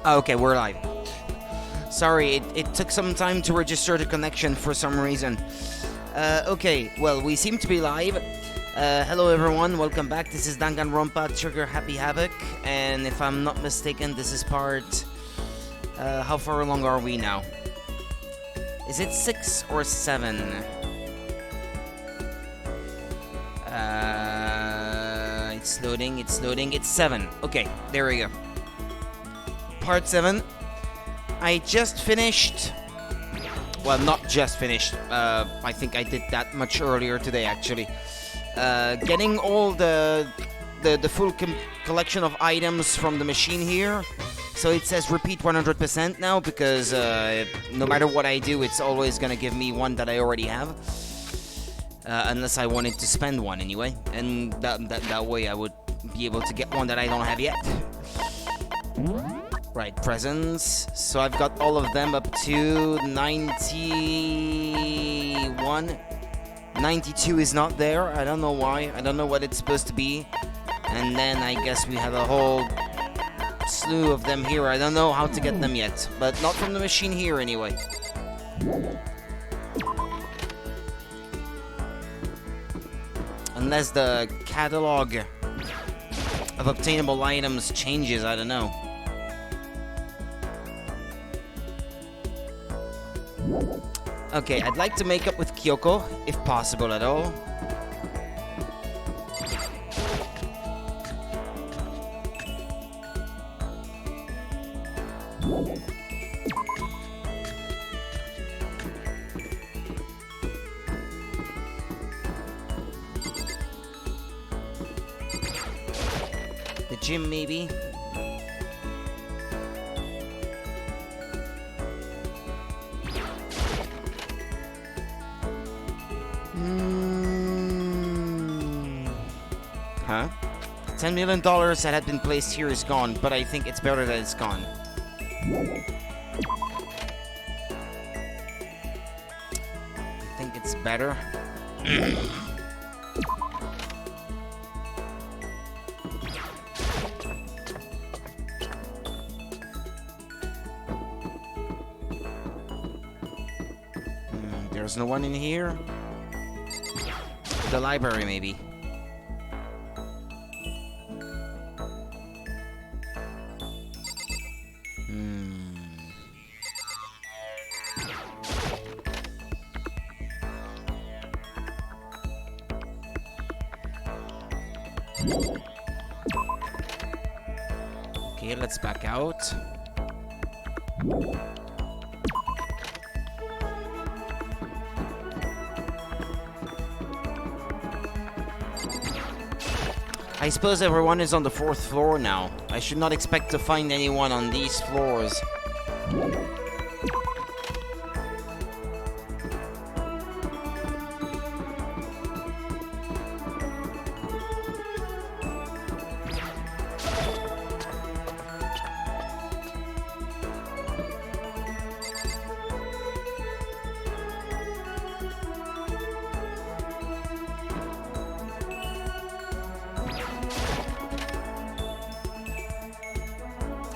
Okay, we're live. Sorry, it took some time to register the connection for some reason. Okay, well, we seem to be live. Hello everyone, welcome back. This is Danganronpa, Trigger Happy Havoc, and if I'm not mistaken, this is part... how far along are we now? Is it 6 or 7? It's loading, it's 7. Okay, there we go. Part 7. I just finished... Well, not just finished. I think I did that much earlier today, actually. Getting all the full collection of items from the machine here. So it says repeat 100% now, because no matter what I do, it's always gonna give me one that I already have. Unless I wanted to spend one anyway. And that way I would be able to get one that I don't have yet. Right, presents. So I've got all of them up to 91. 92 is not there. I don't know why. I don't know what it's supposed to be. And then I guess we have a whole slew of them here. I don't know how to get them yet. But not from the machine here anyway. Unless the catalog of obtainable items changes, I don't know. Okay, I'd like to make up with Kyoko, if possible at all. The gym, maybe? Huh? $10 million that had been placed here is gone, but I think it's better that it's gone. I think it's better. There's no one in here. The library, maybe. Okay, let's back out. I suppose everyone is on the 4th floor now. I should not expect to find anyone on these floors.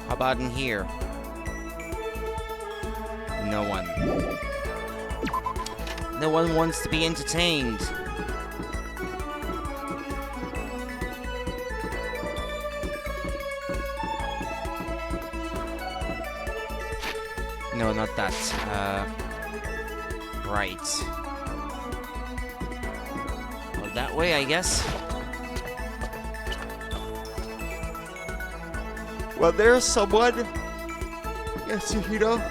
How about in here? No one. No one wants to be entertained. No, not that. Right. Well, that way, I guess. Well, there's someone. Yes, you know.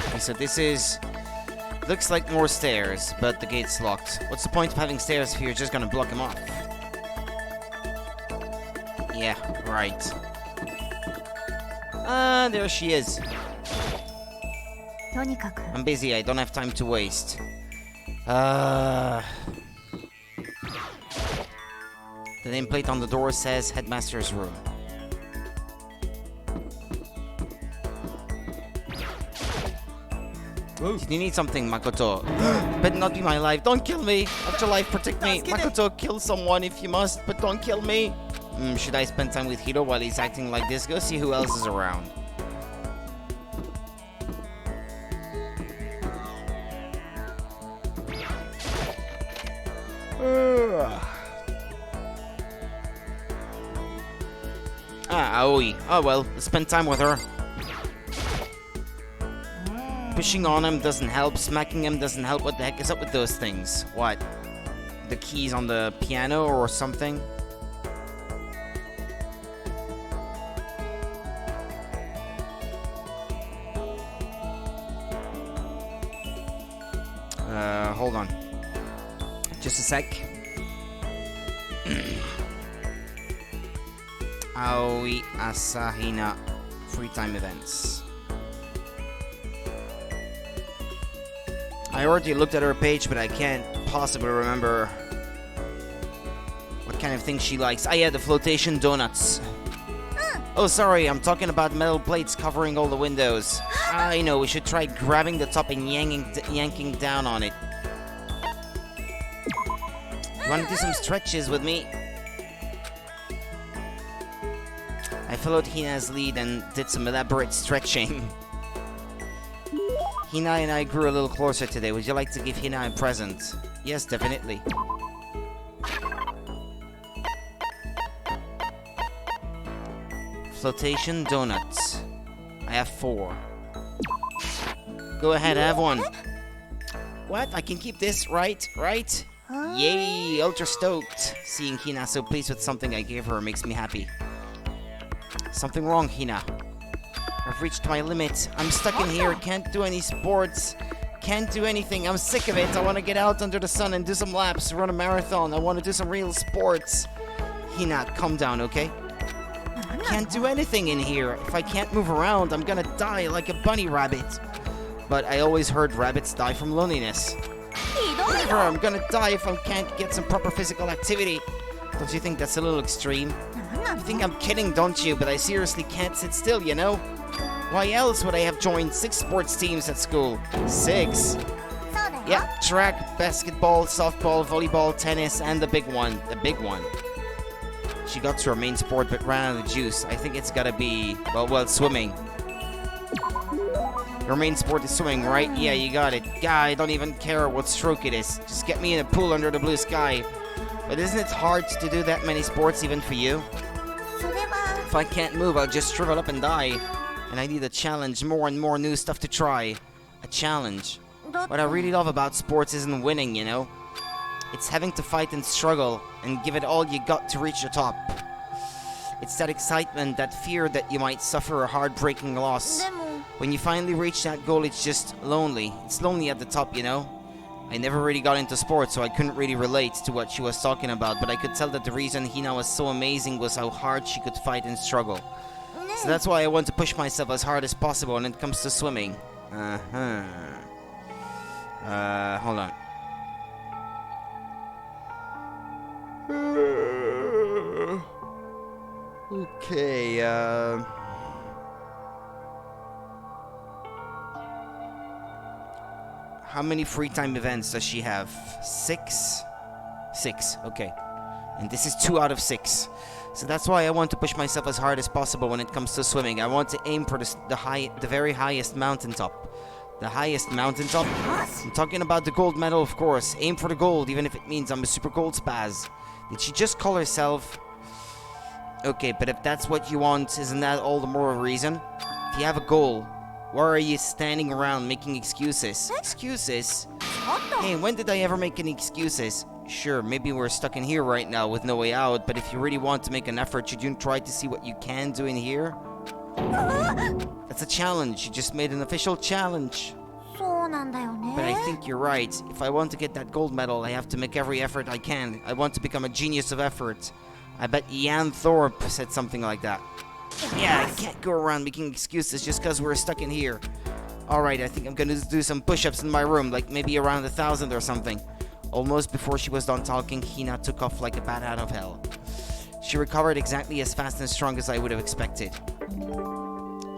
Okay, so this is... Looks like more stairs, but the gate's locked. What's the point of having stairs if you're just gonna block them off? Yeah, right. There she is. I'm busy, I don't have time to waste. The nameplate on the door says Headmaster's Room. You need something, Makoto. But not be my life. Don't kill me. Afterlife, protect me. Makoto, kill someone if you must, but don't kill me. Should I spend time with Hiro while he's acting like this? Go see who else is around. Aoi. Oh well, let's spend time with her. Pushing on him doesn't help, smacking him doesn't help. What the heck is up with those things? What? The keys on the piano or something? Hold on. Just a sec. Aoi Asahina free time events. I already looked at her page, but I can't possibly remember what kind of thing she likes. Ah, yeah, the flotation donuts. Oh, sorry, I'm talking about metal plates covering all the windows. I know, we should try grabbing the top and yanking down on it. You want to do some stretches with me? I followed Hina's lead and did some elaborate stretching. Hina and I grew a little closer today. Would you like to give Hina a present? Yes, definitely. Flotation donuts. I have 4. Go ahead, have one. What? I can keep this, right? Right? Yay, ultra stoked. Seeing Hina so pleased with something I gave her makes me happy. Something wrong, Hina. I've reached my limit. I'm stuck in here, can't do any sports. Can't do anything, I'm sick of it. I want to get out under the sun and do some laps, run a marathon. I want to do some real sports. Hina, calm down, okay? I can't do anything in here. If I can't move around, I'm gonna die like a bunny rabbit. But I always heard rabbits die from loneliness. Whatever, I'm gonna die if I can't get some proper physical activity. Don't you think that's a little extreme? You think I'm kidding, don't you? But I seriously can't sit still, you know? Why else would I have joined 6 sports teams at school? 6? Yeah, track, basketball, softball, volleyball, tennis, and the big one. The big one. She got to her main sport but ran out of juice. I think it's gotta be, well, swimming. Your main sport is swimming, right? Yeah, you got it. God, I don't even care what stroke it is. Just get me in a pool under the blue sky. But isn't it hard to do that many sports even for you? If I can't move, I'll just shrivel up and die. And I need a challenge, more and more new stuff to try. A challenge. What I really love about sports isn't winning, you know? It's having to fight and struggle and give it all you got to reach the top. It's that excitement, that fear that you might suffer a heartbreaking loss. When you finally reach that goal, it's just lonely. It's lonely at the top, you know? I never really got into sports, so I couldn't really relate to what she was talking about, but I could tell that the reason Hina was so amazing was how hard she could fight and struggle. So that's why I want to push myself as hard as possible when it comes to swimming. Hold on. Okay, how many free time events does she have? 6? 6, okay. And this is 2 out of 6. So that's why I want to push myself as hard as possible when it comes to swimming. I want to aim for the very highest mountaintop. The highest mountaintop? I'm talking about the gold medal, of course. Aim for the gold, even if it means I'm a super gold spaz. Did she just call herself? Okay, but if that's what you want, isn't that all the more a reason? If you have a goal, why are you standing around making excuses? Excuses? Hey, when did I ever make any excuses? Sure, maybe we're stuck in here right now with no way out, but if you really want to make an effort, should you try to see what you can do in here? That's a challenge. You just made an official challenge. But I think you're right. If I want to get that gold medal, I have to make every effort I can. I want to become a genius of effort. I bet Ian Thorpe said something like that. Yeah, I can't go around making excuses just because we're stuck in here. Alright, I think I'm gonna do some push-ups in my room, like maybe around 1,000 or something. Almost before she was done talking, Hina took off like a bat out of hell. She recovered exactly as fast and strong as I would have expected.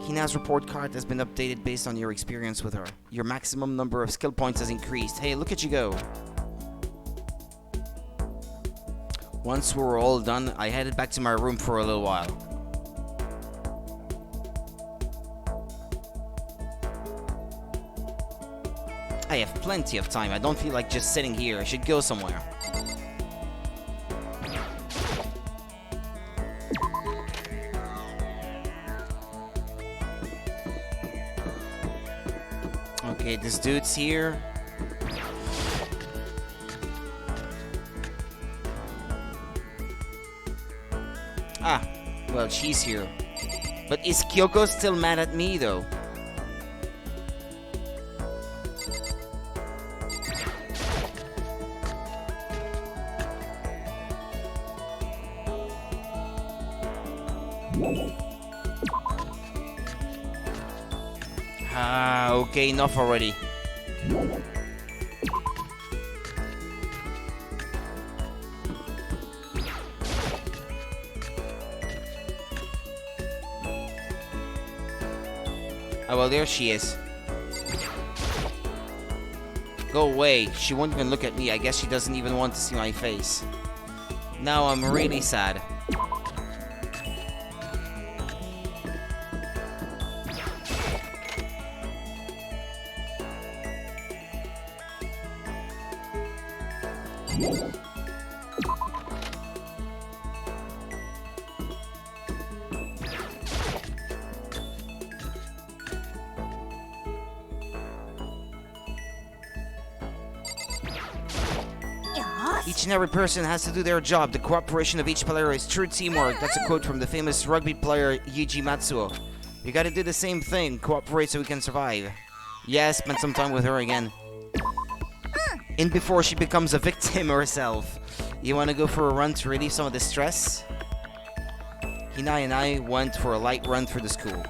Hina's report card has been updated based on your experience with her. Your maximum number of skill points has increased. Hey, look at you go. Once we were all done, I headed back to my room for a little while. I have plenty of time. I don't feel like just sitting here. I should go somewhere. Okay, this dude's here. Ah, well, she's here. But is Kyoko still mad at me, though? Ah, okay, enough already. Oh, well, there she is. Go away. She won't even look at me. I guess she doesn't even want to see my face. Now I'm really sad. Each and every person has to do their job. The cooperation of each player is true teamwork. That's a quote from the famous rugby player Yuji Matsuo. You gotta do the same thing. Cooperate so we can survive. Yeah, spend some time with her again. In before she becomes a victim herself. You wanna go for a run to relieve some of the stress? Hina and I went for a light run through the school.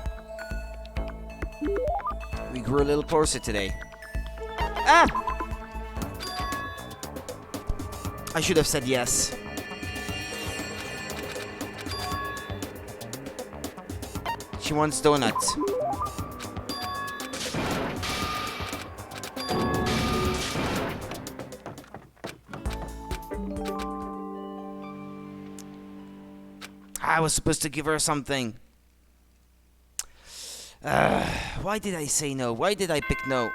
We grew a little closer today. Ah! I should have said yes. She wants donuts. I was supposed to give her something. Why did I say no? Why did I pick no?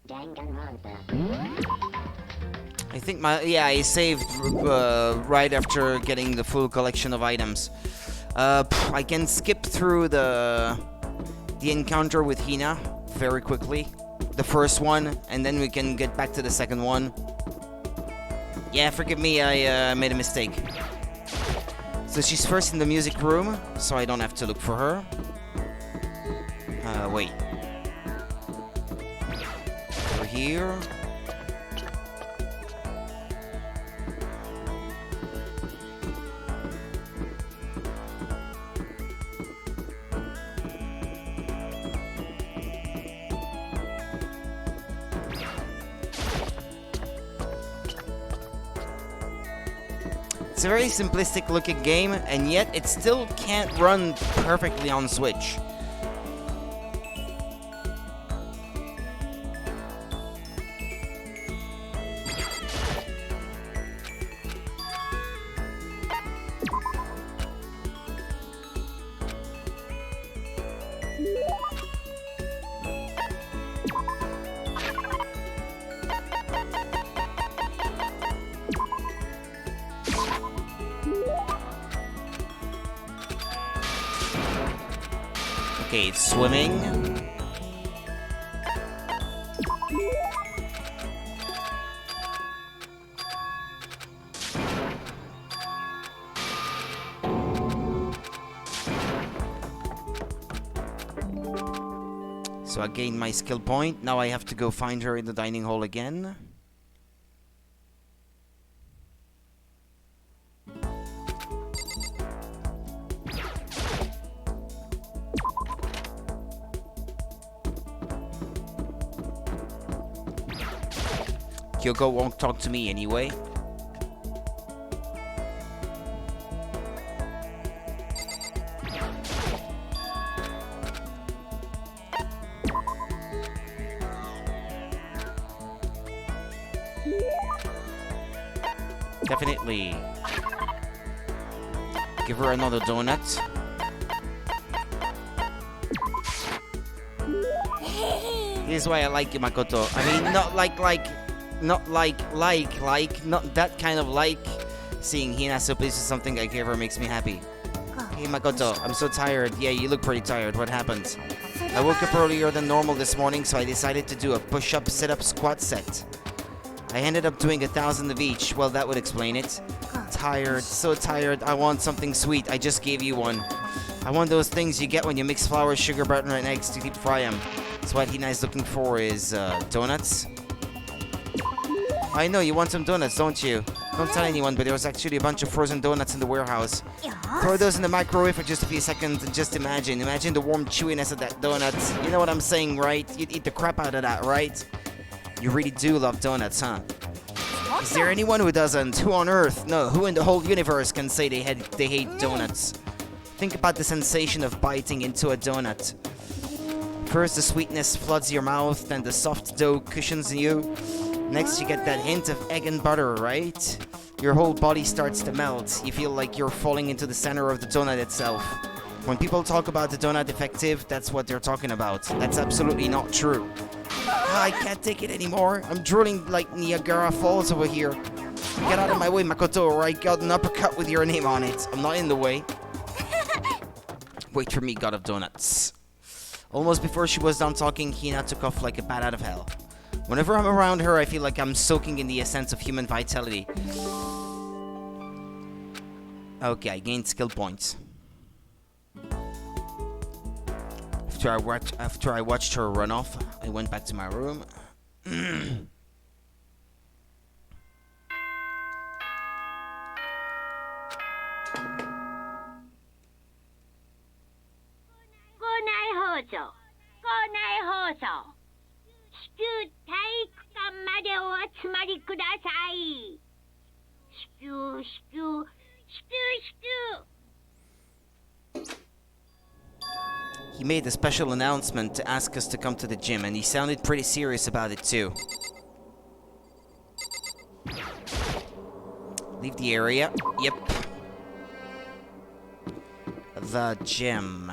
Danganronpa. I think I saved right after getting the full collection of items. I can skip through the encounter with Hina very quickly. The first one, and then we can get back to the second one. Yeah, forgive me, I made a mistake. So she's first in the music room, so I don't have to look for her. Wait. Over here. It's a very simplistic looking game, and yet it still can't run perfectly on Switch. Okay, it's swimming. So I gained my skill point. Now I have to go find her in the dining hall again. Kyoko won't talk to me anyway. Definitely. Give her another donut. Here's why I like you, Makoto. I mean, not not that kind of like. Seeing Hina so pleased with something I gave her makes me happy. Hey, Makoto, I'm so tired. Yeah, you look pretty tired. What happened? I woke up earlier than normal this morning, so I decided to do a push-up, sit-up, squat set. I ended up doing 1,000 of each. Well, that would explain it. Tired, so tired. I want something sweet. I just gave you one. I want those things you get when you mix flour, sugar, butter, and eggs to deep fry them. So what Hina is looking for is donuts. I know you want some donuts, don't you? Don't tell anyone, but there was actually a bunch of frozen donuts in the warehouse. Throw those in the microwave for just a few seconds and just imagine the warm chewiness of that donut. You know what I'm saying, right? You'd eat the crap out of that, right? You really do love donuts, huh? Is there anyone who doesn't? Who on earth? No, who in the whole universe can say they hate donuts? Think about the sensation of biting into a donut. First, the sweetness floods your mouth, then the soft dough cushions you. Next, you get that hint of egg and butter, right? Your whole body starts to melt. You feel like you're falling into the center of the donut itself. When people talk about the donut effective, that's what they're talking about. That's absolutely not true. I can't take it anymore. I'm drooling like Niagara Falls over here. Get out of my way, Makoto, or I got an uppercut with your name on it. I'm not in the way. Wait for me, God of Donuts. Almost before she was done talking, Hina took off like a bat out of hell. Whenever I'm around her, I feel like I'm soaking in the essence of human vitality. Okay, I gained skill points. After I watched her run off, I went back to my room. He made a special announcement to ask us to come to the gym, and he sounded pretty serious about it too. Leave the area. Yep. The gym.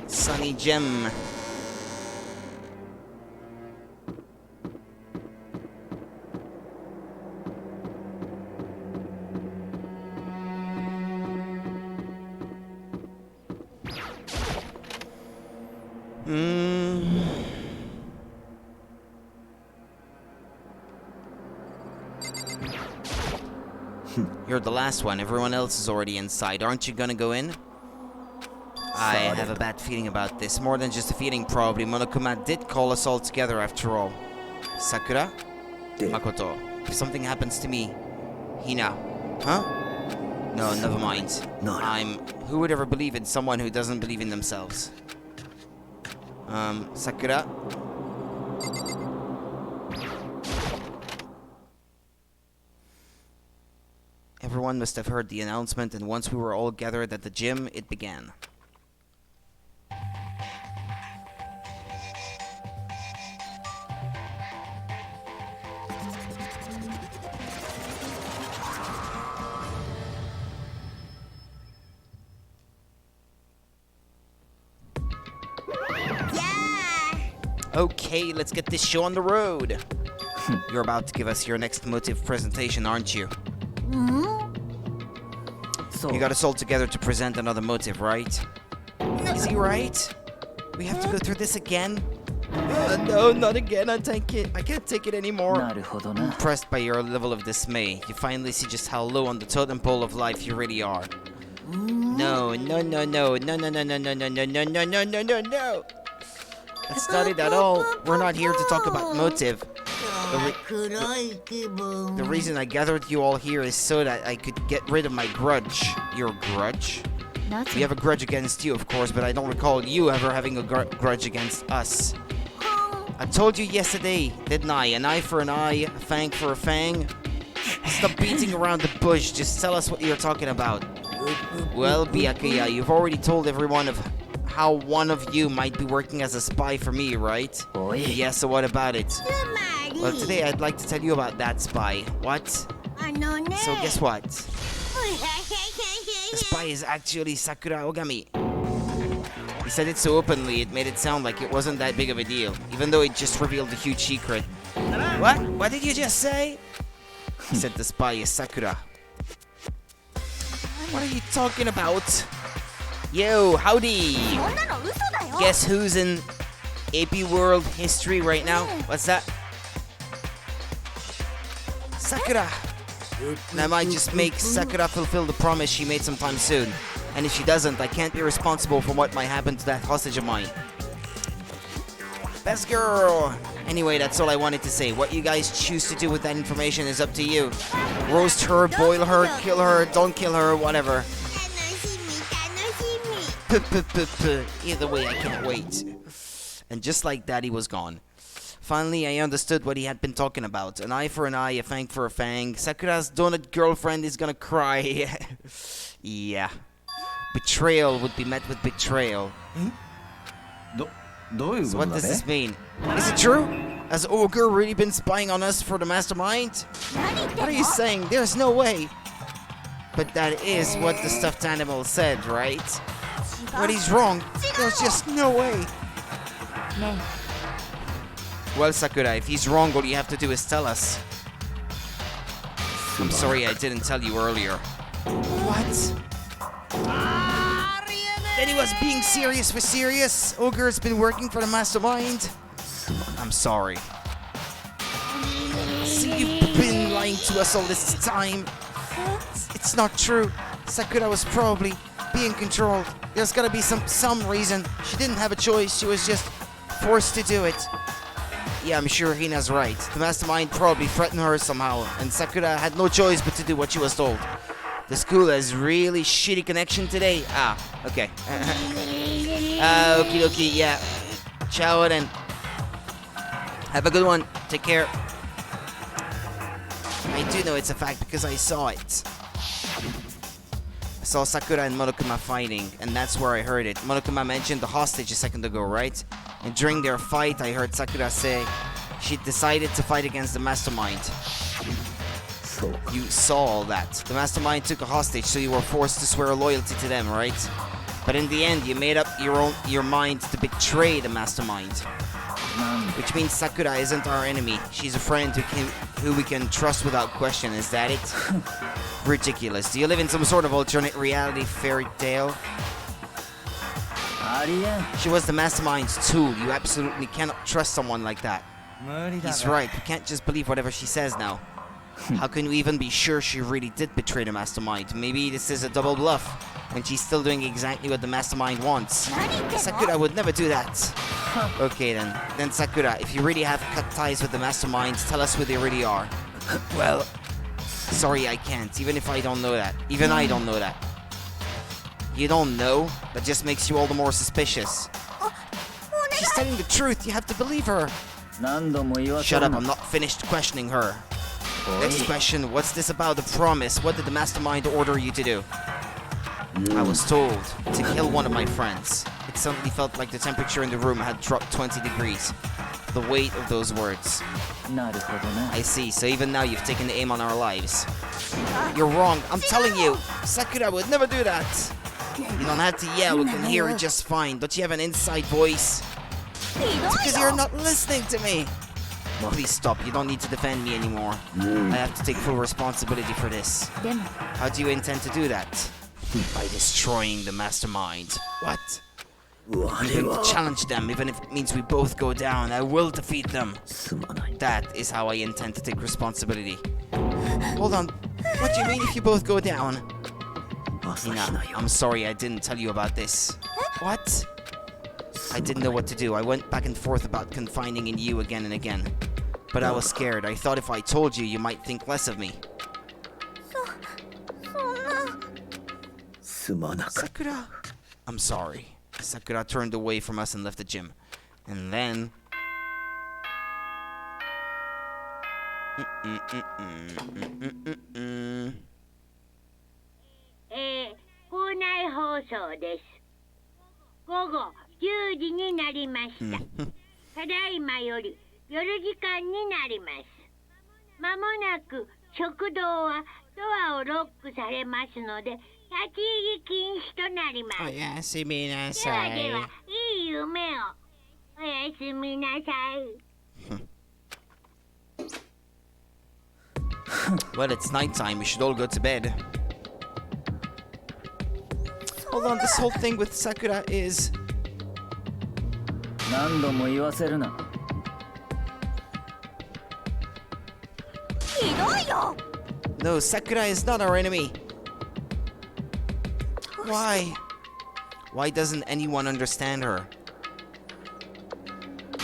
Sunny gym. You're the last one. Everyone else is already inside. Aren't you gonna go in? I have a bad feeling about this. More than just a feeling, probably. Monokuma did call us all together after all. Sakura? Makoto. If something happens to me... Hina. Huh? No, never mind. Who would ever believe in someone who doesn't believe in themselves? Sakura? Everyone must have heard the announcement, and once we were all gathered at the gym, it began. Okay, let's get this show on the road. You're about to give us your next motive presentation, aren't you? You got us all together to present another motive, right? Is he right? We have to go through this again? No, not again. I can't take it anymore. I'm impressed by your level of dismay. You finally see just how low on the totem pole of life you really are. No. That's not it at all. We're not here to talk about motive. The reason I gathered you all here is so that I could get rid of my grudge. Your grudge? We have a grudge against you, of course, but I don't recall you ever having a grudge against us. I told you yesterday, didn't I? An eye for an eye, a fang for a fang. Stop beating around the bush. Just tell us what you're talking about. Well, Byakuya, you've already told everyone of how one of you might be working as a spy for me, right? Yeah, so what about it? Well, today I'd like to tell you about that spy. What? So guess what? The spy is actually Sakura Ogami. He said it so openly, it made it sound like it wasn't that big of a deal, even though it just revealed a huge secret. What? What did you just say? He said the spy is Sakura. What are you talking about? Yo, howdy! Guess who's in AP World History right now? What's that? Sakura! And I might just make Sakura fulfill the promise she made sometime soon. And if she doesn't, I can't be responsible for what might happen to that hostage of mine. Best girl! Anyway, that's all I wanted to say. What you guys choose to do with that information is up to you. Roast her, boil her, kill her, don't kill her, whatever. Either way, I can't wait. And just like that, he was gone. Finally, I understood what he had been talking about. An eye for an eye, a fang for a fang. Sakura's donut girlfriend is gonna cry. Yeah. Betrayal would be met with betrayal. So what does this mean? Is it true? Has Ogre really been spying on us for the mastermind? What are you saying? There's no way. But that is what the stuffed animal said, right? But he's wrong. There's just no way. No. Well, Sakura, if he's wrong, all you have to do is tell us. I'm sorry I didn't tell you earlier. What? Then he was being serious for serious? Ogre's been working for the mastermind? I'm sorry. See, you've been lying to us all this time. It's not true. Sakura was probably being controlled. There's gotta be some reason. She didn't have a choice. She was just forced to do it. Yeah, I'm sure Hina's right. The mastermind probably threatened her somehow, and Sakura had no choice but to do what she was told. The school has really shitty connection today. Ah, okay. Okie dokie, yeah. Ciao then. Have a good one. Take care. I do know it's a fact because I saw it. I saw Sakura and Monokuma fighting, and that's where I heard it. Monokuma mentioned the hostage a second ago, right? And during their fight, I heard Sakura say she decided to fight against the mastermind. You saw all that. The mastermind took a hostage, so you were forced to swear loyalty to them, right? But in the end, you made up your mind to betray the mastermind. Which means Sakura isn't our enemy. She's a friend who we can trust without question. Is that it? Ridiculous. Do you live in some sort of alternate reality fairy tale? She was the mastermind's tool. You absolutely cannot trust someone like that. He's right. We can't just believe whatever she says now. How can we even be sure she really did betray the mastermind? Maybe this is a double bluff, and she's still doing exactly what the mastermind wants. Sakura would never do that. Okay then. Then Sakura, if you really have cut ties with the mastermind, tell us who they really are. Well, sorry I can't, even if I don't know that. Even I don't know that. You don't know? That just makes you all the more suspicious. She's telling the truth, you have to believe her. Shut up, I'm not finished questioning her. Next question, what's this about the promise? What did the mastermind order you to do? I was told to kill one of my friends. It suddenly felt like the temperature in the room had dropped 20 degrees. The weight of those words. I see, so even now you've taken aim on our lives. You're wrong, I'm telling you. Sakura would never do that. You don't have to yell, we can hear it just fine. Don't you have an inside voice? It's because you're not listening to me. Please stop, you don't need to defend me anymore. I have to take full responsibility for this. How do you intend to do that? By destroying the mastermind. What? I'm going to challenge them, even if it means we both go down. I will defeat them. That is how I intend to take responsibility. Hold on, what do you mean if you both go down? Hina, I'm sorry I didn't tell you about this. What? I didn't know what to do. I went back and forth about confiding in you again and again. But I was scared. I thought if I told you, you might think less of me. Sakura. I'm sorry. Sakura turned away from us and left the gym. And then 校内放送です。午後10時になりました。ただいまより夜時間になります。まもなく食堂はドアをロックされますので、立ち入り禁止となります。おやすみなでさい。はでは、いい夢を。おやすみなさい。Well, it's nighttime. We should all go to bed. Hold on, this whole thing with Sakura is... 何度も言わせるな。ひどいよ。 No, Sakura is not our enemy. Why? Why doesn't anyone understand her?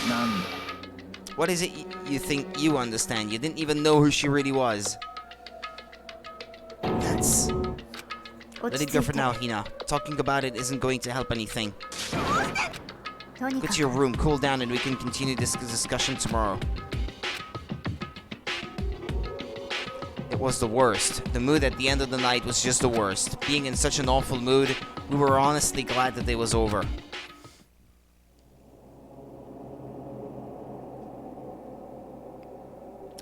なんだ。 What is it you think you understand? You didn't even know who she really was. That's... Let it go for now, Hina. Talking about it isn't going to help anything. Go to your room, cool down, and we can continue this discussion tomorrow. It was the worst. The mood at the end of the night was just the worst. Being in such an awful mood, we were honestly glad that it was over.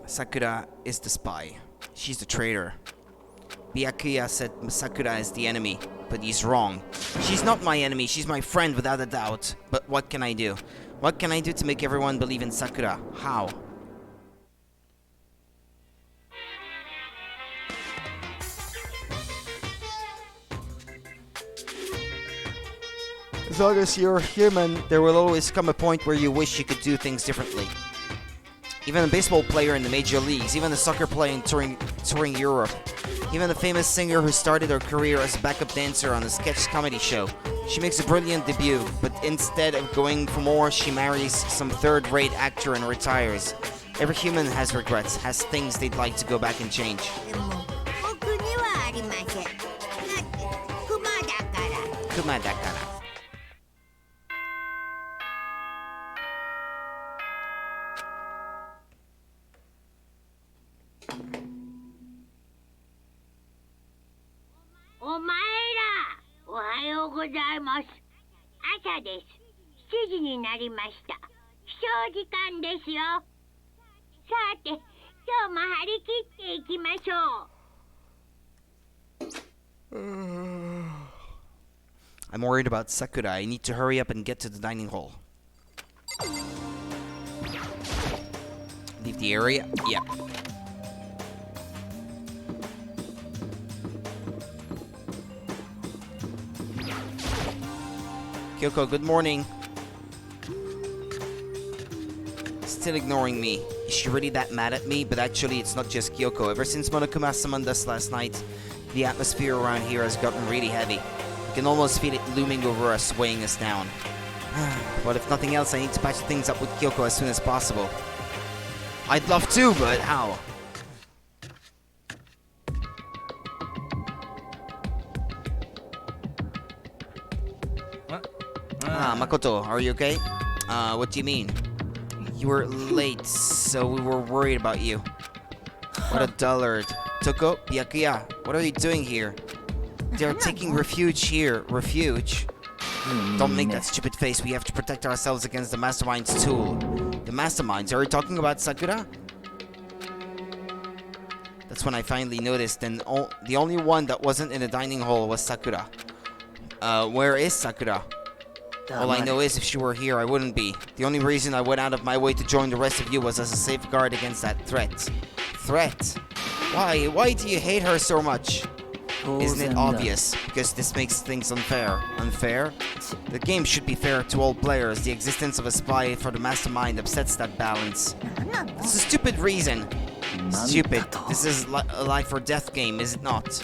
Sakura is the spy. She's the traitor. Byakuya said Sakura is the enemy, but he's wrong. She's not my enemy, she's my friend without a doubt. But what can I do? What can I do to make everyone believe in Sakura? How? As long as you're human, there will always come a point where you wish you could do things differently. Even a baseball player in the major leagues, even a soccer player touring Europe, even a famous singer who started her career as a backup dancer on a sketch comedy show. She makes a brilliant debut, but instead of going for more, she marries some third-rate actor and retires. Every human has regrets, has things they'd like to go back and change. でも僕にはありません。だってクマだから。クマだから。お前ら、おはようございます。朝です。7時になりました。起床時間ですよ。さて、今日も張り切っていきましょう。I'm worried about Sakura. I need to hurry up and get to the dining hall. Leave the area? Yeah. Kyoko, good morning. Still ignoring me. Is she really that mad at me? But actually, it's not just Kyoko. Ever since Monokuma summoned us last night, the atmosphere around here has gotten really heavy. I can almost feel it looming over us, weighing us down. But if nothing else, I need to patch things up with Kyoko as soon as possible. I'd love to, but how? Makoto, are you okay? What do you mean? You were late, so we were worried about you. What a dullard. Toko, Byakuya, what are you doing here? They're taking refuge here. Refuge? Don't make that stupid face. We have to protect ourselves against the Mastermind's tool. The Masterminds? Are you talking about Sakura? That's when I finally noticed, and the only one that wasn't in the dining hall was Sakura. Where is Sakura? All I know is if she were here, I wouldn't be. The only reason I went out of my way to join the rest of you was as a safeguard against that threat. Threat? Why? Why do you hate her so much? Isn't it obvious? Because this makes things unfair. Unfair? The game should be fair to all players. The existence of a spy for the Mastermind upsets that balance. It's a stupid reason. Stupid. This is a life or death game, is it not?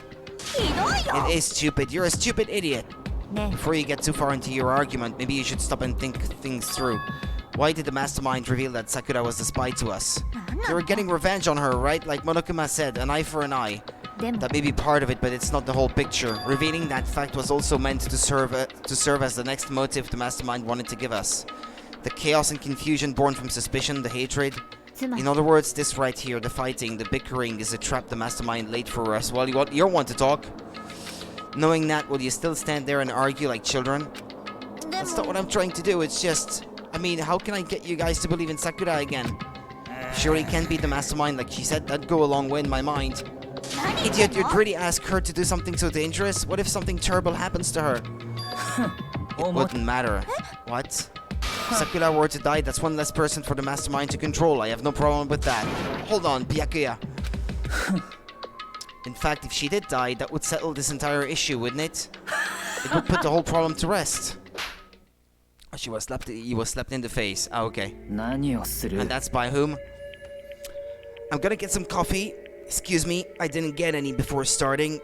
It is stupid. You're a stupid idiot. Before you get too far into your argument, maybe you should stop and think things through. Why did the Mastermind reveal that Sakura was the spy to us? They were getting revenge on her, right? Like Monokuma said, an eye for an eye. That may be part of it, but it's not the whole picture. Revealing that fact was also meant to serve as the next motive the Mastermind wanted to give us. The chaos and confusion born from suspicion, the hatred. In other words, this right here, the fighting, the bickering, is a trap the mastermind laid for us. Well, you're one to talk. Knowing that, will you still stand there and argue like children? That's not what I'm trying to do, it's just... I mean, how can I get you guys to believe in Sakura again? Surely can't be the mastermind like she said, that'd go a long way in my mind. Idiot, you'd really ask her to do something so dangerous? What if something terrible happens to her? It wouldn't matter. What? If Sakura were to die, that's one less person for the mastermind to control. I have no problem with that. Hold on, Byakuya. In fact, if she did die, that would settle this entire issue, wouldn't it? It would put the whole problem to rest. Oh, he was slapped in the face. Ah, okay. And that's by whom? I'm gonna get some coffee. Excuse me, I didn't get any before starting.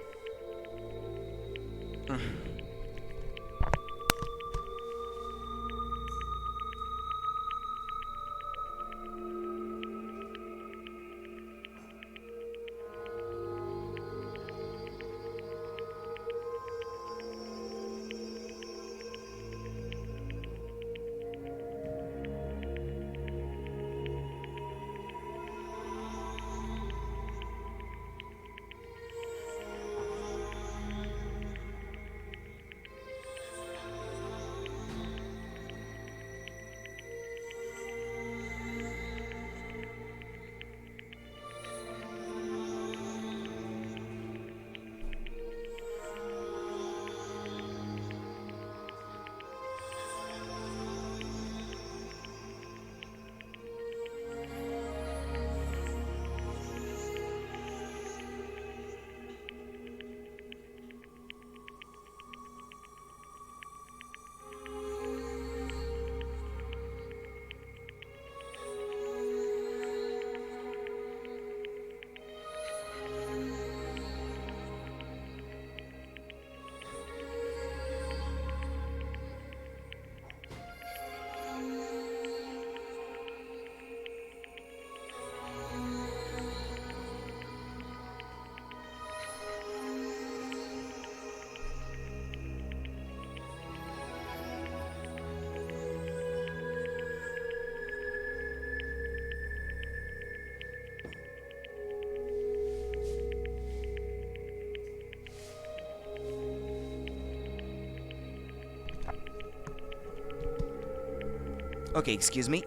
Okay, excuse me.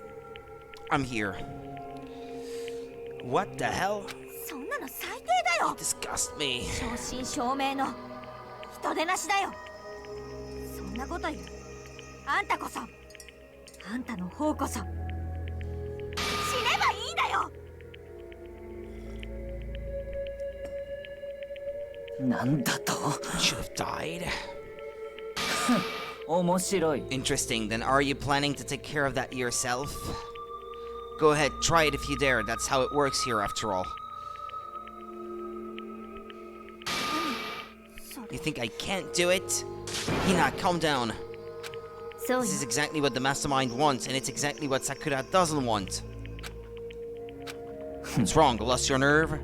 I'm here. What the hell? You disgust me. 正真正銘の人手なしだよ。そんなこと言うあんたこそ、あんたの方こそ死ねばいいんだよ。なんだと Should have died. 面白い Interesting. Then are you planning to take care of that yourself? Go ahead, try it if you dare. That's how it works here after all. You think I can't do it? Hina, calm down. そう This is exactly what the mastermind wants, and it's exactly what Sakura doesn't want. What's wrong? Lost your nerve?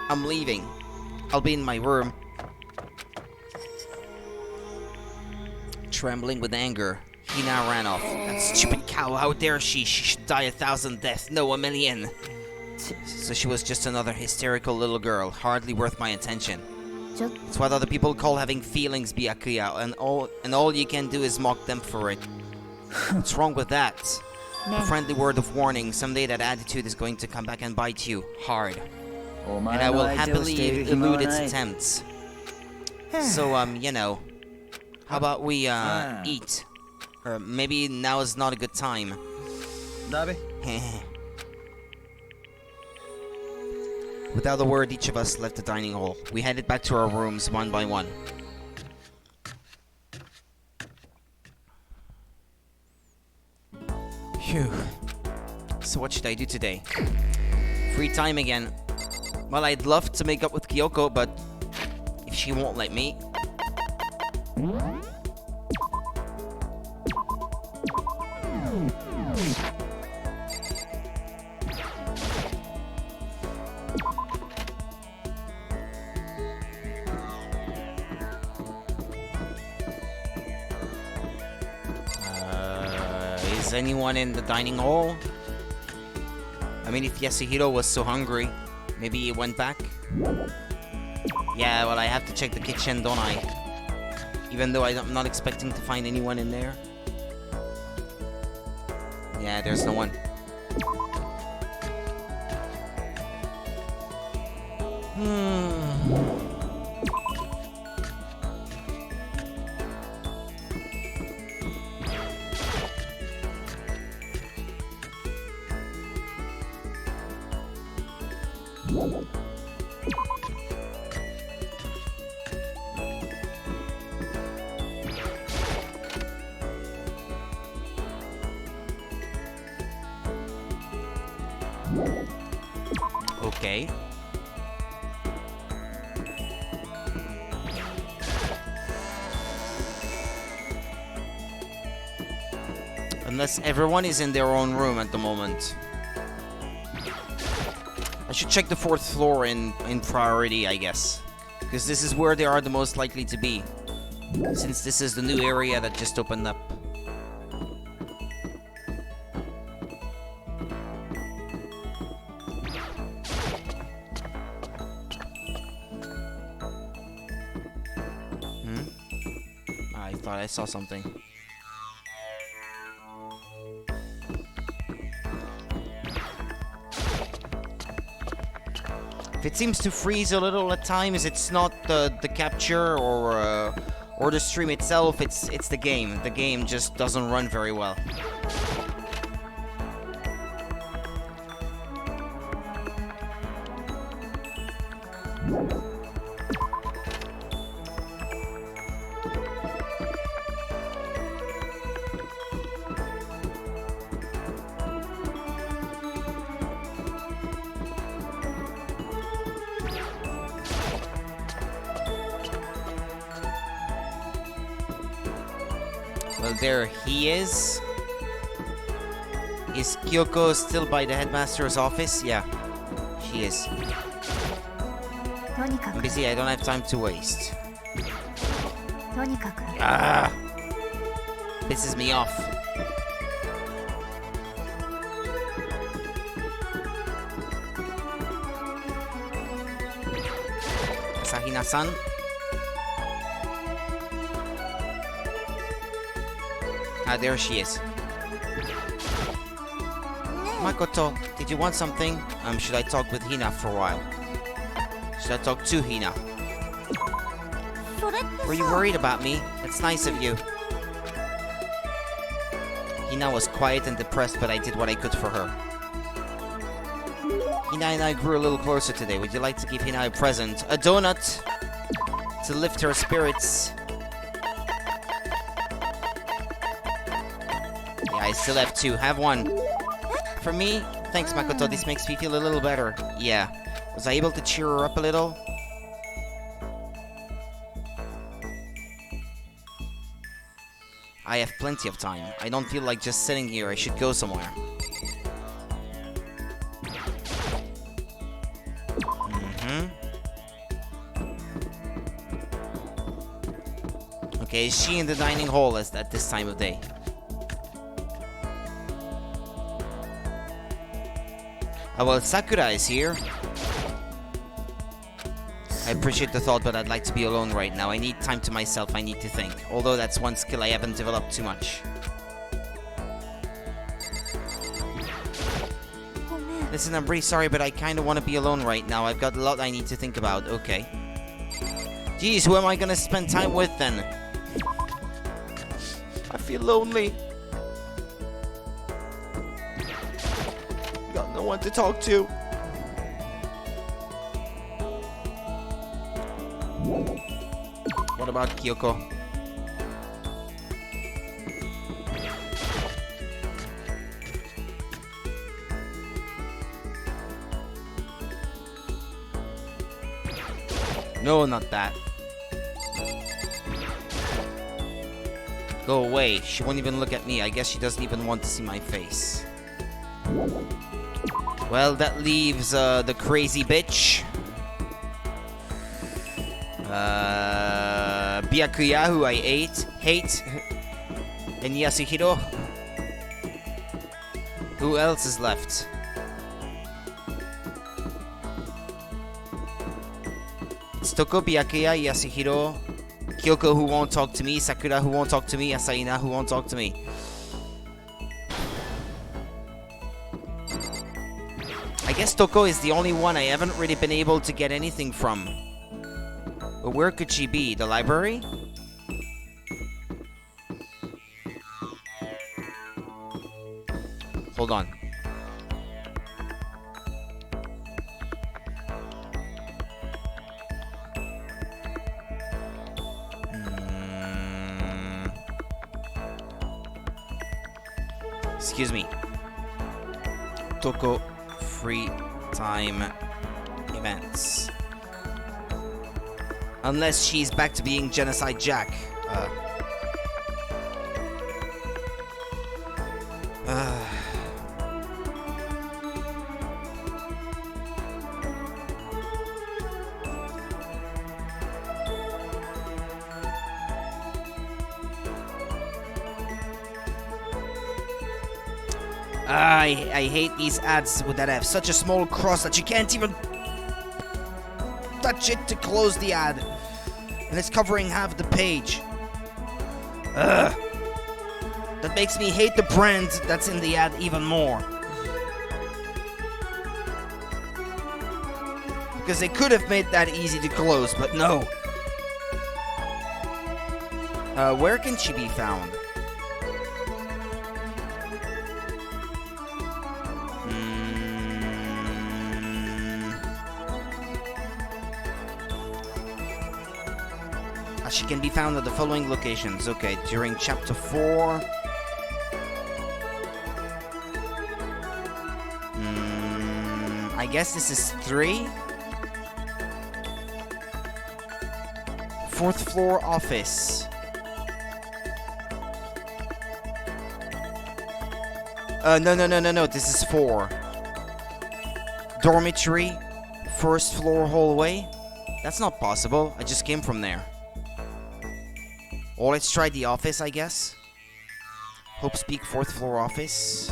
I'm leaving. I'll be in my room. Trembling with anger, Hina ran off. That stupid cow, how dare she? She should die 1,000 deaths, no 1,000,000. So she was just another hysterical little girl, hardly worth my attention. ちょ It's what other people call having feelings, Byakuya, and all you can do is mock them for it. What's wrong with that? A friendly word of warning, someday that attitude is going to come back and bite you, hard. お And 前 I の will 相手をしてい happily る暇 elude は its ない attempts. So, you know, how about we, eat? Or maybe now is not a good time. だべ Without a word, each of us left the dining hall. We headed back to our rooms one by one. Phew. So what should I do today? Free time again. Well, I'd love to make up with Kyoko, but if she won't let me... Is anyone in the dining hall? I mean, if Yasuhiro was so hungry, maybe he went back? Yeah, well, I have to check the kitchen, don't I? Even though I'm not expecting to find anyone in there. Yeah, there's no one. Okay. Unless everyone is in their own room at the moment. I should check the 4th floor in priority, I guess. Because this is where they are the most likely to be. Since this is the new area that just opened up. I thought I saw something. If it seems to freeze a little at times, it's not the capture or the stream itself. It's the game. The game just doesn't run very well. Well, there he is. Is Kyoko still by the headmaster's office? Yeah, she is. とにか I'm く busy, I don't have time to waste. とにかく Ah! Pisses me off. Sahina-san? Ah, there she is. Makoto, did you want something? Should I talk with Hina for a while? Should I talk to Hina? それって Were you さ worried about me? That's nice of you. Hina was quiet and depressed, but I did what I could for her. Hina and I grew a little closer today. Would you like to give Hina a present? A donut! To lift her spirits. Yeah, I still have 2. Have 1. For me? Thanks, Makoto. This makes me feel a little better. Yeah. Was I able to cheer her up a little? I have plenty of time. I don't feel like just sitting here. I should go somewhere. Okay, is she in the dining hall at this time of day? Oh, well, Sakura is here. I appreciate the thought, but I'd like to be alone right now. I need time to myself, I need to think. Although that's one skill I haven't developed too much. ごめん Listen, I'm pretty sorry, but I kinda wanna be alone right now. I've got a lot I need to think about. Okay. Geez, who am I gonna spend time with then? I feel lonely. Got no one to talk to. What about Kyoko? No, not that. Go away. She won't even look at me. I guess she doesn't even want to see my face. Well, that leaves the crazy bitch. Byakuya, who I hate. And Yasuhiro. Who else is left? It's Toko, Byakuya, Yasuhiro, Kyoko who won't talk to me, Sakura who won't talk to me, Asaina who won't talk to me. I guess Toko is the only one I haven't really been able to get anything from. But where could she be? The library? Hold on. Excuse me. Toko free time events. Unless she's back to being Genocide Jack. I hate these ads that have such a small cross that you can't even touch it to close the ad. And it's covering half the page. Ugh. That makes me hate the brand that's in the ad even more. Because they could have made that easy to close, but no. Where can she be found? She can be found at the following locations. Okay, during chapter 4. I guess this is 3. 4th floor office. No. This is 4. Dormitory. 1st floor hallway. That's not possible. I just came from there. Or let's try the office, I guess. Hope Speak 4th floor office.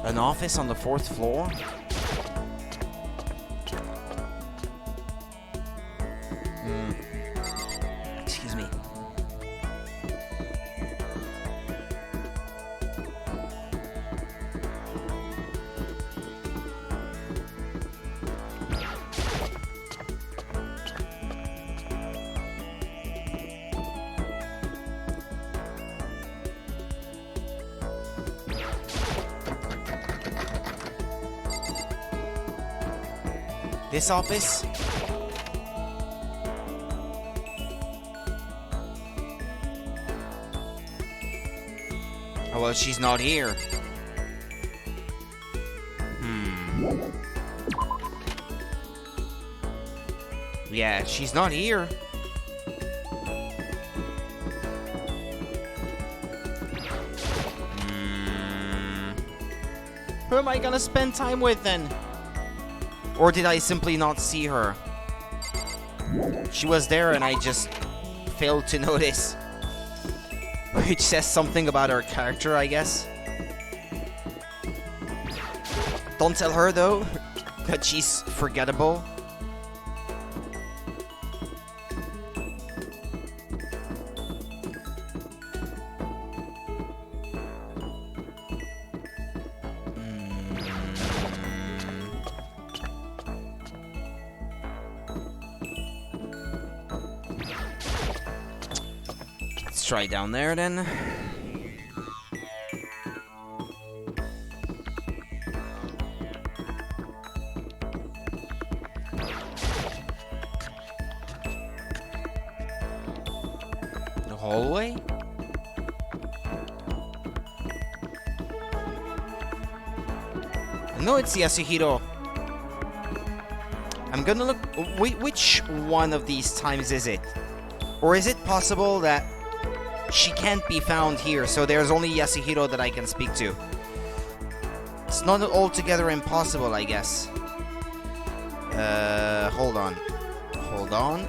An office on the 4th floor? Excuse me. This office? Oh, well, she's not here. Yeah, she's not here. Who am I gonna spend time with then? Or did I simply not see her? She was there and I just failed to notice. Which says something about her character, I guess. Don't tell her, though, that she's forgettable. Try down there then. The hallway? No, it's Yasuhiro. I'm gonna look. Which one of these times is it? Or is it possible that she can't be found here, so there's only Yasuhiro that I can speak to? It's not altogether impossible, I guess. Hold on. Hold on.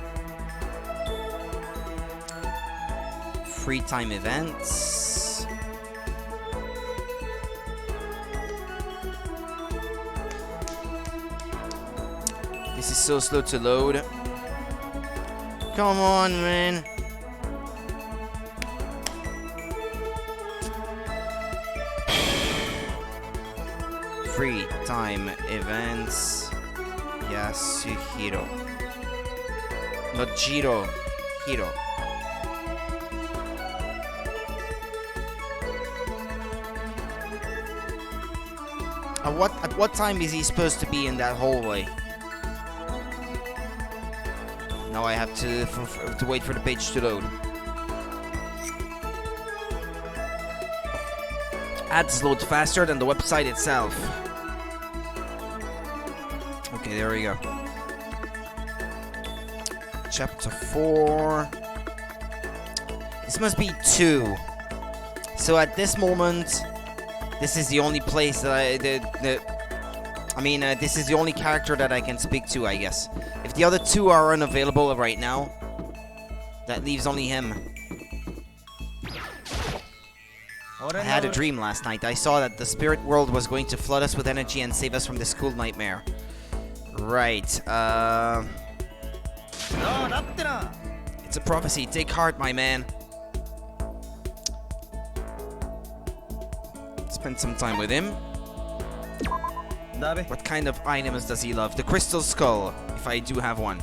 Free time events. This is so slow to load. Come on, man. Free time events. Yasuhiro. Not Jiro. Hiro. At what time is he supposed to be in that hallway? Now I have to wait for the page to load. Ads load faster than the website itself. Okay, there we go. Chapter 4. This must be 2. So at this moment, this is the only place that this is the only character that I can speak to, I guess. If the other two are unavailable right now, that leaves only him. I had a dream last night. I saw that the spirit world was going to flood us with energy and save us from the school nightmare. Right, it's a prophecy. Take heart, my man. Spend some time with him. What kind of items does he love? The crystal skull, if I do have one.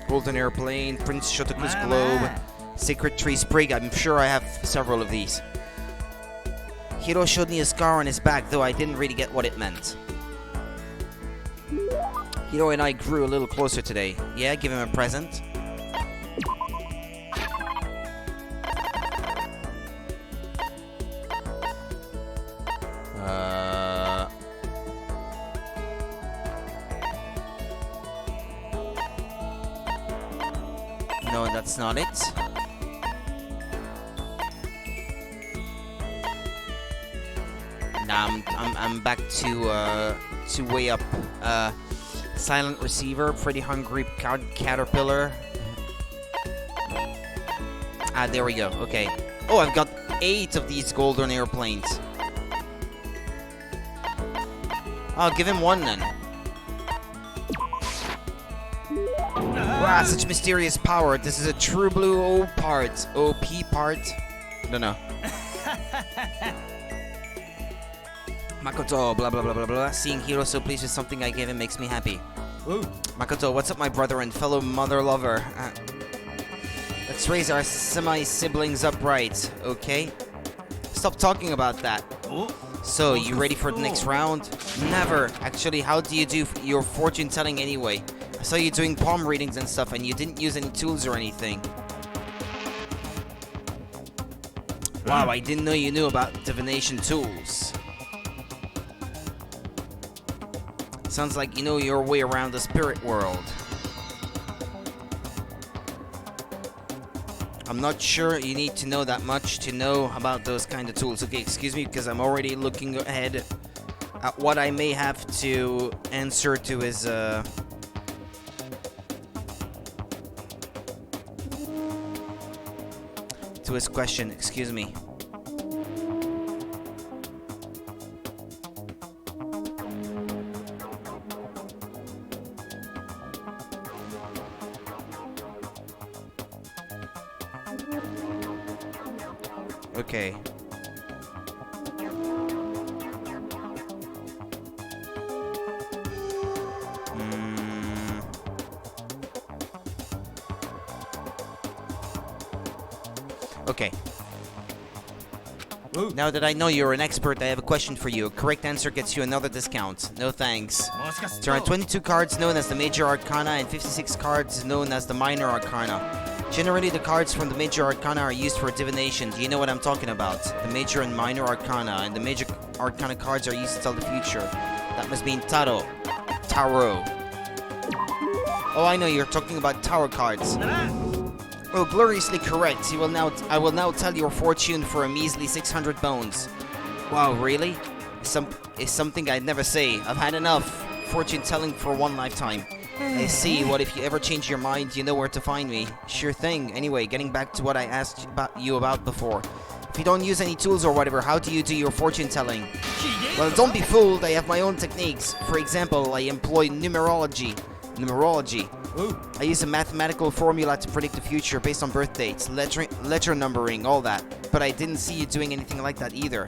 Golden airplane, Prince Shotoku's globe, sacred tree sprig. I'm sure I have several of these. Hiro showed me a scar on his back, though I didn't really get what it meant. Hiro and I grew a little closer today. Yeah, give him a present. No, that's not it. Nah, I'm back to way up. Silent receiver, pretty hungry caterpillar. Ah, there we go. Okay. Oh, I've got 8 of these golden airplanes. I'll give him one then. Wow, such mysterious power. This is a true blue OP part. I don't know. Makoto, blah blah blah blah blah. Seeing Hiro so pleased with something I gave him makes me happy. Ooh. Makoto, what's up, my brother and fellow mother lover? Let's raise our semi-siblings upright, okay? Stop talking about that. Ooh. So, you ready for the next round? Never. Actually, how do you do your fortune telling anyway? I saw you doing palm readings and stuff, and you didn't use any tools or anything. Wow, I didn't know you knew about divination tools. Sounds like you know your way around the spirit world. I'm not sure you need to know that much to know about those kind of tools. Okay, excuse me, because I'm already looking ahead at what I may have to answer to his, question. Excuse me. Okay. Okay. Ooh. Now that I know you're an expert, I have a question for you. A correct answer gets you another discount. No thanks. There are 22 cards known as the Major Arcana and 56 cards known as the Minor Arcana. Generally, the cards from the Major Arcana are used for divination. Do you know what I'm talking about? The Major and Minor Arcana, and the Major Arcana cards are used to tell the future. That must mean Tarot. Oh, I know, you're talking about Tarot cards. Oh, gloriously correct. I will now tell your fortune for a measly 600 bones. Wow, really? It's something I'd never say. I've had enough fortune telling for one lifetime. I see. What if you ever change your mind, you know where to find me. Sure thing. Anyway, getting back to what I asked you about before. If you don't use any tools or whatever, how do you do your fortune telling? Well, don't be fooled. I have my own techniques. For example, I employ numerology. I use a mathematical formula to predict the future based on birth dates, letter numbering, all that. But I didn't see you doing anything like that either.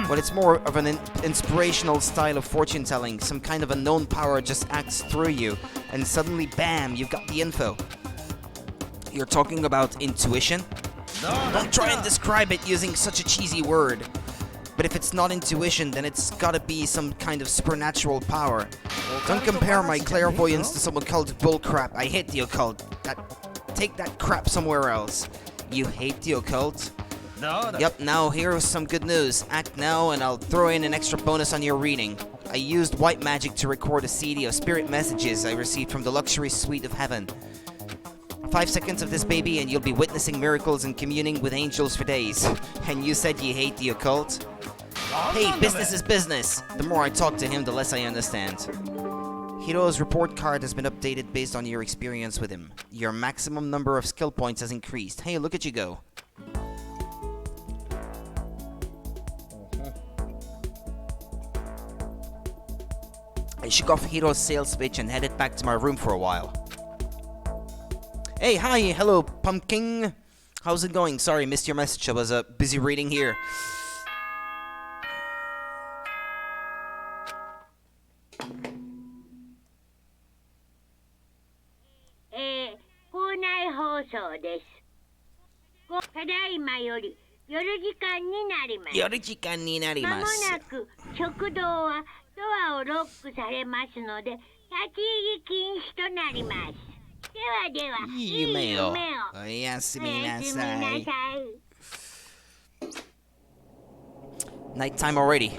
Well, it's more of an inspirational style of fortune telling. Some kind of unknown power just acts through you, and suddenly, bam, you've got the info. You're talking about intuition? Don't try and describe it using such a cheesy word. But if it's not intuition, then it's gotta be some kind of supernatural power. Don't compare my clairvoyance to some occult bullcrap. I hate the occult. Take that crap somewhere else. You hate the occult? Yep, now here's some good news. Act now and I'll throw in an extra bonus on your reading. I used white magic to record a CD of spirit messages I received from the luxury suite of heaven. 5 seconds of this baby and you'll be witnessing miracles and communing with angels for days. And you said you hate the occult? Hey, business is business! The more I talk to him, the less I understand. Hiro's report card has been updated based on your experience with him. Your maximum number of skill points has increased. Hey, look at you go. I shook off Hiro's sales pitch and headed back to my room for a while. Hey, hi, hello, pumpkin. How's it going? Sorry, missed your message. I was busy reading here. Nighttime already.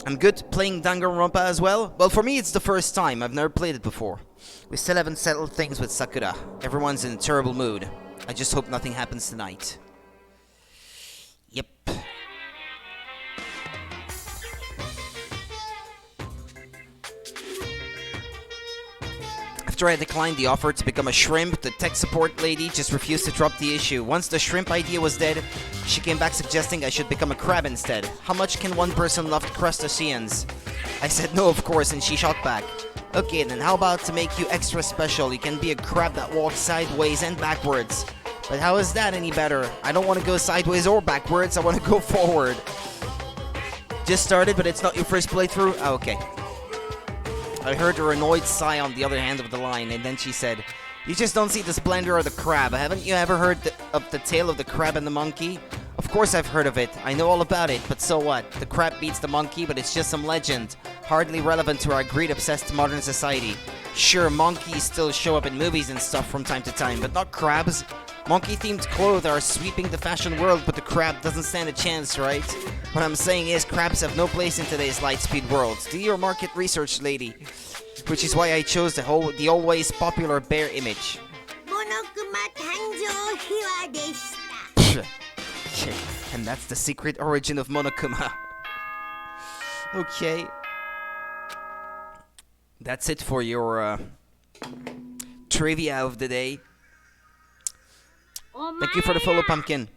I'm good playing Danganronpa as well. Well, for me it's the first time. I've never played it before. We still haven't settled things with Sakura. Everyone's in a terrible mood. I just hope nothing happens tonight. Yep. After I declined the offer to become a shrimp, the tech support lady just refused to drop the issue. Once the shrimp idea was dead, she came back suggesting I should become a crab instead. How much can one person love crustaceans? I said no, of course, and she shot back. Okay, then how about to make you extra special? You can be a crab that walks sideways and backwards. But how is that any better? I don't want to go sideways or backwards, I want to go forward. Just started, but it's not your first playthrough? Oh, okay. I heard her annoyed sigh on the other hand of the line, and then she said, you just don't see the splendor of the crab. Haven't you ever heard of the tale of the crab and the monkey? Of course I've heard of it. I know all about it, but so what? The crab beats the monkey, but it's just some legend. Hardly relevant to our greed-obsessed modern society. Sure, monkeys still show up in movies and stuff from time to time, but not crabs. Monkey-themed clothes are sweeping the fashion world, but the crab doesn't stand a chance, right? What I'm saying is, crabs have no place in today's light-speed world. Do your market research, lady. Which is why I chose the always popular bear image. And that's the secret origin of Monokuma. Okay. That's it for your trivia of the day. Thank you for the follow, Pumpkin.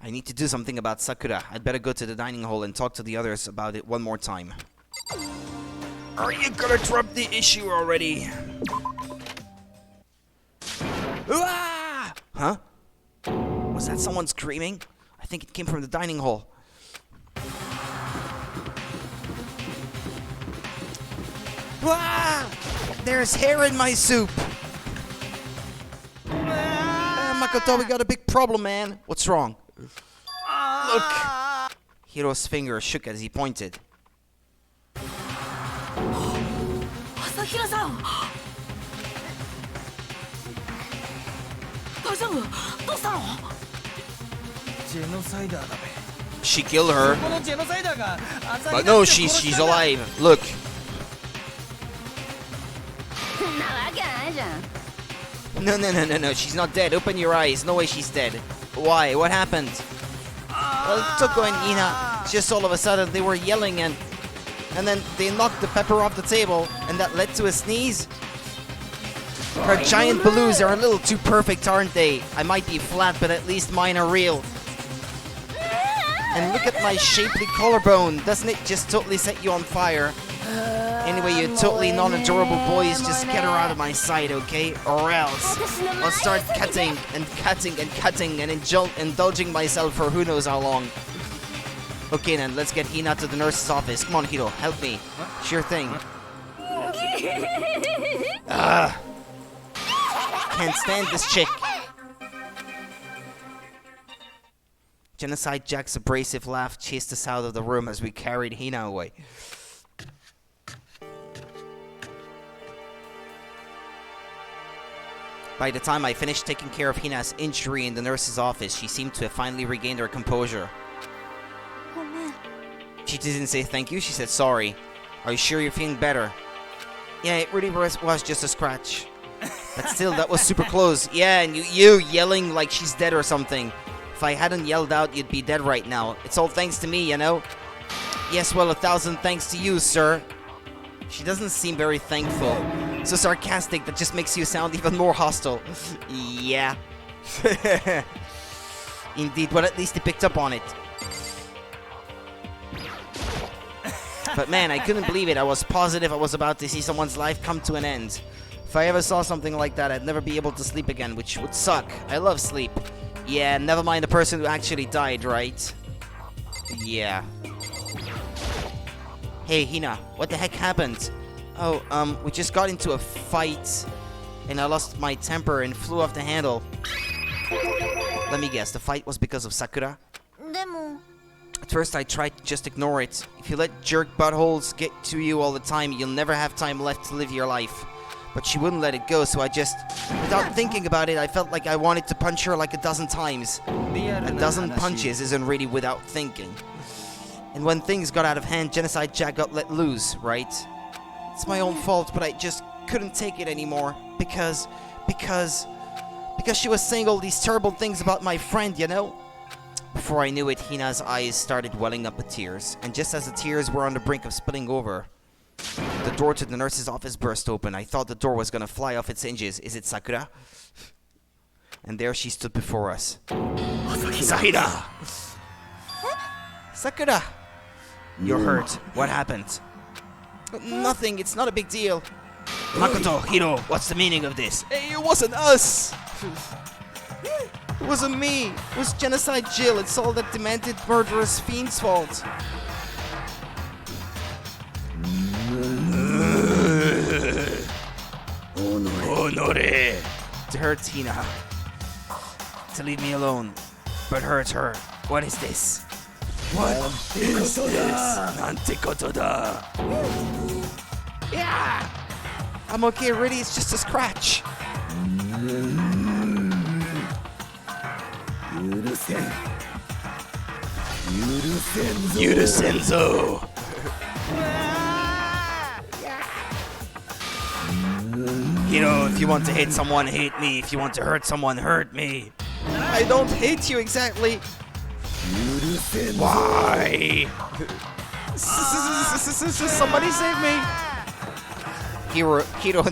I need to do something about Sakura. I'd better go to the dining hall and talk to the others about it one more time. Are you gonna drop the issue already? Ah! Huh? Was that someone screaming? I think it came from the dining hall. Ah! There's hair in my soup! Makoto, we got a big problem, man. What's wrong? Look! Hiro's finger shook as he pointed. She killed her. But no, she's alive. Look. No, she's not dead. Open your eyes. No way she's dead. Why? What happened? Well, Toko and Hina, just all of a sudden they were yelling and then they knocked the pepper off the table and that led to a sneeze. Her giant balloons are a little too perfect, aren't they? I might be flat, but at least mine are real. And look at my shapely collarbone. Doesn't it just totally set you on fire? Anyway, you totally non-adorable boys, just get her out of my sight, okay? Or else I'll start cutting and indulging myself for who knows how long. Okay then, let's get Hina to the nurse's office. Come on, Hiro, help me. Sure thing. Can't stand this chick. Genocide Jack's abrasive laugh chased us out of the room as we carried Hina away. By the time I finished taking care of Hina's injury in the nurse's office, she seemed to have finally regained her composure. She didn't say thank you, she said sorry. Are you sure you're feeling better? Yeah, it really was just a scratch. But still, that was super close. Yeah, and you yelling like she's dead or something. If I hadn't yelled out, you'd be dead right now. It's all thanks to me, you know? Yes, well, 1,000 thanks to you, sir. She doesn't seem very thankful. So sarcastic, that just makes you sound even more hostile. Yeah. Indeed, but at least he picked up on it. But man, I couldn't believe it. I was positive I was about to see someone's life come to an end. If I ever saw something like that, I'd never be able to sleep again, which would suck. I love sleep. Yeah, never mind the person who actually died, right? Yeah. Hey, Hina, what the heck happened? Oh, we just got into a fight, and I lost my temper and flew off the handle. Let me guess, the fight was because of Sakura? At first I tried to just ignore it. If you let jerk buttholes get to you all the time, you'll never have time left to live your life. But she wouldn't let it go, so I just... Without thinking about it, I felt like I wanted to punch her like 1,000 times. A dozen punches isn't really without thinking. And when things got out of hand, Genocide Jack got let loose, right? It's my own fault, but I just couldn't take it anymore. Because she was saying all these terrible things about my friend, you know? Before I knew it, Hina's eyes started welling up with tears. And just as the tears were on the brink of spilling over, the door to the nurse's office burst open. I thought the door was gonna fly off its hinges. Is it Sakura? And there she stood before us. Sakura! Sakura! You're hurt. What happened? Nothing. It's not a big deal. Makoto, Hiro, what's the meaning of this? Hey, it wasn't us! It wasn't me. It was Genocide Jill. It's all that demented murderous fiend's fault. Honore. To hurt Hina. To leave me alone. But hurt her. What is this? What is this? Nante koto da. Yeah! I'm okay, really, it's just a scratch. Yurusenzo. You know, if you want to hate someone, hate me. If you want to hurt someone, hurt me. I don't hate you exactly. Why? Somebody save me. Hiro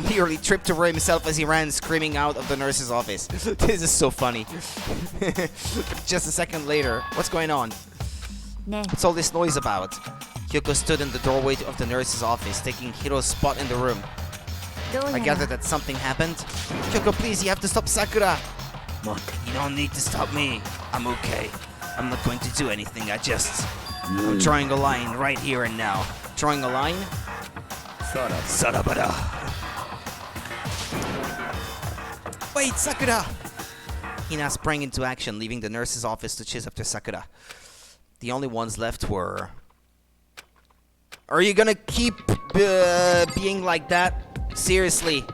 nearly tripped over himself as he ran screaming out of the nurse's office. This is so funny. Just a second later, what's going on? What's all this noise about? Kyoko stood in the doorway of the nurse's office, taking Hiro's spot in the room. I gather that something happened. Kyoko, please, you have to stop Sakura. You don't need to stop me. I'm okay. I'm not going to do anything. I'm drawing a line right here and now. Drawing a line? Sarabada. Wait, Sakura! Hina sprang into action, leaving the nurse's office to chase after Sakura. The only ones left were... Are you gonna keep being like that? Seriously.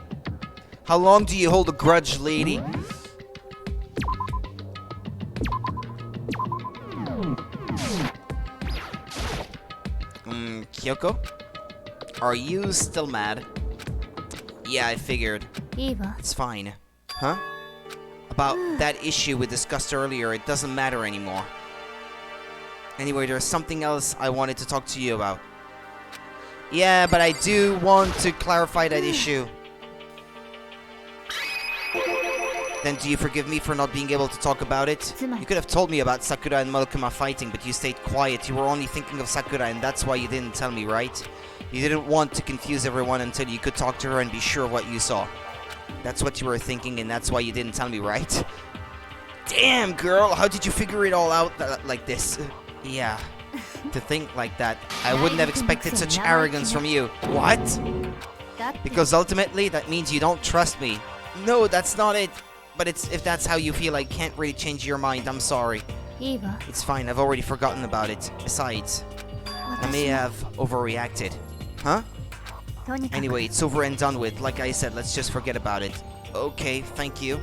How long do you hold a grudge, lady? Kyoko? Are you still mad? Yeah, I figured. It's fine. Huh? About that issue we discussed earlier, it doesn't matter anymore. Anyway, there's something else I wanted to talk to you about. Yeah, but I do want to clarify that issue. Then do you forgive me for not being able to talk about it? You could have told me about Sakura and Malkuma fighting, but you stayed quiet. You were only thinking of Sakura, and that's why you didn't tell me, right? You didn't want to confuse everyone until you could talk to her and be sure of what you saw. That's what you were thinking, and that's why you didn't tell me, right? Damn, girl, how did you figure it all out like this? Yeah, to think like that. I wouldn't have expected such arrogance from you. What? Because ultimately, that means you don't trust me. No, that's not it. But if that's how you feel, I can't really change your mind. I'm sorry. It's fine, I've already forgotten about it. Besides, I may have overreacted. Huh? Anyway, it's over and done with. Like I said, let's just forget about it. Okay, thank you.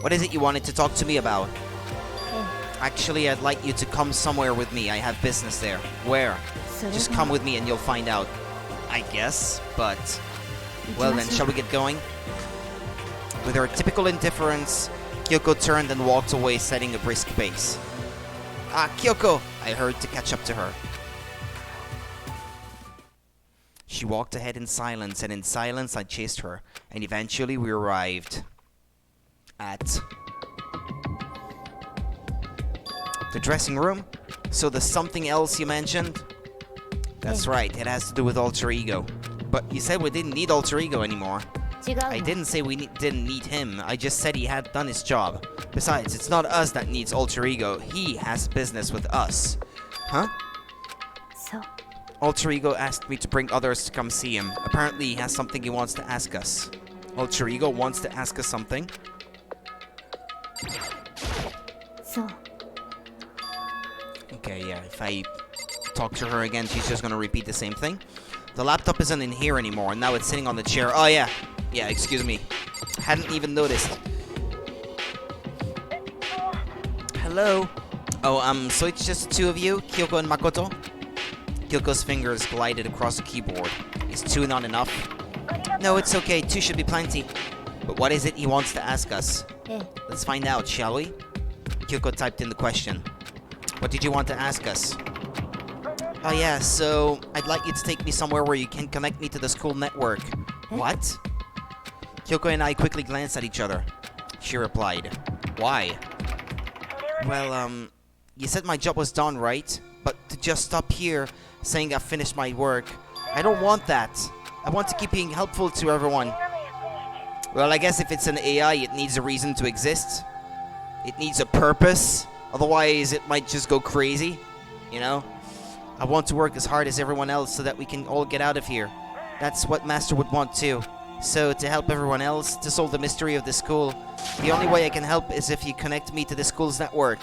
What is it you wanted to talk to me about? Actually, I'd like you to come somewhere with me. I have business there. Where? Just come with me and you'll find out. I guess, but... Well then, shall we get going? With her typical indifference, Kyoko turned and walked away, setting a brisk pace. Ah, Kyoko! I hurried to catch up to her. She walked ahead in silence, and in silence I chased her, and eventually we arrived at the dressing room. So the something else you mentioned? That's right, it has to do with alter ego. But you said we didn't need alter ego anymore. I didn't say we didn't need him, I just said he had done his job. Besides, it's not us that needs alter ego, he has business with us. Huh? Alter ego asked me to bring others to come see him. Apparently he has something he wants to ask us. Alter ego wants to ask us something? Okay, yeah, if I talk to her again, she's just gonna repeat the same thing. The laptop isn't in here anymore, and now it's sitting on the chair. Oh, yeah. Yeah, excuse me. Hadn't even noticed. Hello? Oh, so it's just the two of you, Kyoko and Makoto? Kyoko's fingers glided across the keyboard. Is two not enough? No, it's okay. Two should be plenty. But what is it he wants to ask us? Let's find out, shall we? Kyoko typed in the question. What did you want to ask us? Oh yeah, so I'd like you to take me somewhere where you can connect me to the school network. What? Kyoko and I quickly glanced at each other. She replied, why? Well, you said my job was done, right? But to just stop here, saying I've finished my work, I don't want that. I want to keep being helpful to everyone. Well, I guess if it's an AI, it needs a reason to exist. It needs a purpose. Otherwise, it might just go crazy. You know? I want to work as hard as everyone else so that we can all get out of here. That's what Master would want too. So, to help everyone else, to solve the mystery of the school, the only way I can help is if you connect me to the school's network.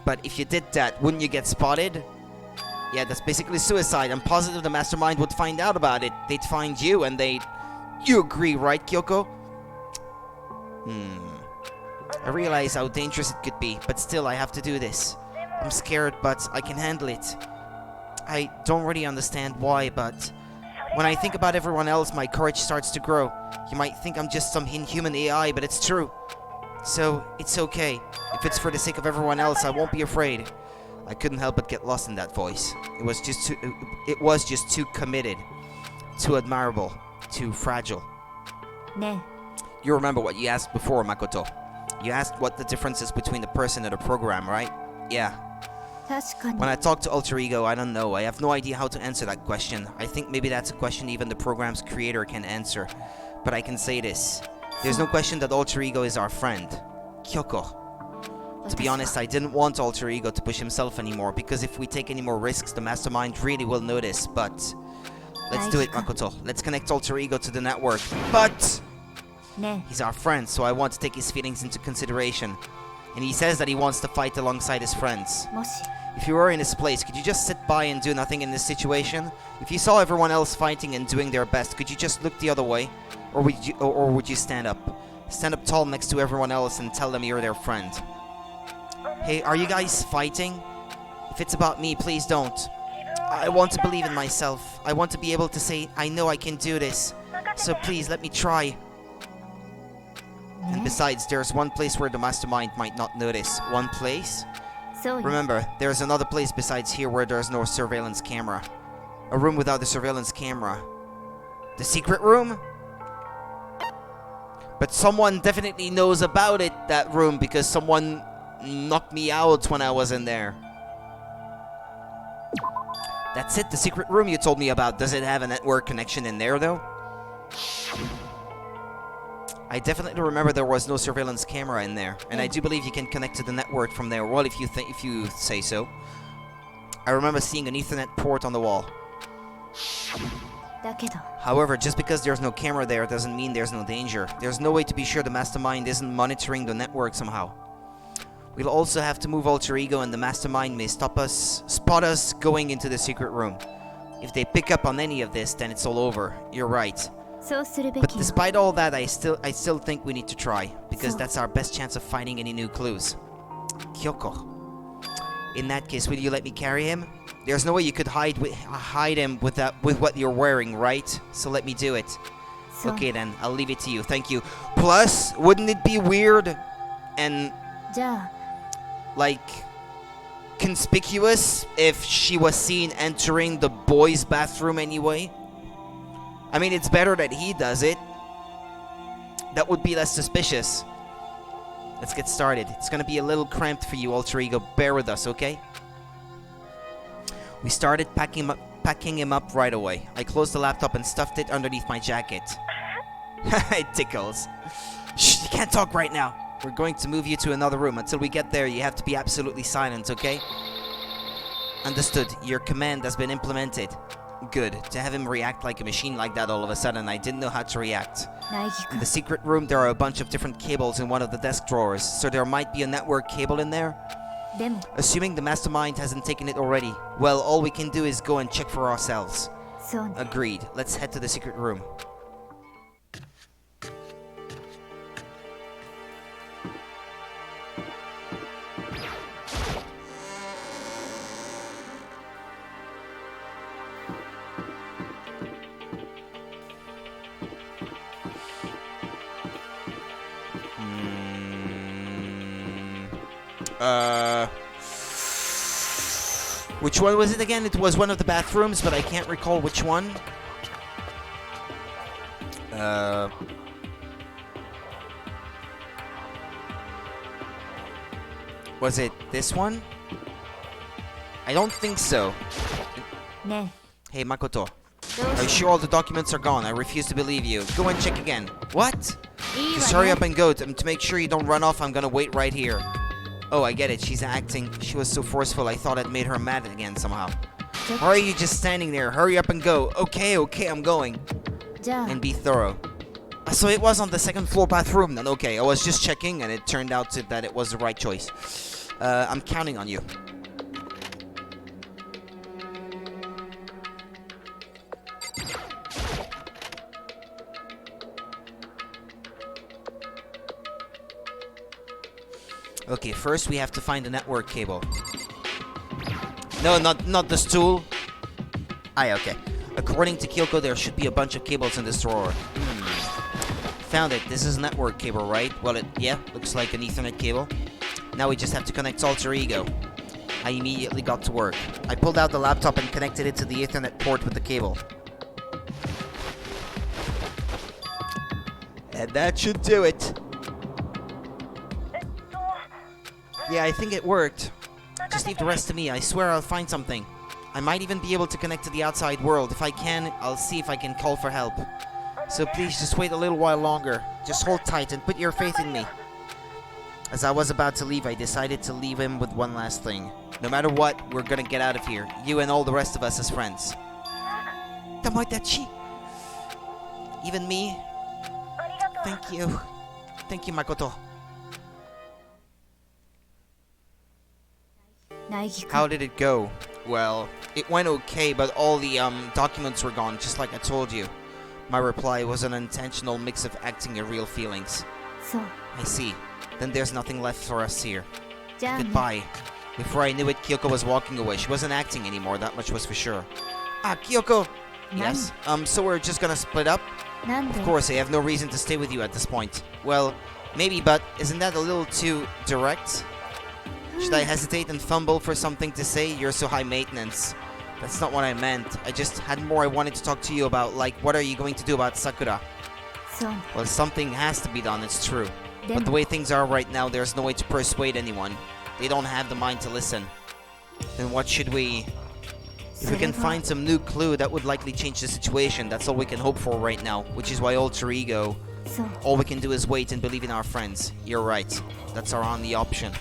But if you did that, wouldn't you get spotted? Yeah, that's basically suicide. I'm positive the mastermind would find out about it. They'd find you and they'd... You agree, right, Kyoko? I realize how dangerous it could be, but still I have to do this. I'm scared, but I can handle it. I don't really understand why, but... When I think about everyone else, my courage starts to grow. You might think I'm just some inhuman AI, but it's true. So, it's okay. If it's for the sake of everyone else, I won't be afraid. I couldn't help but get lost in that voice. It was just too committed. Too admirable. Too fragile. You remember what you asked before, Makoto. You asked what the difference is between the person and the program, right? Yeah. When I talk to Alter Ego, I don't know. I have no idea how to answer that question. I think maybe that's a question even the program's creator can answer. But I can say this. There's no question that Alter Ego is our friend. Kyoko. To be honest, I didn't want Alter Ego to push himself anymore, because if we take any more risks, the mastermind really will notice, but... Let's do it, Makoto. Let's connect Alter Ego to the network. But... He's our friend, so I want to take his feelings into consideration. And he says that he wants to fight alongside his friends. If you were in his place, could you just sit by and do nothing in this situation? If you saw everyone else fighting and doing their best, could you just look the other way? Or would you stand up? Stand up tall next to everyone else and tell them you're their friend. Hey, are you guys fighting? If it's about me, please don't. I want to believe in myself. I want to be able to say, I know I can do this. So please, let me try. And besides, there's one place where the mastermind might not notice. One place? そうよ Remember, there's another place besides here where there's no surveillance camera. A room without a surveillance camera. The secret room? But someone definitely knows about it, that room, because someone knocked me out when I was in there. That's it, the secret room you told me about. Does it have a network connection in there, though? I definitely remember there was no surveillance camera in there, and I do believe you can connect to the network from there. Well, if you say so. I remember seeing an Ethernet port on the wall. だけど However, just because there's no camera there doesn't mean there's no danger. There's no way to be sure the mastermind isn't monitoring the network somehow. We'll also have to move Alter Ego, and the mastermind may spot us going into the secret room. If they pick up on any of this, then it's all over. You're right. そうするべ But きよ despite all that, I still think we need to try, because that's our best chance of finding any new clues. Kyoko. In that case, will you let me carry him? There's no way you could hide him with what you're wearing, right? So let me do it. そう Okay then, I'll leave it to you. Thank you. Plus, wouldn't it be weird and じゃあ like conspicuous if she was seen entering the boys' bathroom anyway? I mean, it's better that he does it. That would be less suspicious. Let's get started. It's gonna be a little cramped for you, Alter Ego. Bear with us, okay? We started packing him up right away. I closed the laptop and stuffed it underneath my jacket. It tickles. Shh, you can't talk right now. We're going to move you to another room. Until we get there, you have to be absolutely silent, okay? Understood. Your command has been implemented. Good. To have him react like a machine like that all of a sudden, I didn't know how to react. 苗木 In 君 the secret room, there are a bunch of different cables in one of the desk drawers, so there might be a network cable in there. でも Assuming the mastermind hasn't taken it already, well, all we can do is go and check for ourselves. そうね Agreed. Let's head to the secret room. Which one was it again? It was one of the bathrooms, but I can't recall which one. Was it this one? I don't think so. ね Hey, Makoto. えどう Are you し sure all the documents are gone? I refuse to believe you. Go and check again. What? いい Just わ hurry よ up and go. To make sure you don't run off, I'm gonna wait right here. Oh, I get it. She's acting. She was so forceful, I thought it made her mad again somehow. Why are you just standing there? Hurry up and go. Okay, I'm going. じゃあ And be thorough. So it was on the second floor bathroom then. Okay, I was just checking and it turned out that it was the right choice. I'm counting on you. Okay, first we have to find the network cable. No, not the stool. Aye, okay. According to Kyoko, there should be a bunch of cables in this drawer. Found it. This is a network cable, right? Well, yeah, looks like an Ethernet cable. Now we just have to connect Alter Ego. I immediately got to work. I pulled out the laptop and connected it to the Ethernet port with the cable. And that should do it. Yeah, I think it worked. Just leave the rest to me. I swear I'll find something. I might even be able to connect to the outside world. If I can, I'll see if I can call for help. So please, just wait a little while longer. Just hold tight and put your faith in me. As I was about to leave, I decided to leave him with one last thing. No matter what, we're gonna get out of here. You and all the rest of us as friends. Tomodachi. Even me. Thank you. Thank you, Makoto. 苗木君 How did it go? Well, it went okay, but all the documents were gone, just like I told you. My reply was an intentional mix of acting and real feelings. そう I see. Then there's nothing left for us here. じゃあね Goodbye. Before I knew it, Kyoko was walking away. She wasn't acting anymore, that much was for sure. Ah, Kyoko! Yes? So we're just gonna split up? Of course, I have no reason to stay with you at this point. Well, maybe, but isn't that a little too direct? Should I hesitate and fumble for something to say? You're so high maintenance. That's not what I meant. I just had more I wanted to talk to you about, like, what are you going to do about Sakura? Well, something has to be done, it's true. But the way things are right now, there's no way to persuade anyone. They don't have the mind to listen. Then what should we... If we can find some new clue, that would likely change the situation. That's all we can hope for right now, which is why alter ego. All we can do is wait and believe in our friends. You're right. That's our only option.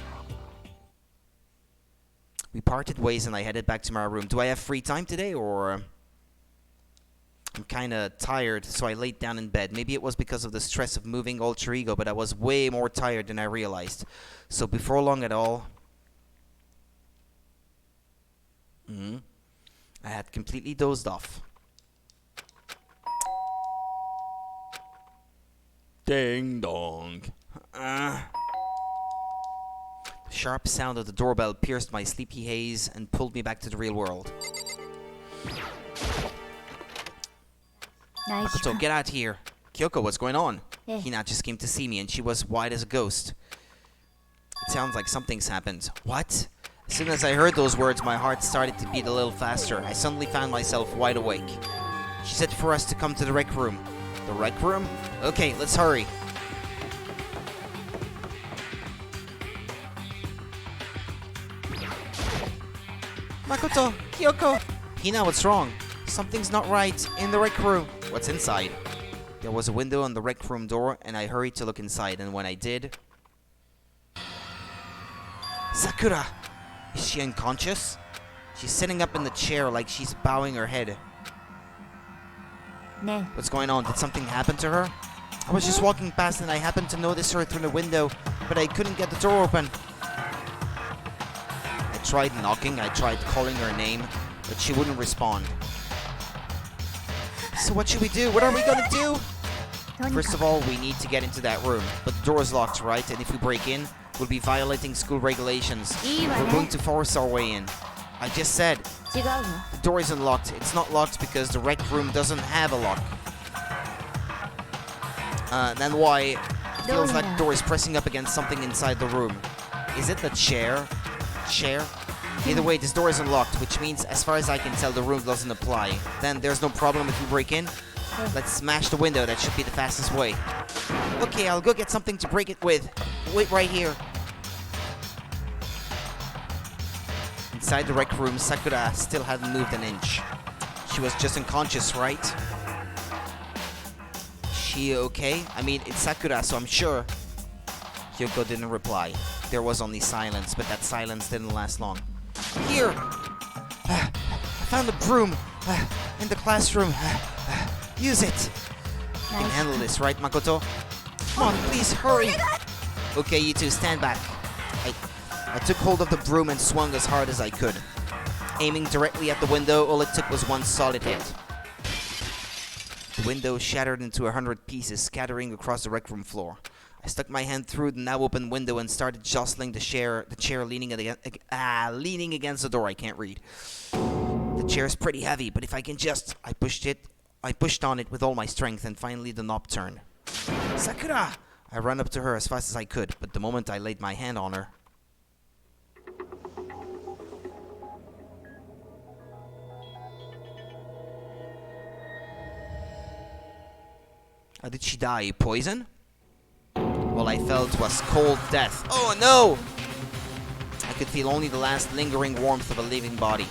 We parted ways and I headed back to my room. Do I have free time today, or... I'm kinda tired, so I laid down in bed. Maybe it was because of the stress of moving alter ego, but I was way more tired than I realized. So before long at all... I had completely dozed off. Ding dong. The sharp sound of the doorbell pierced my sleepy haze and pulled me back to the real world. Makoto, get out here. Kyoko, what's going on? Hina just came to see me and she was white as a ghost. It sounds like something's happened. What? As soon as I heard those words, my heart started to beat a little faster. I suddenly found myself wide awake. She said for us to come to the rec room. The rec room? Okay, let's hurry. Makoto! Kyoko! Hina, what's wrong? Something's not right in the rec room. What's inside? There was a window on the rec room door, and I hurried to look inside, and when I did... Sakura! Is she unconscious? She's sitting up in the chair like she's bowing her head. What's going on? Did something happen to her? I was just walking past and I happened to notice her through the window, but I couldn't get the door open. I tried knocking, I tried calling her name, but she wouldn't respond. So what should we do? What are we gonna do? First of all, we need to get into that room, but the door is locked, right? And if we break in, we'll be violating school regulations. We're going to force our way in. I just said, the door isn't locked. It's not locked because the rec room doesn't have a lock. Then why? It feels like the door is pressing up against something inside the room. Is it the chair? Chair? Either way, this door isn't locked, which means, as far as I can tell, the rule doesn't apply. Then there's no problem if we break in. Let's smash the window. That should be the fastest way. Okay, I'll go get something to break it with. Wait right here. Inside the rec room, Sakura still hadn't moved an inch. She was just unconscious, right? She okay? I mean, it's Sakura, so I'm sure. Kyoko didn't reply. There was only silence, but that silence didn't last long. Here! I found a broom in the classroom. Use it! You can handle this, right, Makoto? Come on, please, hurry! Okay, you two, stand back. I took hold of the broom and swung as hard as I could. Aiming directly at the window, all it took was one solid hit. The window shattered into 100 pieces, scattering across the rec room floor. I stuck my hand through the now open window and started jostling the chair leaning against the door. I can't read. The chair's pretty heavy, but if I can just... I pushed on it with all my strength, and finally the knob turned. Sakura! I ran up to her as fast as I could, but the moment I laid my hand on her... How did she die? Poison? All I felt was cold death. Oh no! I could feel only the last lingering warmth of a living body.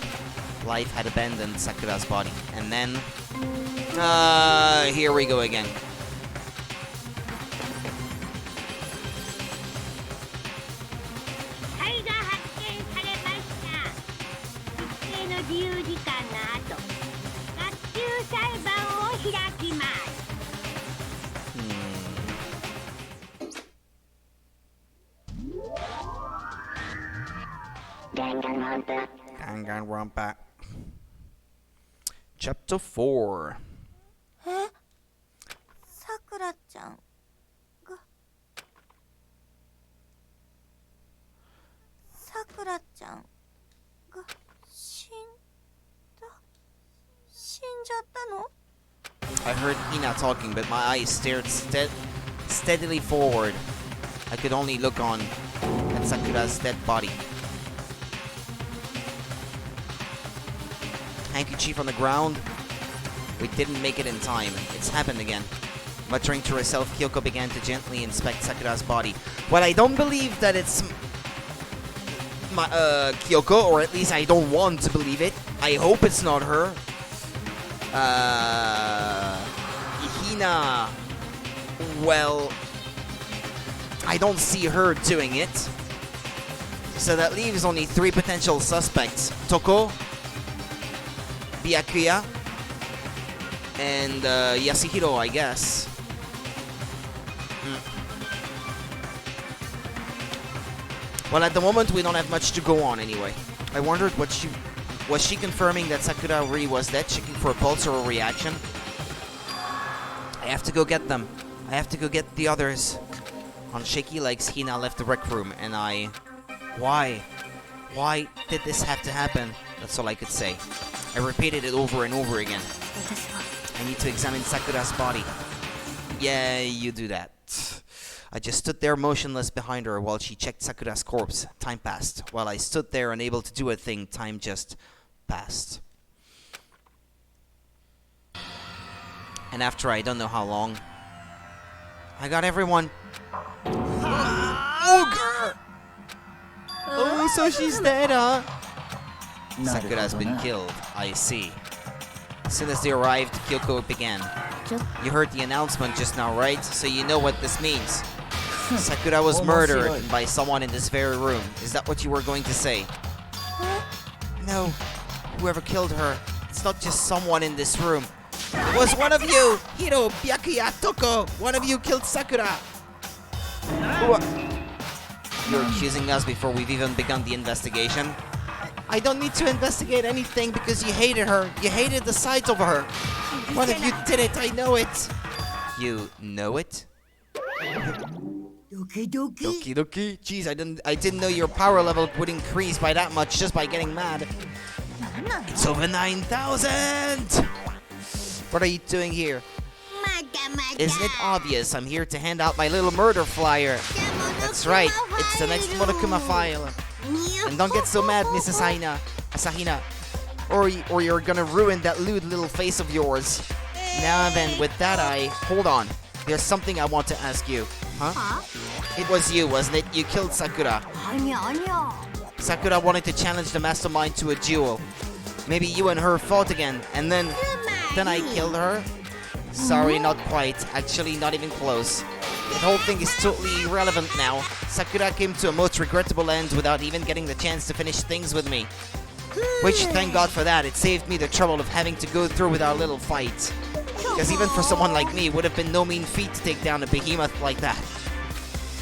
Life had abandoned Sakura's body. And then... here we go again. Danganronpa. Chapter 4. さくらちゃんがさくらちゃん I heard Hina talking, but my eyes stared steadily forward. I could only look on at Sakura's dead body. Handkerchief on the ground. We didn't make it in time. It's happened again. Muttering to herself, Kyoko began to gently inspect Sakura's body. Well, I don't believe that it's Kyoko, or at least I don't want to believe it. I hope it's not her. Hina. Well, I don't see her doing it. So that leaves only 3 potential suspects. Toko, Byakuya, and Yasuhiro, I guess. Well, at the moment, we don't have much to go on anyway. I wondered was she confirming that Sakura really was dead, checking for a pulse or a reaction? I have to go get them. I have to go get the others. On shaky legs, Hina left the rec room, and Why? Why did this have to happen? That's all I could say. I repeated it over and over again. I need to examine Sakura's body. Yeah, you do that. I just stood there motionless behind her while she checked Sakura's corpse. Time passed. While I stood there unable to do a thing, time just passed. And after I don't know how long, I got everyone. Ogre! Oh, so she's dead, huh? Sakura's been killed. I see. As soon as they arrived, Kyoko began. You heard the announcement just now, right? So you know what this means. Sakura was murdered by someone in this very room. Is that what you were going to say? No. Whoever killed her, it's not just someone in this room. It was one of you! Hiro, Byakuya, Toko! One of you killed Sakura! You're accusing us before we've even begun the investigation? I don't need to investigate anything because you hated her. You hated the sight of her. One of you did it, I know it. You know it? Doki doki. Doki doki. Jeez, I didn't know your power level would increase by that much just by getting mad. It's over 9,000! What are you doing here? Isn't it obvious? I'm here to hand out my little murder flyer. That's right, it's the next Monokuma file. And don't get so mad, Mrs. Asahina. Or you're gonna ruin that lewd little face of yours. Now then, with that hold on. There's something I want to ask you. Huh? It was you, wasn't it? You killed Sakura. Sakura wanted to challenge the mastermind to a duel. Maybe you and her fought again, and then I killed her? Sorry, not quite. Actually, not even close. The whole thing is totally irrelevant now. Sakura came to a most regrettable end without even getting the chance to finish things with me. Which, thank God for that, it saved me the trouble of having to go through with our little fight. Because even for someone like me, it would have been no mean feat to take down a behemoth like that.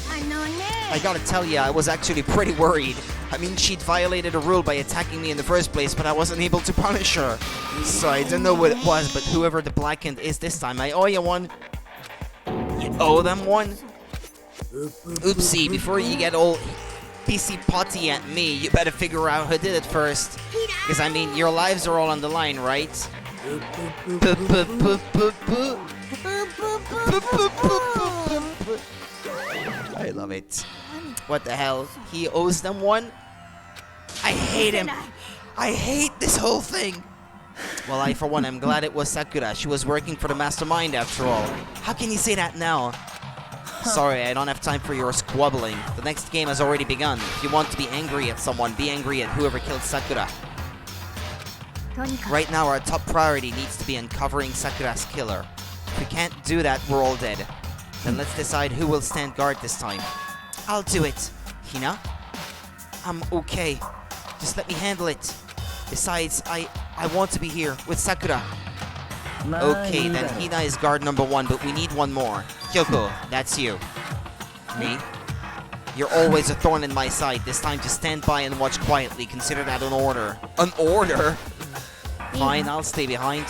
I gotta tell ya, I was actually pretty worried. I mean, she'd violated a rule by attacking me in the first place, but I wasn't able to punish her. So I don't know what it was, but whoever the Blackened is this time, I owe you one. You owe them one? Oopsie, before you get all pissy potty at me, you better figure out who did it first. Because I mean, your lives are all on the line, right? I love it. What the hell? He owes them one? I hate him. I hate this whole thing. Well, I, for one, am glad it was Sakura. She was working for the mastermind after all. How can you say that now? Sorry, I don't have time for your squabbling. The next game has already begun. If you want to be angry at someone, be angry at whoever killed Sakura. Right now, our top priority needs to be uncovering Sakura's killer. If we can't do that, we're all dead. Then let's decide who will stand guard this time. I'll do it. Hina? I'm okay. Just let me handle it. Besides, I want to be here with Sakura. Okay, then Hina is guard number 1, but we need one more. Kyoko, that's you. Me? You're always a thorn in my side. This time just stand by and watch quietly. Consider that an order. An order? Fine, I'll stay behind.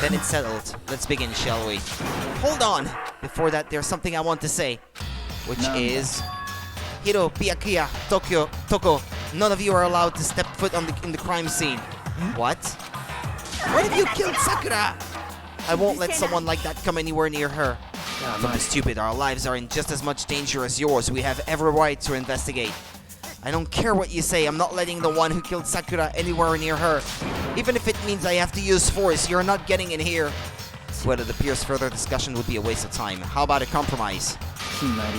Then it's settled. Let's begin, shall we? Hold on! Before that, there's something I want to say. Which is... Hiro, Byakuya, Toko, none of you are allowed to step foot in the crime scene. What? Why have you killed Sakura? I won't let someone like that come anywhere near her. Don't be stupid. Our lives are in just as much danger as yours. We have every right to investigate. I don't care what you say. I'm not letting the one who killed Sakura anywhere near her. Even if it means I have to use force, you're not getting in here. Well, it appears further discussion would be a waste of time. How about a compromise?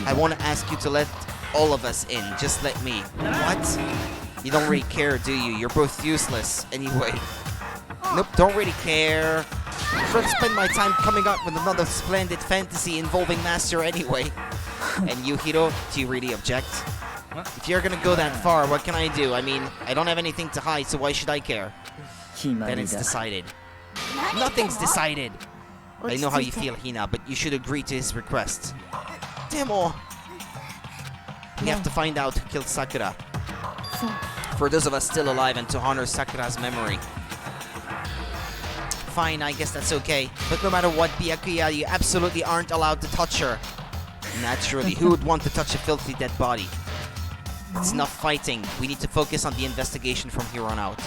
I want to ask you to let all of us in. Just let me. What? You don't really care, do you? You're both useless. Anyway. Nope, don't really care. I'd rather spend my time coming up with another splendid fantasy involving Master anyway. And you, Hiro, do you really object? If you're gonna go that far, what can I do? I mean, I don't have anything to hide, so why should I care? Then it's decided. Nothing's decided! I know how you feel, Hina, but you should agree to his request. Demo! We have to find out who killed Sakura. For those of us still alive and to honor Sakura's memory. Fine, I guess that's okay. But no matter what, Byakuya, you absolutely aren't allowed to touch her. Naturally, who would want to touch a filthy dead body? It's enough fighting. We need to focus on the investigation from here on out.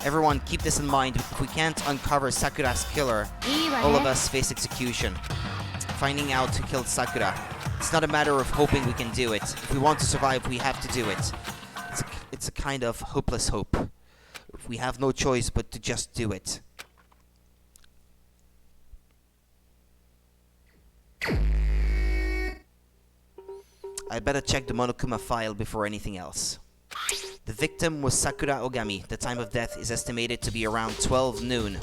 Everyone, keep this in mind. If we can't uncover Sakura's killer, all of us face execution. Finding out who killed Sakura. It's not a matter of hoping we can do it. If we want to survive, we have to do it. It's a kind of hopeless hope. We have no choice but to just do it. I'd better check the Monokuma file before anything else. The victim was Sakura Ogami. The time of death is estimated to be around 12 noon.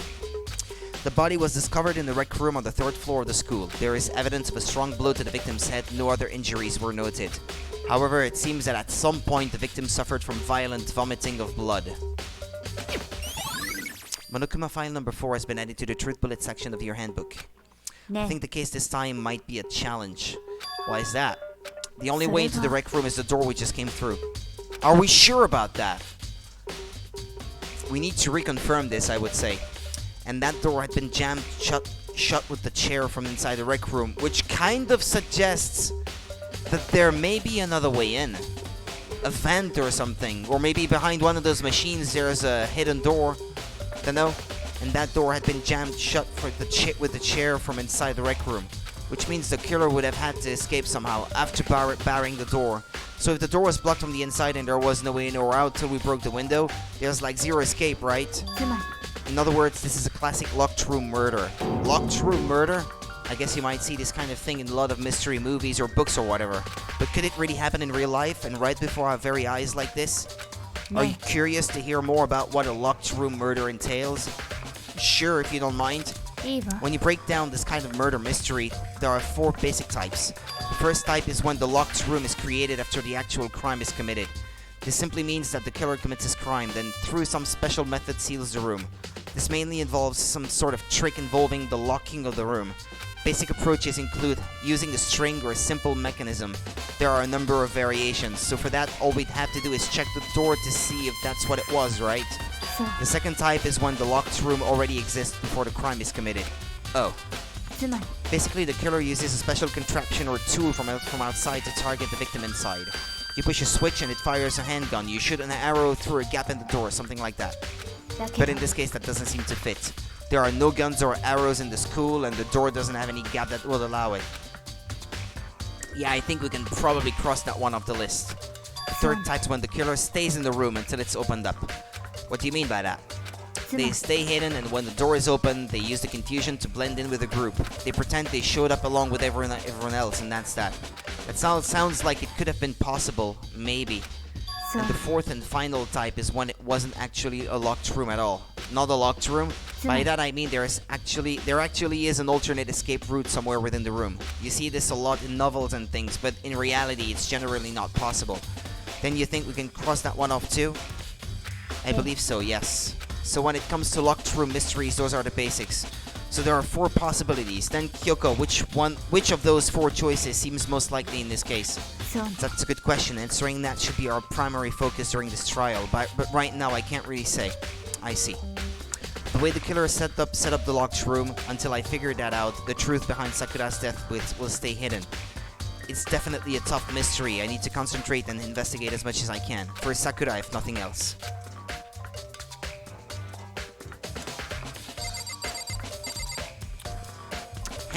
The body was discovered in the rec room on the 3rd floor of the school. There is evidence of a strong blow to the victim's head. No other injuries were noted. However, it seems that at some point the victim suffered from violent vomiting of blood. Monokuma file number 4 has been added to the truth bullet section of your handbook. I think the case this time might be a challenge. Why is that? The only way into the rec room is the door we just came through. Are we sure about that? We need to reconfirm this, I would say. And that door had been jammed shut with the chair from inside the rec room, which kind of suggests that there may be another way in. A vent or something. Or maybe behind one of those machines there's a hidden door. Dunno. And that door had been jammed shut with the chair from inside the rec room. Which means the killer would have had to escape somehow after barring the door. So if the door was blocked from the inside and there was no way in or out till we broke the window, there's like zero escape, right? In other words, this is a classic locked room murder. Locked room murder? I guess you might see this kind of thing in a lot of mystery movies or books or whatever. But could it really happen in real life and right before our very eyes like this? Are you curious to hear more about what a locked room murder entails? Sure, if you don't mind. When you break down this kind of murder mystery, there are 4 basic types. The first type is when the locked room is created after the actual crime is committed. This simply means that the killer commits his crime, then through some special method seals the room. This mainly involves some sort of trick involving the locking of the room. Basic approaches include using a string or a simple mechanism. There are a number of variations, so for that all we'd have to do is check the door to see if that's what it was, right? The second type is when the locked room already exists before the crime is committed. Oh. Basically, the killer uses a special contraption or tool from outside to target the victim inside. You push a switch and it fires a handgun. You shoot an arrow through a gap in the door, something like that. But in this case, that doesn't seem to fit. There are no guns or arrows in the school, and the door doesn't have any gap that will allow it. Yeah, I think we can probably cross that one off the list. The third type's when the killer stays in the room until it's opened up. What do you mean by that? They stay hidden, and when the door is open, they use the confusion to blend in with the group. They pretend they showed up along with everyone else, and that's that. That sounds like it could have been possible, maybe. And the fourth and final type is when it wasn't actually a locked room at all. Not a locked room. By that I mean there actually is an alternate escape route somewhere within the room. You see this a lot in novels and things, but in reality it's generally not possible. Then you think we can cross that one off too? I believe so, yes. So when it comes to locked room mysteries, those are the basics. So there are 4 possibilities. Then Kyoko, which of those 4 choices seems most likely in this case? That's a good question. Answering that should be our primary focus during this trial, but right now I can't really say. I see. The way the killer set up the locked room, until I figured that out, the truth behind Sakura's death will stay hidden. It's definitely a tough mystery. I need to concentrate and investigate as much as I can. For Sakura, if nothing else.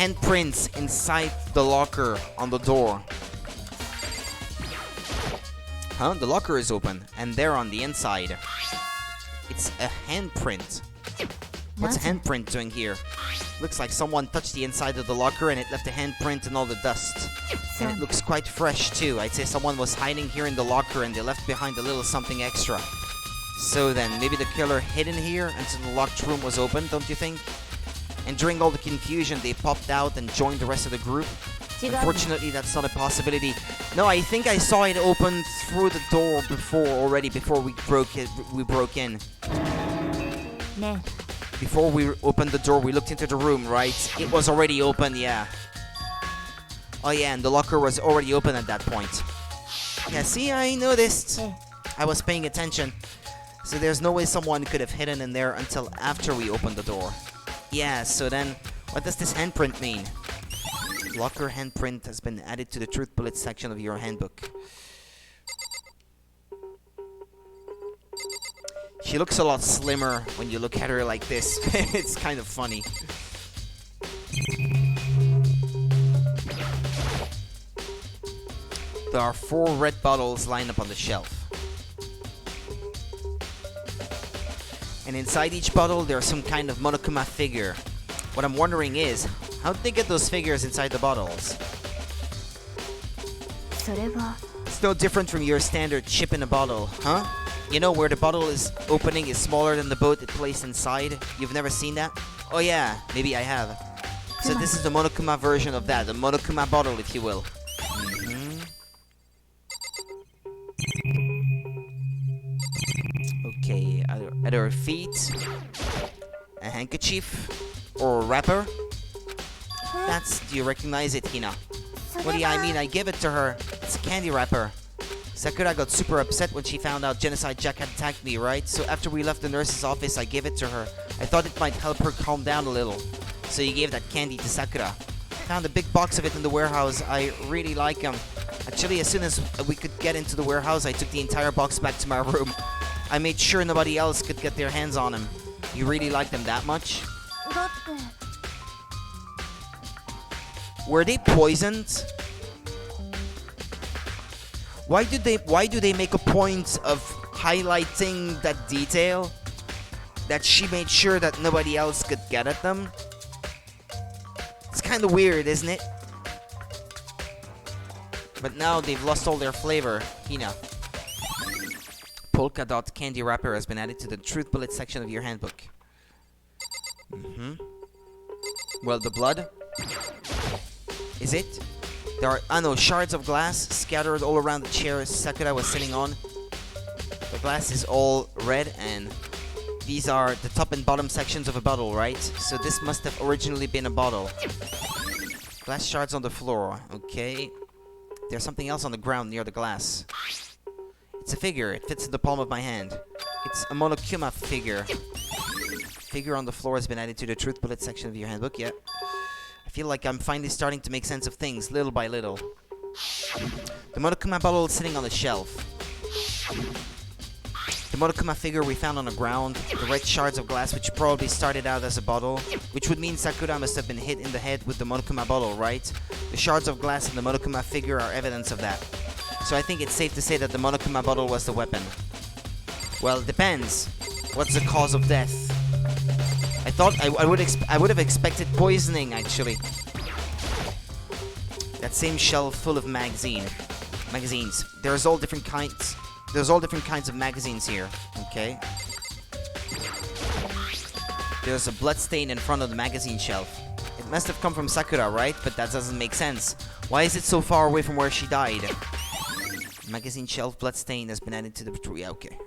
handprints inside the locker on the door. Huh? The locker is open, and they're on the inside. It's a handprint. What's a handprint doing here? Looks like someone touched the inside of the locker and it left a handprint and all the dust. And it looks quite fresh too. I'd say someone was hiding here in the locker and they left behind a little something extra. So then, maybe the killer hid in here until the locked room was open, don't you think? And during all the confusion, they popped out and joined the rest of the group. Unfortunately, that's not a possibility. No, I think I saw it open through the door before we broke in. Before we opened the door, we looked into the room, right? It was already open, yeah. Oh yeah, and the locker was already open at that point. Yeah, see, I noticed. I was paying attention. So there's no way someone could have hidden in there until after we opened the door. Yeah, so then, what does this handprint mean? Locker handprint has been added to the truth bullet section of your handbook. She looks a lot slimmer when you look at her like this. It's kind of funny. There are 4 red bottles lined up on the shelf. And inside each bottle, there's some kind of Monokuma figure. What I'm wondering is, how did they get those figures inside the bottles? It's no different from your standard chip in a bottle, huh? You know, where the bottle is opening is smaller than the boat it placed inside? You've never seen that? Oh yeah, maybe I have. So this is the Monokuma version of that, the Monokuma bottle, if you will. Okay, at her feet, a handkerchief, or a wrapper. Do you recognize it, Hina? What do you mean? I give it to her. It's a candy wrapper. Sakura got super upset when she found out Genocide Jack had attacked me, right? So after we left the nurse's office, I gave it to her. I thought it might help her calm down a little. So you gave that candy to Sakura. Found a big box of it in the warehouse. I really like them. Actually, as soon as we could get into the warehouse, I took the entire box back to my room. I made sure nobody else could get their hands on them. You really like them that much? Were they poisoned? Why do they make a point of highlighting that detail? That she made sure that nobody else could get at them? It's kind of weird, isn't it? But now they've lost all their flavor. Hina. Polka dot candy wrapper has been added to the truth bullet section of your handbook. Well, the blood? Is it? There are, shards of glass scattered all around the chair Sakura was sitting on. The glass is all red, and these are the top and bottom sections of a bottle, right? So this must have originally been a bottle. Glass shards on the floor, okay. There's something else on the ground near the glass. It's a figure. It fits in the palm of my hand. It's a Monokuma figure. Figure on the floor has been added to the truth bullet section of your handbook, yeah. I feel like I'm finally starting to make sense of things, little by little. The Monokuma bottle is sitting on the shelf. The Monokuma figure we found on the ground. The red shards of glass which probably started out as a bottle. Which would mean Sakura must have been hit in the head with the Monokuma bottle, right? The shards of glass and the Monokuma figure are evidence of that. So I think it's safe to say that the Monokuma bottle was the weapon. Well, it depends. What's the cause of death? I thought I would have expected poisoning, actually. That same shelf full of magazines. There's all different kinds of magazines here. Okay. There's a blood stain in front of the magazine shelf. It must have come from Sakura, right? But that doesn't make sense. Why is it so far away from where she died? Magazine shelf blood stain has been added to the... Yeah, okay.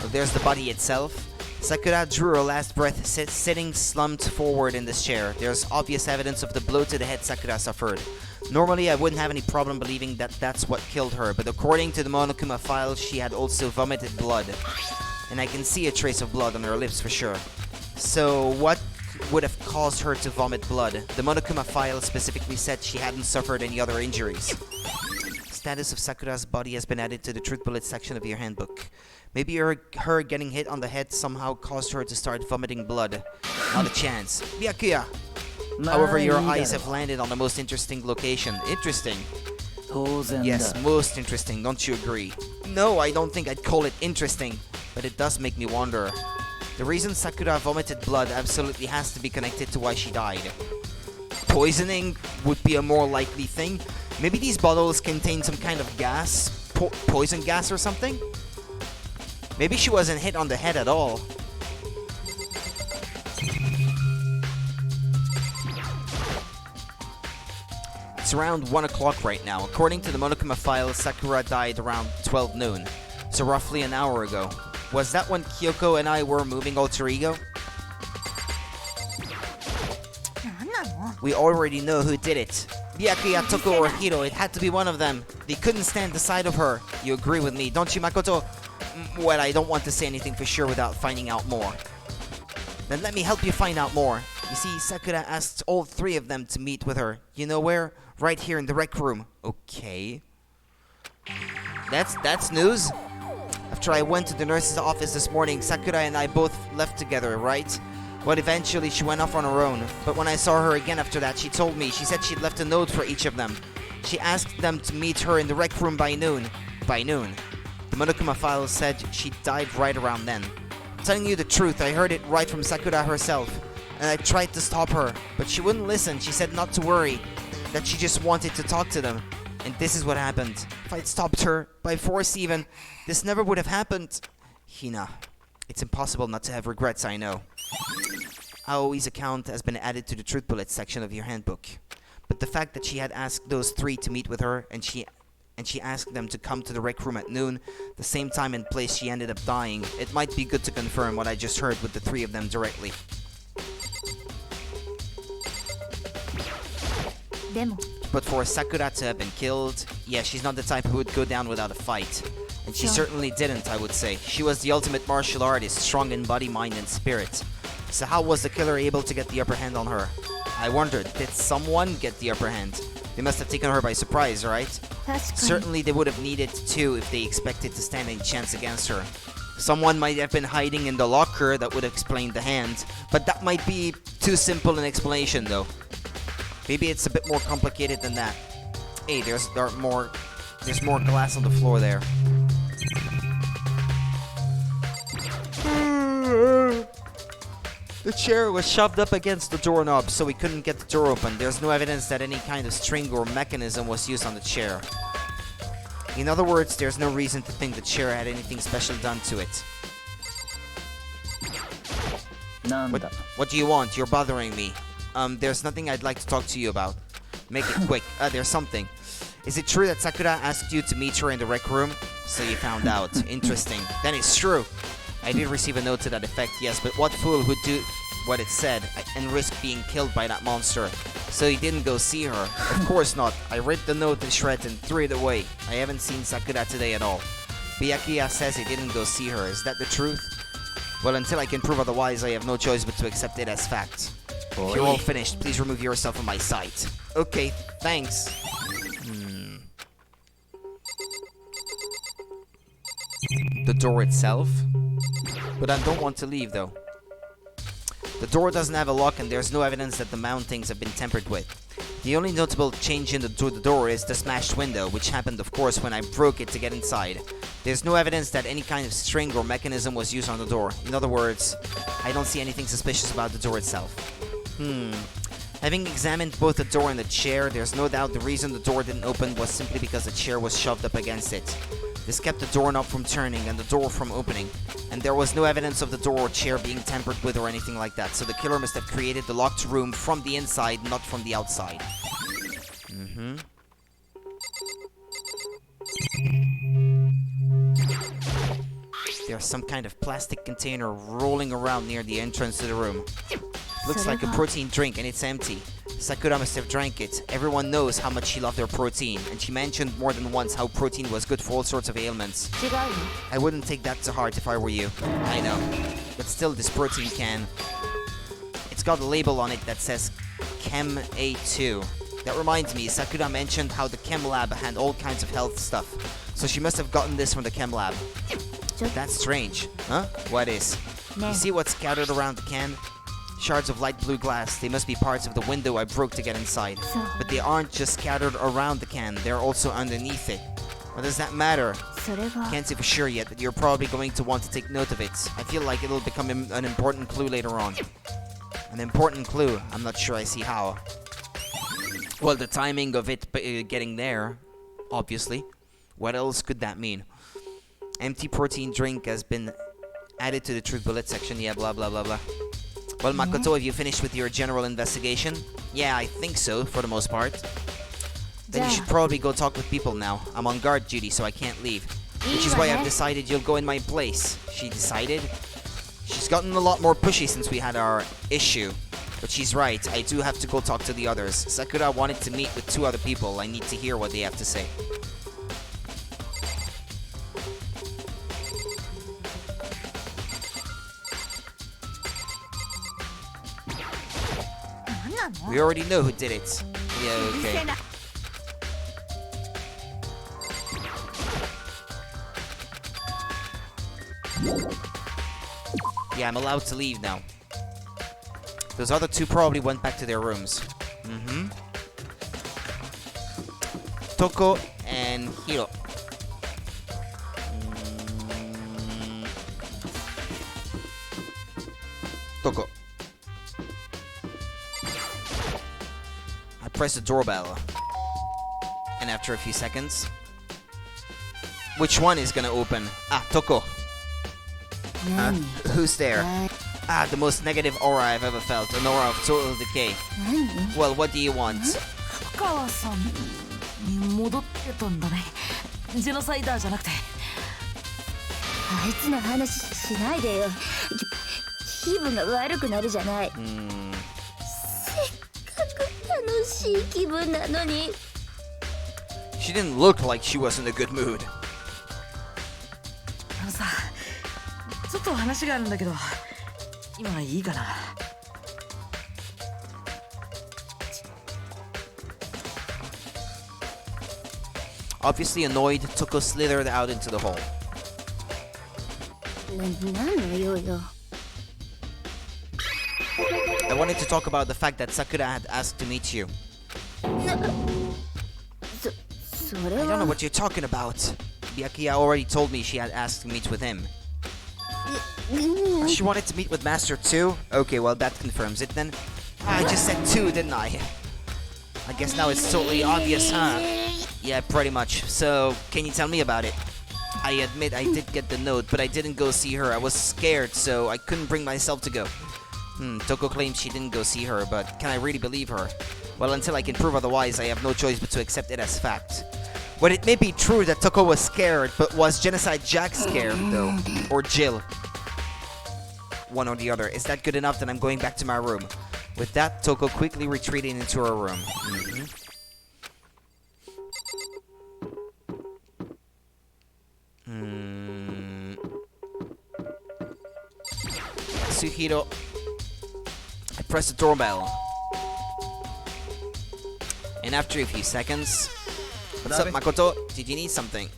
So there's the body itself. Sakura drew her last breath sitting slumped forward in this chair. There's obvious evidence of the blow to the head Sakura suffered. Normally, I wouldn't have any problem believing that that's what killed her, but according to the Monokuma file, she had also vomited blood. And I can see a trace of blood on her lips for sure. So, what would have caused her to vomit blood? The Monokuma file specifically said she hadn't suffered any other injuries. status of Sakura's body has been added to the truth bullet section of your handbook. Maybe her getting hit on the head somehow caused her to start vomiting blood. Not a chance. Byakuya! However, your eyes have landed on the most interesting location. Interesting. Yes, most interesting, don't you agree? No, I don't think I'd call it interesting, but it does make me wonder. The reason Sakura vomited blood absolutely has to be connected to why she died. Poisoning would be a more likely thing. Maybe these bottles contain some kind of gas, poison gas or something? Maybe she wasn't hit on the head at all. It's around 1 o'clock right now. According to the Monokuma file, Sakura died around 12 noon, so roughly an hour ago. Was that when Kyoko and I were moving alter ego? We already know who did it. Byakuya, Toko, or Hiro. It had to be one of them. They couldn't stand the sight of her. You agree with me, don't you, Makoto? Well, I don't want to say anything for sure without finding out more. Then let me help you find out more. You see, Sakura asked all three of them to meet with her. You know where? Right here in the rec room. Okay. That's news. After I went to the nurse's office this morning, Sakura and I both left together, right? Well, eventually she went off on her own. But when I saw her again after that, she told me. She said she'd left a note for each of them. She asked them to meet her in the rec room by noon. By noon. The Monokuma file said she died right around then. I'm telling you the truth, I heard it right from Sakura herself. And I tried to stop her, but she wouldn't listen. She said not to worry, that she just wanted to talk to them. And this is what happened. If I'd stopped her, by force even, this never would have happened. Hina, it's impossible not to have regrets, I know. Aoi's account has been added to the truth bullet section of your handbook. But the fact that she had asked those three to meet with her, and she asked them to come to the rec room at noon, the same time and place she ended up dying, it might be good to confirm what I just heard with the three of them directly. But for Sakura to have been killed, yeah, she's not the type who would go down without a fight. And she certainly didn't, I would say. She was the ultimate martial artist, strong in body, mind, and spirit. So how was the killer able to get the upper hand on her? I wondered, did someone get the upper hand? They must have taken her by surprise, right? Certainly they would have needed to if they expected to stand a chance against her. Someone might have been hiding in the locker that would explain the hand, but that might be too simple an explanation though. Maybe it's a bit more complicated than that. Hey, there's more glass on the floor there. The chair was shoved up against the doorknob, so we couldn't get the door open. There's no evidence that any kind of string or mechanism was used on the chair. In other words, there's no reason to think the chair had anything special done to it. What do you want? You're bothering me. There's nothing I'd like to talk to you about. Make it quick. There's something. Is it true that Sakura asked you to meet her in the rec room? So you found out. Interesting. Then it's true. I did receive a note to that effect, yes, but what fool would do what it said and risk being killed by that monster? So you didn't go see her? Of course not. I ripped the note to shreds and threw it away. I haven't seen Sakura today at all. Byakuya says he didn't go see her. Is that the truth? Well, until I can prove otherwise, I have no choice but to accept it as fact. If you're all finished, please remove yourself from my sight. Okay, thanks. The door itself? But I don't want to leave, though. The door doesn't have a lock and there's no evidence that the mountings have been tampered with. The only notable change in the door is the smashed window, which happened, of course, when I broke it to get inside. There's no evidence that any kind of string or mechanism was used on the door. In other words, I don't see anything suspicious about the door itself. Having examined both the door and the chair, there's no doubt the reason the door didn't open was simply because the chair was shoved up against it. This kept the doorknob from turning and the door from opening, and there was no evidence of the door or chair being tampered with or anything like that, so the killer must have created the locked room from the inside, not from the outside. There's some kind of plastic container rolling around near the entrance to the room. Looks like a protein drink and it's empty. Sakura must have drank it. Everyone knows how much she loved her protein, and she mentioned more than once how protein was good for all sorts of ailments. I wouldn't take that to heart if I were you. I know. But still, this protein can... It's got a label on it that says Chem A2. That reminds me, Sakura mentioned how the chem lab had all kinds of health stuff. So she must have gotten this from the chem lab. That's strange. Huh? What is? You see what's scattered around the can? Shards of light blue glass. They must be parts of the window I broke to get inside. But they aren't just scattered around the can, they're also underneath it. What does that matter? Can't say for sure yet, but you're probably going to want to take note of it. I feel like it'll become an important clue later on. An important clue. I'm not sure I see how. Well, the timing of it getting there, obviously. What else could that mean? Empty protein drink has been added to the truth bullet section. Yeah, blah, blah, blah, blah. Well, Makoto, have you finished with your general investigation? Yeah, I think so, for the most part. Then you should probably go talk with people now. I'm on guard duty, so I can't leave. Which is why I've decided you'll go in my place. She decided? She's gotten a lot more pushy since we had our issue. But she's right, I do have to go talk to the others. Sakura wanted to meet with 2 other people. I need to hear what they have to say. We already know who did it. Yeah, okay. Yeah, I'm allowed to leave now. Those other 2 probably went back to their rooms. Toko and Hiro. Toko. I press the doorbell. And after a few seconds... Which one is gonna open? Ah, Toko. Who's there? Ah, the most negative aura I've ever felt. An aura of total decay. Well, what do you want? 深川さんに戻ってたんだね。ジェノサイダーじゃなくて。あいつの話しないでよ。気分が悪くなるじゃない。せっかく楽しい気分なのに。She didn't look like she was in a good mood. あのさ、ちょっと話があるんだけど、今いいかな。Obviously annoyed, Toko slithered out into the hall. なんの用よ。I wanted to talk about the fact that Sakura had asked to meet you. それ I don't know は。 what you're talking about. Byakuya already told me she had asked to meet with him. She wanted to meet with Master too? Okay, well that confirms it then. I just said 2, didn't I? I guess now it's totally obvious, huh? Yeah, pretty much. So, can you tell me about it? I admit I did get the note, but I didn't go see her. I was scared, so I couldn't bring myself to go. Toko claims she didn't go see her, but can I really believe her? Well, until I can prove otherwise, I have no choice but to accept it as fact. But it may be true that Toko was scared, but was Genocide Jack scared, though? Or Jill? One or the other. Is that good enough? Then I'm going back to my room. With that, Toko quickly retreated into her room. Suhiro. I press the doorbell. And after a few seconds... What's up, Makoto? Did you need something?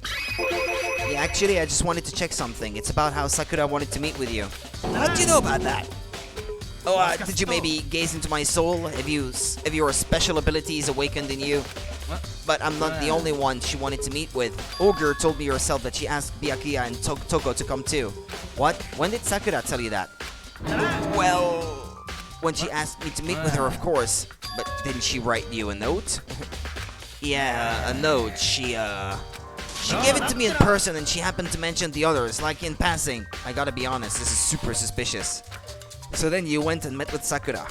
Yeah, actually, I just wanted to check something. It's about how Sakura wanted to meet with you. How do you know about that? Oh, did you maybe gaze into my soul? Have your special abilities awakened in you? But I'm not the only one she wanted to meet with. Ogre told me herself that she asked Byakuya and Toko to come too. What? When did Sakura tell you that? Well, when she asked me to meet with her, of course. But didn't she write you a note? Yeah, a note. She gave it to me in person and she happened to mention the others, like in passing. I gotta be honest, this is super suspicious. So then you went and met with Sakura.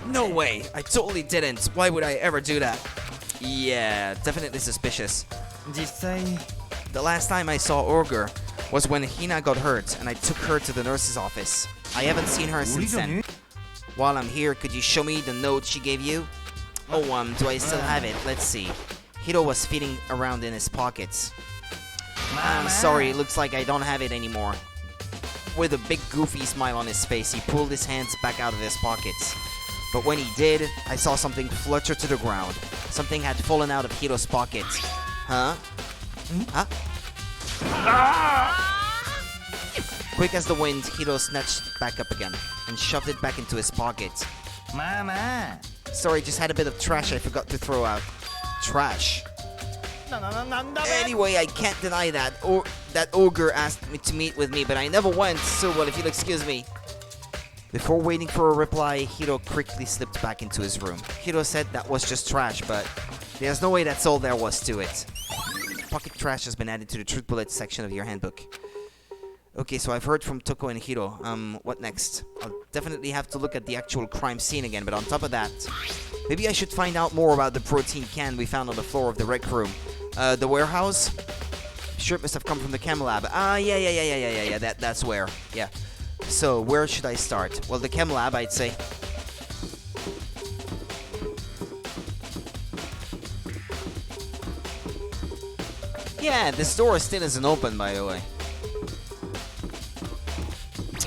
No way, I totally didn't. Why would I ever do that? Yeah, definitely suspicious. The last time I saw Ogre was when Hina got hurt and I took her to the nurse's office. I haven't seen her since then. While I'm here, could you show me the note she gave you? Oh, do I still have it? Let's see. Hiro was feeling around in his pockets. I'm sorry, it looks like I don't have it anymore. With a big goofy smile on his face, he pulled his hands back out of his pockets. But when he did, I saw something flutter to the ground. Something had fallen out of Hiro's pocket. Huh? Huh? Quick as the wind, Hiro snatched back up again and shoved it back into his pocket. Mama. Sorry, just had a bit of trash I forgot to throw out. Trash? Anyway, I can't deny that. That ogre asked me to meet with me, but I never went, so well, if you'll excuse me. Before waiting for a reply, Hiro quickly slipped back into his room. Hiro said that was just trash, but there's no way that's all there was to it. Pocket trash has been added to the truth bullet section of your handbook. Okay, so I've heard from Toko and Hiro. What next? I'll definitely have to look at the actual crime scene again, but on top of that, maybe I should find out more about the protein can we found on the floor of the rec room. The warehouse? Sure, it must have come from the chem lab. Yeah, that's where. Yeah. So, where should I start? Well, the chem lab, I'd say. Yeah, this door still isn't open, by the way.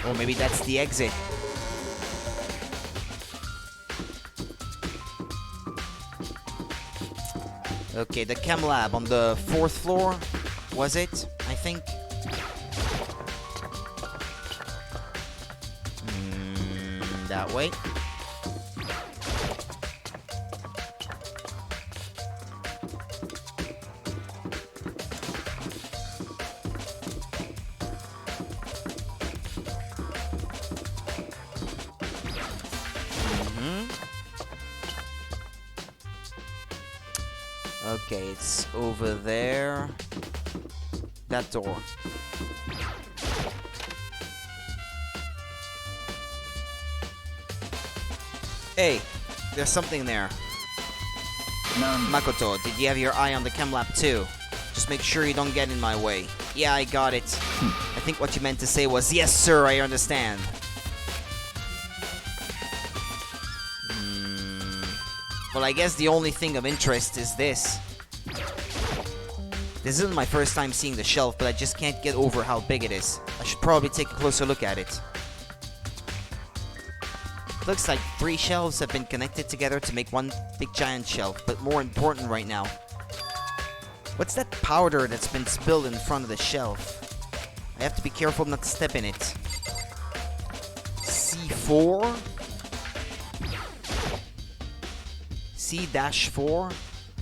Or maybe that's the exit. Okay, the chem lab on the 4th floor, was it? I think. That way. Okay, it's over there. That door. Hey, there's something there. Makoto, did you have your eye on the chem lab too? Just make sure you don't get in my way. Yeah, I got it. I think what you meant to say was, yes sir, I understand. Well, I guess the only thing of interest is this. This isn't my first time seeing the shelf, but I just can't get over how big it is. I should probably take a closer look at it. Looks like 3 shelves have been connected together to make one big giant shelf, but more important right now, what's that powder that's been spilled in front of the shelf? I have to be careful not to step in it. C4? C-4?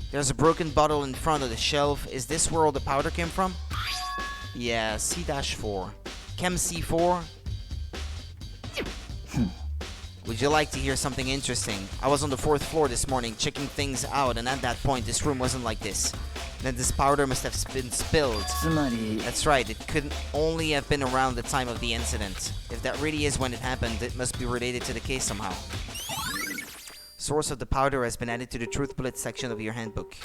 There's a broken bottle in front of the shelf. Is this where all the powder came from? Yeah, C-4. Chem C4? Would you like to hear something interesting? I was on the 4th floor this morning checking things out, and at that point this room wasn't like this. Then this powder must have been spilled. That's right, it couldn't only have been around the time of the incident. If that really is when it happened, it must be related to the case somehow. Source of the powder has been added to the truth bullet section of your handbook.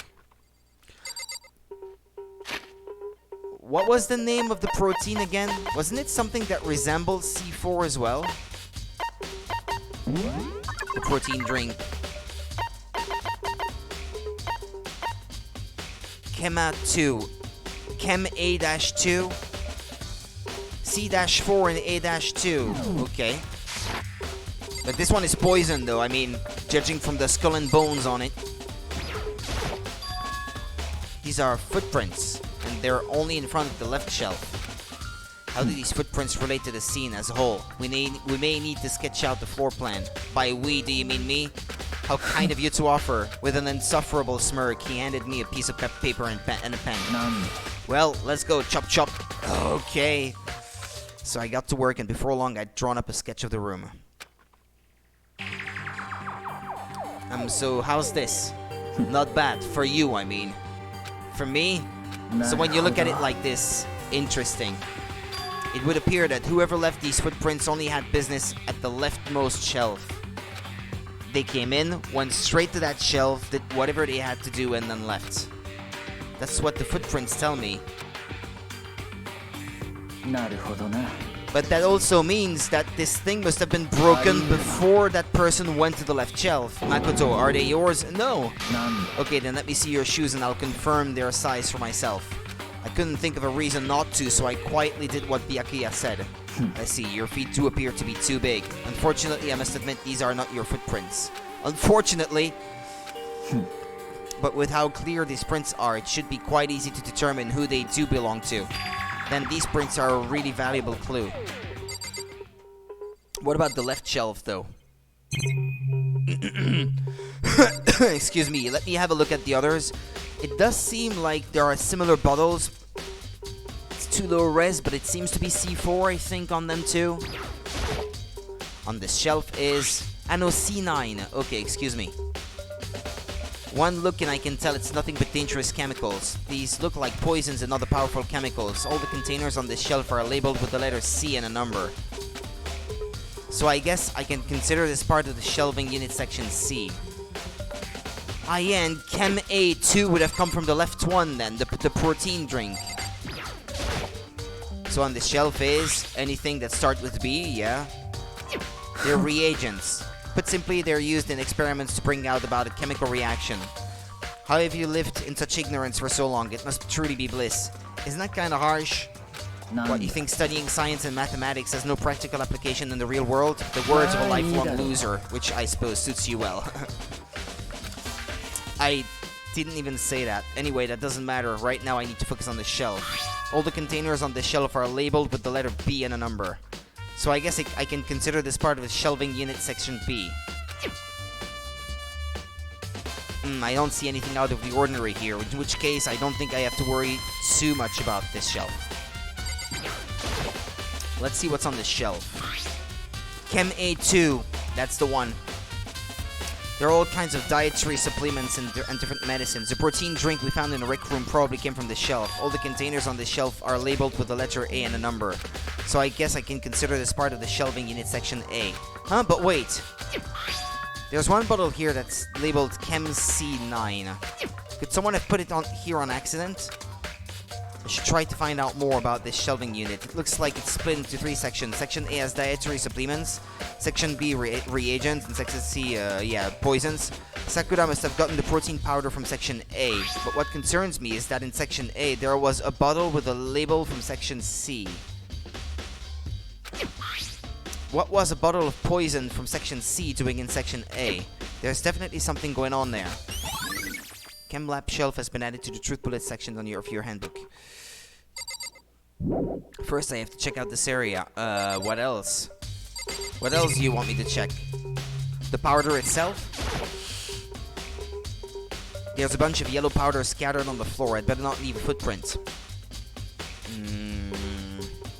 What was the name of the protein again? Wasn't it something that resembled C4 as well? The protein drink. Chem-2. Chem A-2. C-4 and A-2. Okay. But this one is poison though, I mean, judging from the skull and bones on it. These are footprints, and they're only in front of the left shelf. How do these footprints relate to the scene as a whole? We may need to sketch out the floor plan. By we, do you mean me? How kind of you to offer. With an insufferable smirk, he handed me a piece of paper and a pen. Well, let's go, chop chop. Okay. So I got to work, and before long I'd drawn up a sketch of the room. So how's this? Not bad. For you, I mean. For me? So when you look at it like this, interesting. It would appear that whoever left these footprints only had business at the leftmost shelf. They came in, went straight to that shelf, did whatever they had to do, and then left. That's what the footprints tell me. But that also means that this thing must have been broken before that person went to the left shelf. Makoto, are they yours? No. Okay, then let me see your shoes and I'll confirm their size for myself. I couldn't think of a reason not to, so I quietly did what Byakuya said. Let's see, your feet do appear to be too big. Unfortunately, I must admit these are not your footprints. Unfortunately. But with how clear these prints are, it should be quite easy to determine who they do belong to. Then these prints are a really valuable clue. What about the left shelf, though? Excuse me, let me have a look at the others. It does seem like there are similar bottles. It's too low res, but it seems to be C4, I think, on them too. On this shelf is... Ah, no, C9. Okay, excuse me. One look and I can tell it's nothing but dangerous chemicals. These look like poisons and other powerful chemicals. All the containers on this shelf are labeled with the letter C and a number. So I guess I can consider this part of the shelving unit section C. Ah yeah, and Chem A2 would have come from the left one then, the protein drink. So on the shelf is anything that starts with B, yeah. They're reagents. Put simply, they're used in experiments to bring out about a chemical reaction. How have you lived in such ignorance for so long? It must truly be bliss. Isn't that kind of harsh? What, you think studying science and mathematics has no practical application in the real world? The words of a lifelong loser, which I suppose suits you well. I didn't even say that. Anyway, that doesn't matter. Right now I need to focus on the shelf. All the containers on the shelf are labeled with the letter B and a number. So I guess I can consider this part of the shelving unit section B. I don't see anything out of the ordinary here, in which case I don't think I have to worry too much about this shelf. Let's see what's on this shelf. Chem A2, that's the one. There are all kinds of dietary supplements and different medicines. The protein drink we found in the rec room probably came from the shelf. All the containers on the shelf are labeled with the letter A and a number. So I guess I can consider this part of the shelving unit section A. Huh, but wait. There's one bottle here that's labeled Chem C9. Could someone have put it on here on accident? I should try to find out more about this shelving unit. It looks like it's split into 3 sections. Section A has dietary supplements, Section B reagents, and Section C, poisons. Sakura must have gotten the protein powder from Section A, but what concerns me is that in Section A there was a bottle with a label from Section C. What was a bottle of poison from Section C doing in Section A? There's definitely something going on there. Chem lab shelf has been added to the truth bullet section of your handbook. First I have to check out this area. What else? What else do you want me to check? The powder itself? There's a bunch of yellow powder scattered on the floor. I'd better not leave a footprint.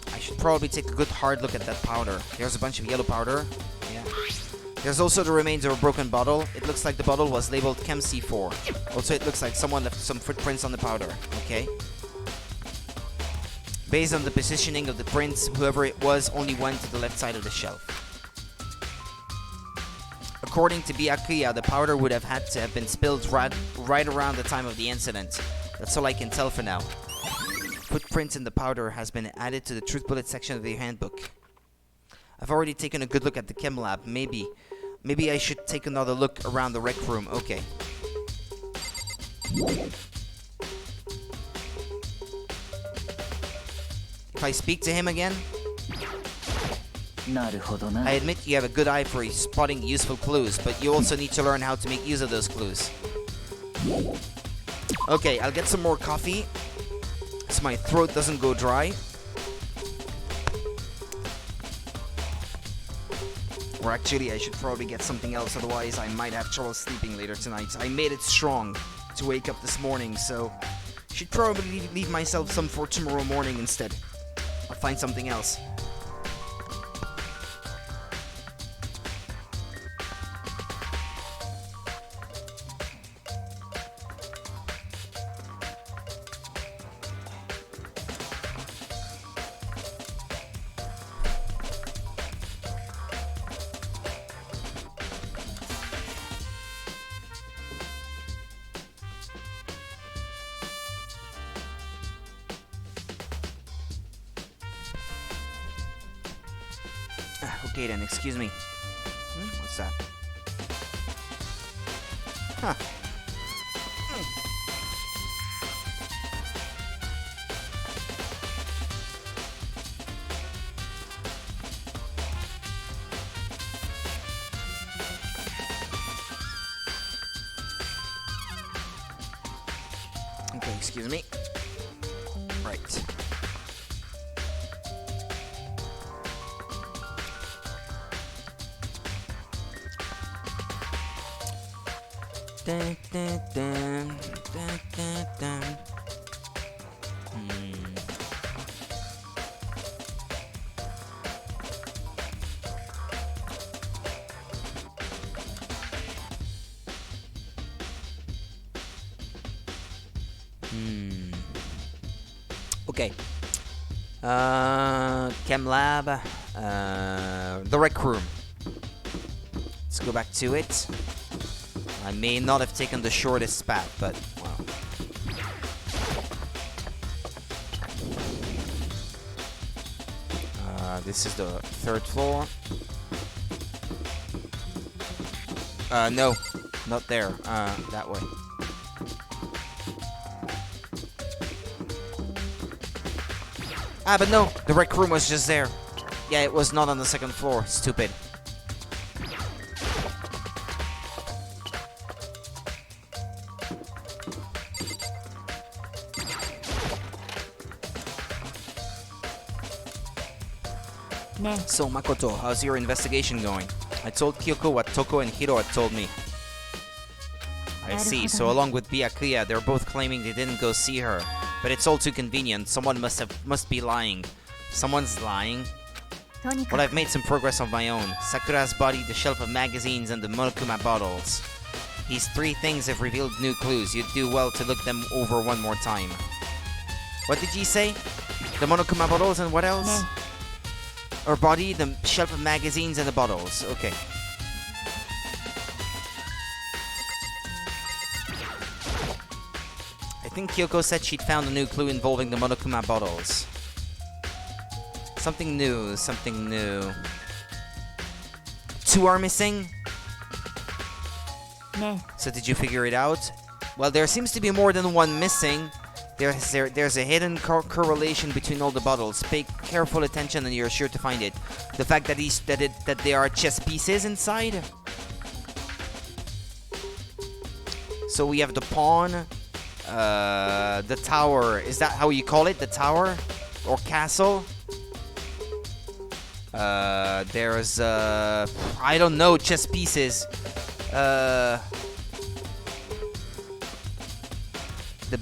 I should probably take a good hard look at that powder. There's a bunch of yellow powder. Yeah. There's also the remains of a broken bottle. It looks like the bottle was labeled Chem C4. Also, it looks like someone left some footprints on the powder. Okay. Based on the positioning of the prints, whoever it was only went to the left side of the shelf. According to Byakuya, the powder would have had to have been spilled right around the time of the incident. That's all I can tell for now. Footprints in the powder has been added to the truth bullet section of the handbook. I've already taken a good look at the chem lab. Maybe I should take another look around the rec room. Okay. If I speak to him again, I admit you have a good eye for spotting useful clues, but you also need to learn how to make use of those clues. Okay, I'll get some more coffee so my throat doesn't go dry. Or actually, I should probably get something else, otherwise I might have trouble sleeping later tonight. I made it strong to wake up this morning, so should probably leave myself some for tomorrow morning instead. I'll find something else. Okay then, excuse me. What's that? Huh. Excuse me. Right. Dun, dun, dun, dun, dun, dun. Okay. Chem lab. The rec room. Let's go back to it. I may not have taken the shortest path, but well. This is the 3rd floor. No, not there. That way. Ah, but no, the rec room was just there. Yeah, it was not on the 2nd floor. Stupid. So, Makoto, how's your investigation going? I told Kyoko what Toko and Hiro had told me. I see, so along with Byakuya, they're both claiming they didn't go see her. But it's all too convenient. Someone must be lying. Someone's lying? Well, I've made some progress of my own. Sakura's body, the shelf of magazines, and the Monokuma bottles. These 3 things have revealed new clues. You'd do well to look them over one more time. What did you say? The Monokuma bottles and what else? Her body, the shelf of magazines, and the bottles. Okay. I think Kyoko said she'd found a new clue involving the Monokuma bottles. Something new, something new. 2 are missing? So did you figure it out? Well, there seems to be more than 1 missing. There's a hidden correlation between all the bottles. Pay careful attention and you're sure to find it. The fact that there are chess pieces inside. So we have the pawn, the tower. Is that how you call it? The tower or castle? There's I don't know, chess pieces. The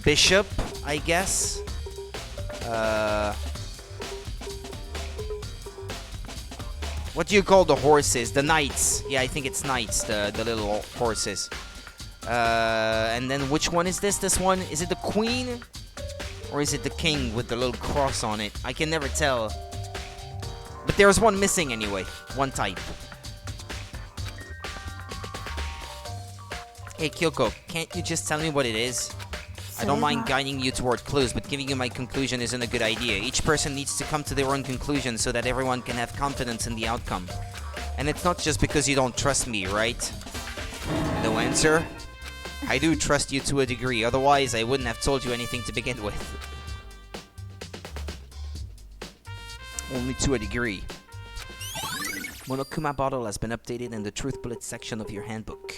bishop, I guess. What do you call the horses? The knights. Yeah, I think it's knights, the little horses. And then which one is this? This one? Is it the queen? Or is it the king with the little cross on it? I can never tell. But there's 1 missing anyway. 1 type. Hey Kyoko, can't you just tell me what it is? I don't mind guiding you toward clues, but giving you my conclusion isn't a good idea. Each person needs to come to their own conclusion so that everyone can have confidence in the outcome. And it's not just because you don't trust me, right? No answer? I do trust you to a degree, otherwise I wouldn't have told you anything to begin with. Only to a degree. Monokuma bottle has been updated in the truth bullet section of your handbook.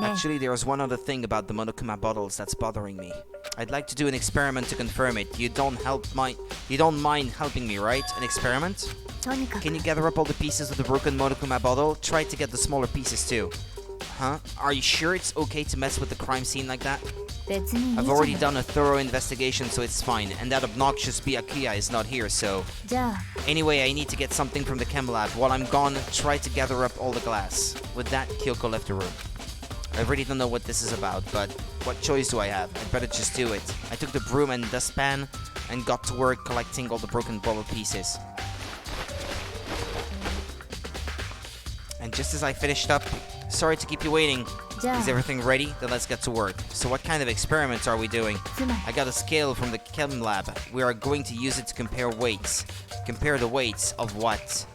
Actually, there's one other thing about the Monokuma bottles that's bothering me. I'd like to do an experiment to confirm it. You don't mind helping me, right? An experiment? Can you gather up all the pieces of the broken Monokuma bottle? Try to get the smaller pieces too. Huh? Are you sure it's okay to mess with the crime scene like that? I've already done a thorough investigation, so it's fine. And that obnoxious Byakuya is not here, so... Anyway, I need to get something from the chem lab. While I'm gone, try to gather up all the glass. With that, Kyoko left the room. I really don't know what this is about, but what choice do I have? I'd better just do it. I took the broom and dustpan and got to work collecting all the broken bottle pieces. And just as I finished up, sorry to keep you waiting. Is everything ready? Then let's get to work. So what kind of experiments are we doing? I got a scale from the chem lab. We are going to use it to compare weights. Compare the weights of what?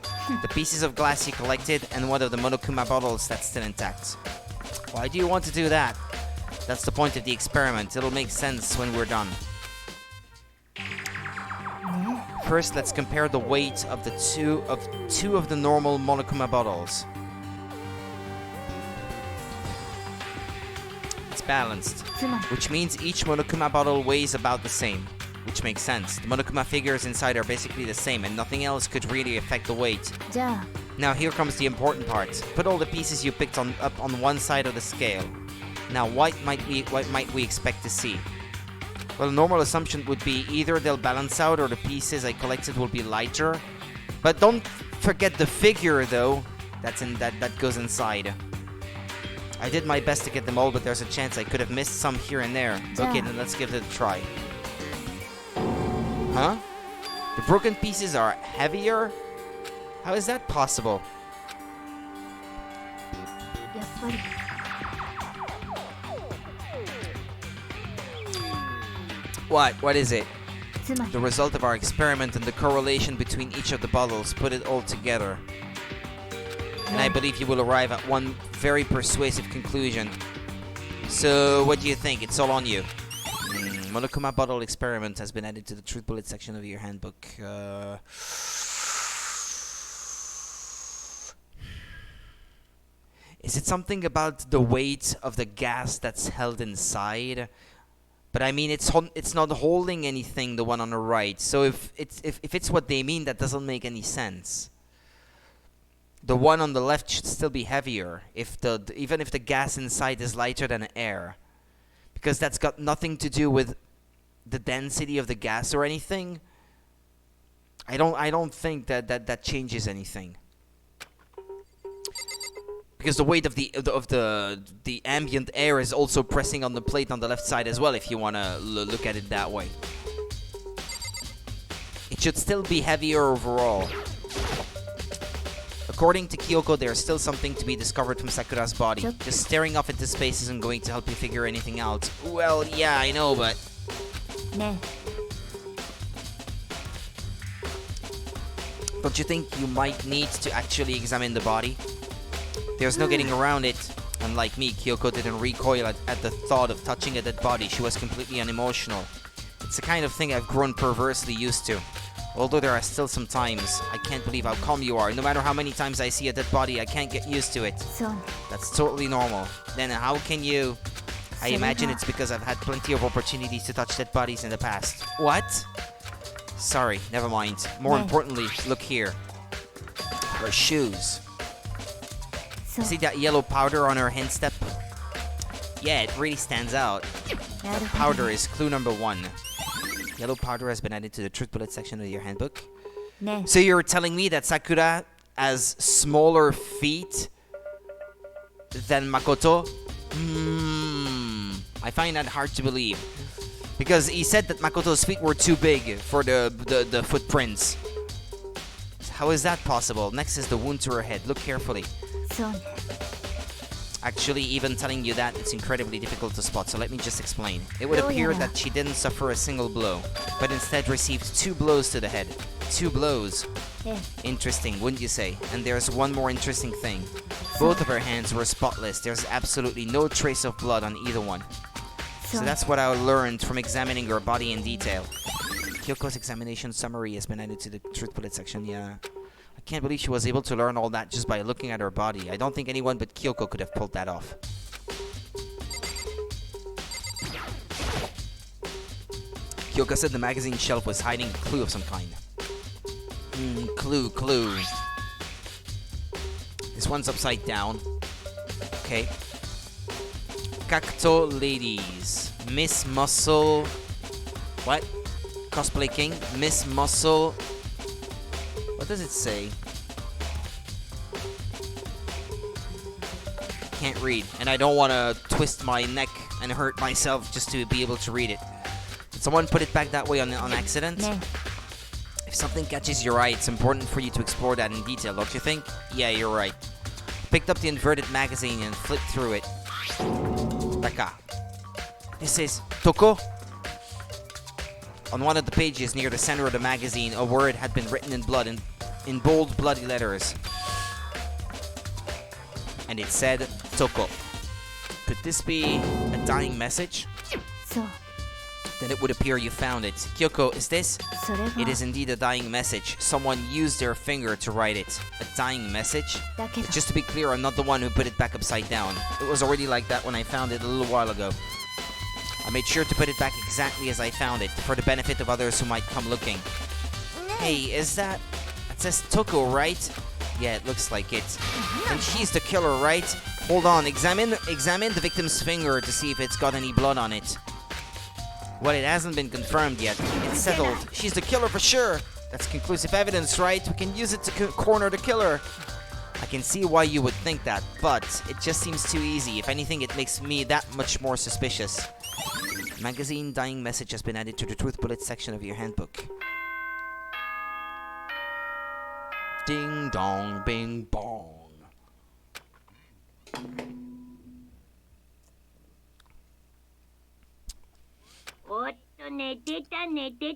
The pieces of glass you collected and one of the Monokuma bottles that's still intact. Why do you want to do that? That's the point of the experiment. It'll make sense when we're done. First, let's compare the weight of two of the normal Monokuma bottles. It's balanced, つまり which means each Monokuma bottle weighs about the same, which makes sense. The Monokuma figures inside are basically the same, and nothing else could really affect the weight. じゃあ Now here comes the important part. Put all the pieces you picked up on one side of the scale. Now what might we expect to see? Well, a normal assumption would be either they'll balance out or the pieces I collected will be lighter. But don't forget the figure though. That goes inside. I did my best to get them all, but there's a chance I could have missed some here and there. Okay, then let's give it a try. Huh? The broken pieces are heavier? How is that possible? やっぱり What is it? つまり The result of our experiment and the correlation between each of the bottles. Put it all together. And I believe you will arrive at one very persuasive conclusion. So, what do you think? It's all on you. Monokuma bottle experiment has been added to the truth bullet section of your handbook. Is it something about the weight of the gas that's held inside? But I mean, it's not holding anything, the one on the right. So if it's what they mean, that doesn't make any sense. The one on the left should still be heavier, even if the gas inside is lighter than air, because that's got nothing to do with the density of the gas or anything. I don't think that changes anything. Because the weight of the ambient air is also pressing on the plate on the left side as well, if you want to look at it that way. It should still be heavier overall. According to Kyoko, there's still something to be discovered from Sakura's body. Just staring off into space isn't going to help you figure anything out. Well, yeah, I know, but... ね Don't you think you might need to actually examine the body? There's no getting around it. Unlike me, Kyoko didn't recoil at the thought of touching a dead body. She was completely unemotional. It's the kind of thing I've grown perversely used to. Although there are still some times, I can't believe how calm you are. No matter how many times I see a dead body, I can't get used to it. そう That's totally normal. Then how can you... I imagine it's because I've had plenty of opportunities to touch dead bodies in the past. What? Sorry, never mind. More importantly, look here. Her shoes. そう See that yellow powder on her instep? Yeah, it really stands out. なるほど Powder is clue number 1. Yellow powder has been added to the truth bullet section of your handbook. ね So you're telling me that Sakura has smaller feet than Makoto? I find that hard to believe. Because he said that Makoto's feet were too big for the footprints. How is that possible? Next is the wound to her head. Look carefully. そうね Actually, even telling you that, it's incredibly difficult to spot, so let me just explain. It would appear that she didn't suffer a single blow, but instead received 2 blows to the head. 2 blows. ええ Interesting, wouldn't you say? And there's one more interesting thing. Both of her hands were spotless. There's absolutely no trace of blood on either one. そ So う that's what I learned from examining her body in detail. Kyoko's examination summary has been added to the truth bullet section, yeah. I can't believe she was able to learn all that just by looking at her body. I don't think anyone but Kyoko could have pulled that off. Kyoko said the magazine shelf was hiding a clue of some kind. Clue. This one's upside down. Okay. Cacto Ladies. Miss Muscle. What? Cosplay King. Miss Muscle. What does it say? Can't read. And I don't want to twist my neck and hurt myself just to be able to read it. Did someone put it back that way on accident? ね If something catches your eye, it's important for you to explore that in detail, don't you think? Yeah, you're right. Picked up the inverted magazine and flipped through it. Taka. This is Toko. On one of the pages near the center of the magazine, a word had been written in blood in bold, bloody letters. And it said Toko. Could this be a dying message? そう then it would appear you found it. Kyoko, is this? それ It が is indeed a dying message. Someone used their finger to write it. A dying message? だけど Just to be clear, I'm not the one who put it back upside down. It was already like that when I found it a little while ago. I made sure to put it back exactly as I found it, for the benefit of others who might come looking. Hey, is that... It says Toko, right? Yeah, it looks like it. And she's the killer, right? Hold on, examine the victim's finger to see if it's got any blood on it. Well, it hasn't been confirmed yet. It's settled. She's the killer for sure. That's conclusive evidence, right? We can use it to corner the killer. I can see why you would think that, but it just seems too easy. If anything, it makes me that much more suspicious. Magazine dying message has been added to the truth bullet section of your handbook. Ding dong, bing bong.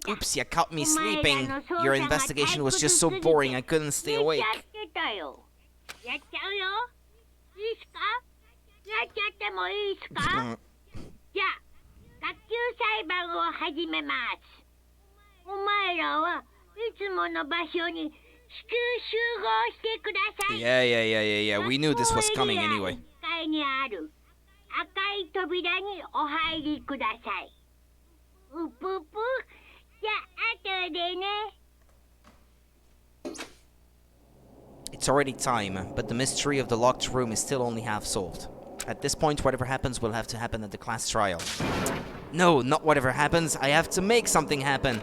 Oops, you caught me sleeping. Your investigation was just so boring I couldn't stay awake. やっちゃうよ。いいっすか？やっちゃってもいいっすか？じゃあ、学級裁判を始めます。お前らはいつもの場所に至急集合してください。Yeah. We knew this was coming anyway. 1階にある赤い扉にお入りください。うぷぷ。じゃあ、後でね。It's already time, but the mystery of the locked room is still only half solved. At this point, whatever happens will have to happen at the class trial. No, not whatever happens. I have to make something happen.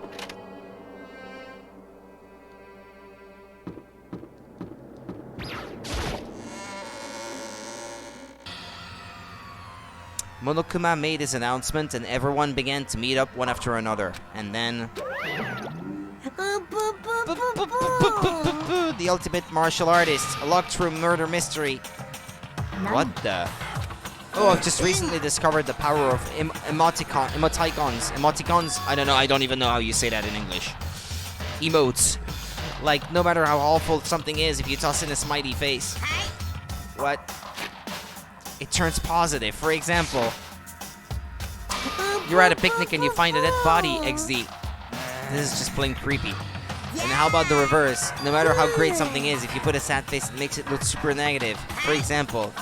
Monokuma made his announcement and everyone began to meet up one after another. And then... The ultimate martial artist, a locked room murder mystery. What the? Oh, I've just recently discovered the power of emoticons. Emoticons? I don't know, I don't even know how you say that in English. Emotes. Like, no matter how awful something is, if you toss in a smiley face. What? It turns positive. For example, you're at a picnic and you find a dead body, XD. This is just plain creepy. And how about the reverse? No matter how great something is, if you put a sad face, it makes it look super negative. For example,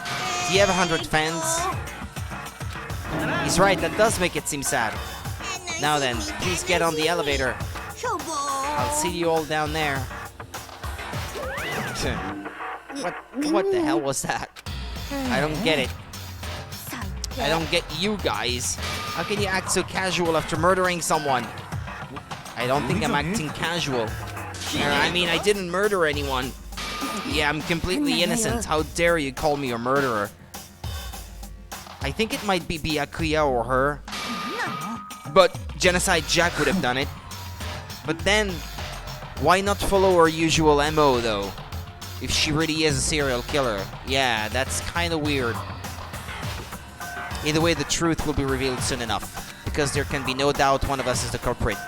do you have 100 fans? He's right, that does make it seem sad. Now then, please get on the elevator. I'll see you all down there. What the hell was that? I don't get it. I don't get you guys. How can you act so casual after murdering someone? I don't think I'm acting casual. I mean, I didn't murder anyone. Yeah, I'm completely innocent. How dare you call me a murderer? I think it might be Byakuya or her. But Genocide Jack would have done it. But then, why not follow her usual MO though? If she really is a serial killer. Yeah, that's kinda weird. Either way, the truth will be revealed soon enough. Because there can be no doubt one of us is the culprit.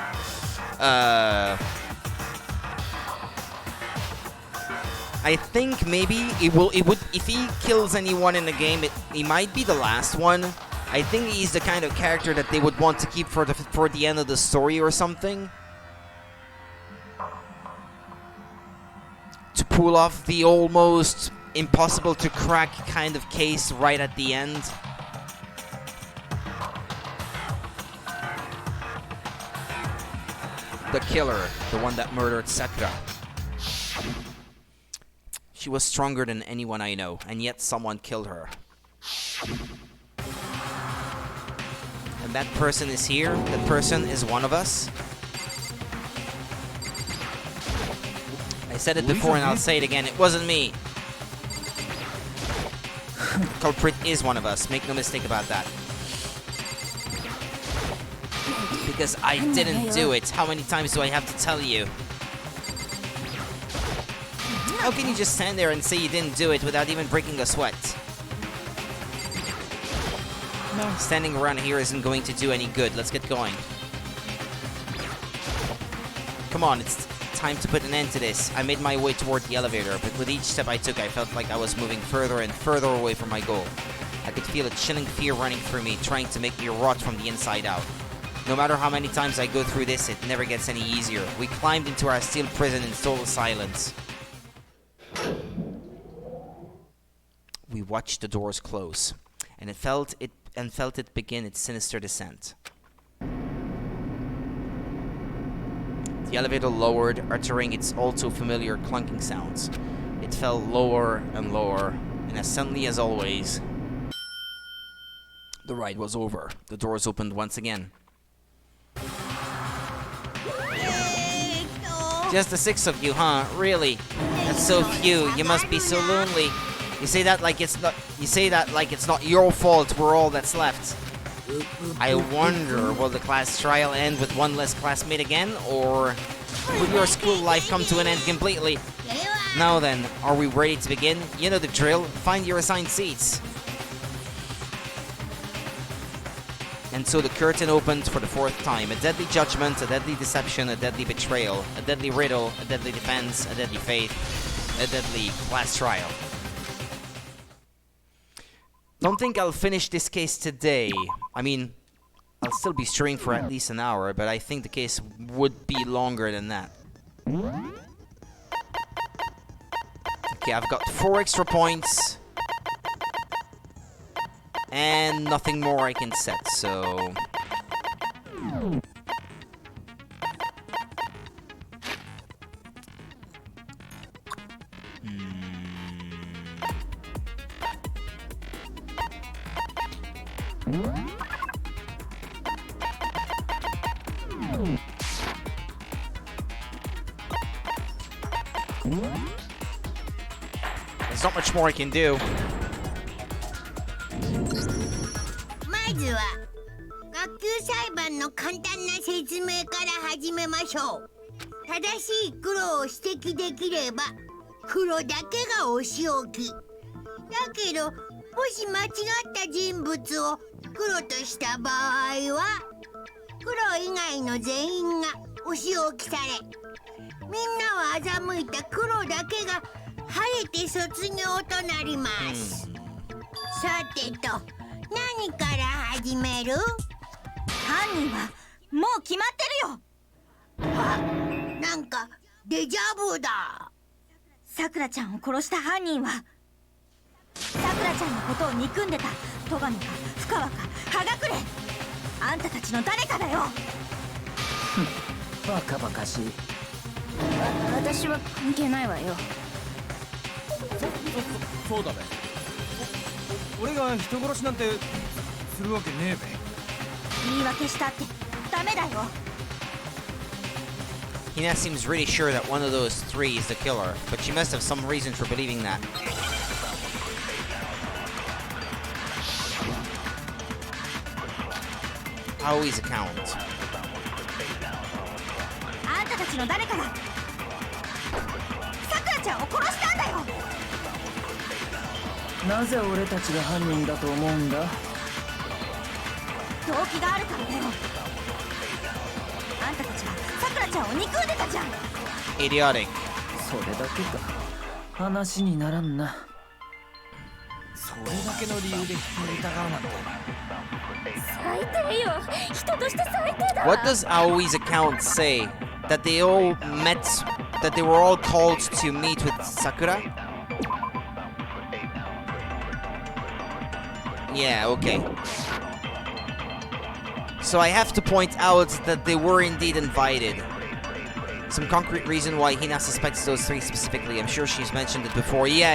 I think maybe it would if he kills anyone in the game, he might be the last one. I think he's the kind of character that they would want to keep for the end of the story or something. To pull off the almost impossible to crack kind of case right at the end. The killer, the one that murdered Sakura. She was stronger than anyone I know, and yet someone killed her. And that person is here. That person is one of us. I said it before and I'll say it again. It wasn't me. The culprit is one of us. Make no mistake about that. Because I didn't do it. How many times do I have to tell you? How can you just stand there and say you didn't do it without even breaking a sweat? Standing around here isn't going to do any good. Let's get going. Come on, it's time to put an end to this. I made my way toward the elevator, but with each step I took, I felt like I was moving further and further away from my goal. I could feel a chilling fear running through me, trying to make me rot from the inside out. No matter how many times I go through this, it never gets any easier. We climbed into our steel prison in total silence. We watched the doors close, and felt it begin its sinister descent. The elevator lowered, uttering its all too familiar clunking sounds. It fell lower and lower, and as suddenly as always, the ride was over. The doors opened once again. Just the 6 of you, huh? Really? That's so few. You must be so lonely. You say that like it's not. You say that like it's not your fault. We're all that's left. I wonder, will the class trial end with one less classmate again, or will your school life come to an end completely? Now then, are we ready to begin? You know the drill. Find your assigned seats. And so the curtain opened for the 4th time. A deadly judgment, a deadly deception, a deadly betrayal, a deadly riddle, a deadly defense, a deadly faith, a deadly class trial. Don't think I'll finish this case today. I mean, I'll still be streaming for at least an hour, but I think the case would be longer than that. Okay, I've got 4 extra points. And nothing more I can set, so... There's not much more I can do. まずは学級裁判の簡単な説明から始めましょう。正しい黒を指摘できれば黒だけがお仕置き。だけどもし間違った人物を黒とした場合は黒以外の全員がお仕置きされ、みんなを欺いた黒だけが晴れて卒業となります。さてと、何から始める？犯人はもう決まってるよ。あ、なんかデジャブだ。さくらちゃんを殺した犯人はさくらちゃんのことを憎んでた戸上か深川か葉隠れ、あんたたちの誰かだよ。バカバカしい。私は関係ないわよ。そうだべ。俺が人殺しなんてするわけねえべ。言い訳したってダメだよ。Hina seems really sure that one of those 3 is the killer, but she must have some reason for believing that. Aoi's account. あんたたちの誰かがさくらちゃんを殺したんだよ。なぜ俺たちが犯人だと思うんだ？動機があるからだよ。あんたたちはさくらちゃんを憎んでたじゃん。Idiotic. それだけか。話にならんな。それだけの理由で人を疑うなんて。最低よ。人として最低だ。 What does Aoi's account say? That they all met, that they were all called to meet with Sakura? Yeah, okay. So I have to point out that they were indeed invited. Some concrete reason why Hina suspects those 3 specifically. I'm sure she's mentioned it before. Yeah,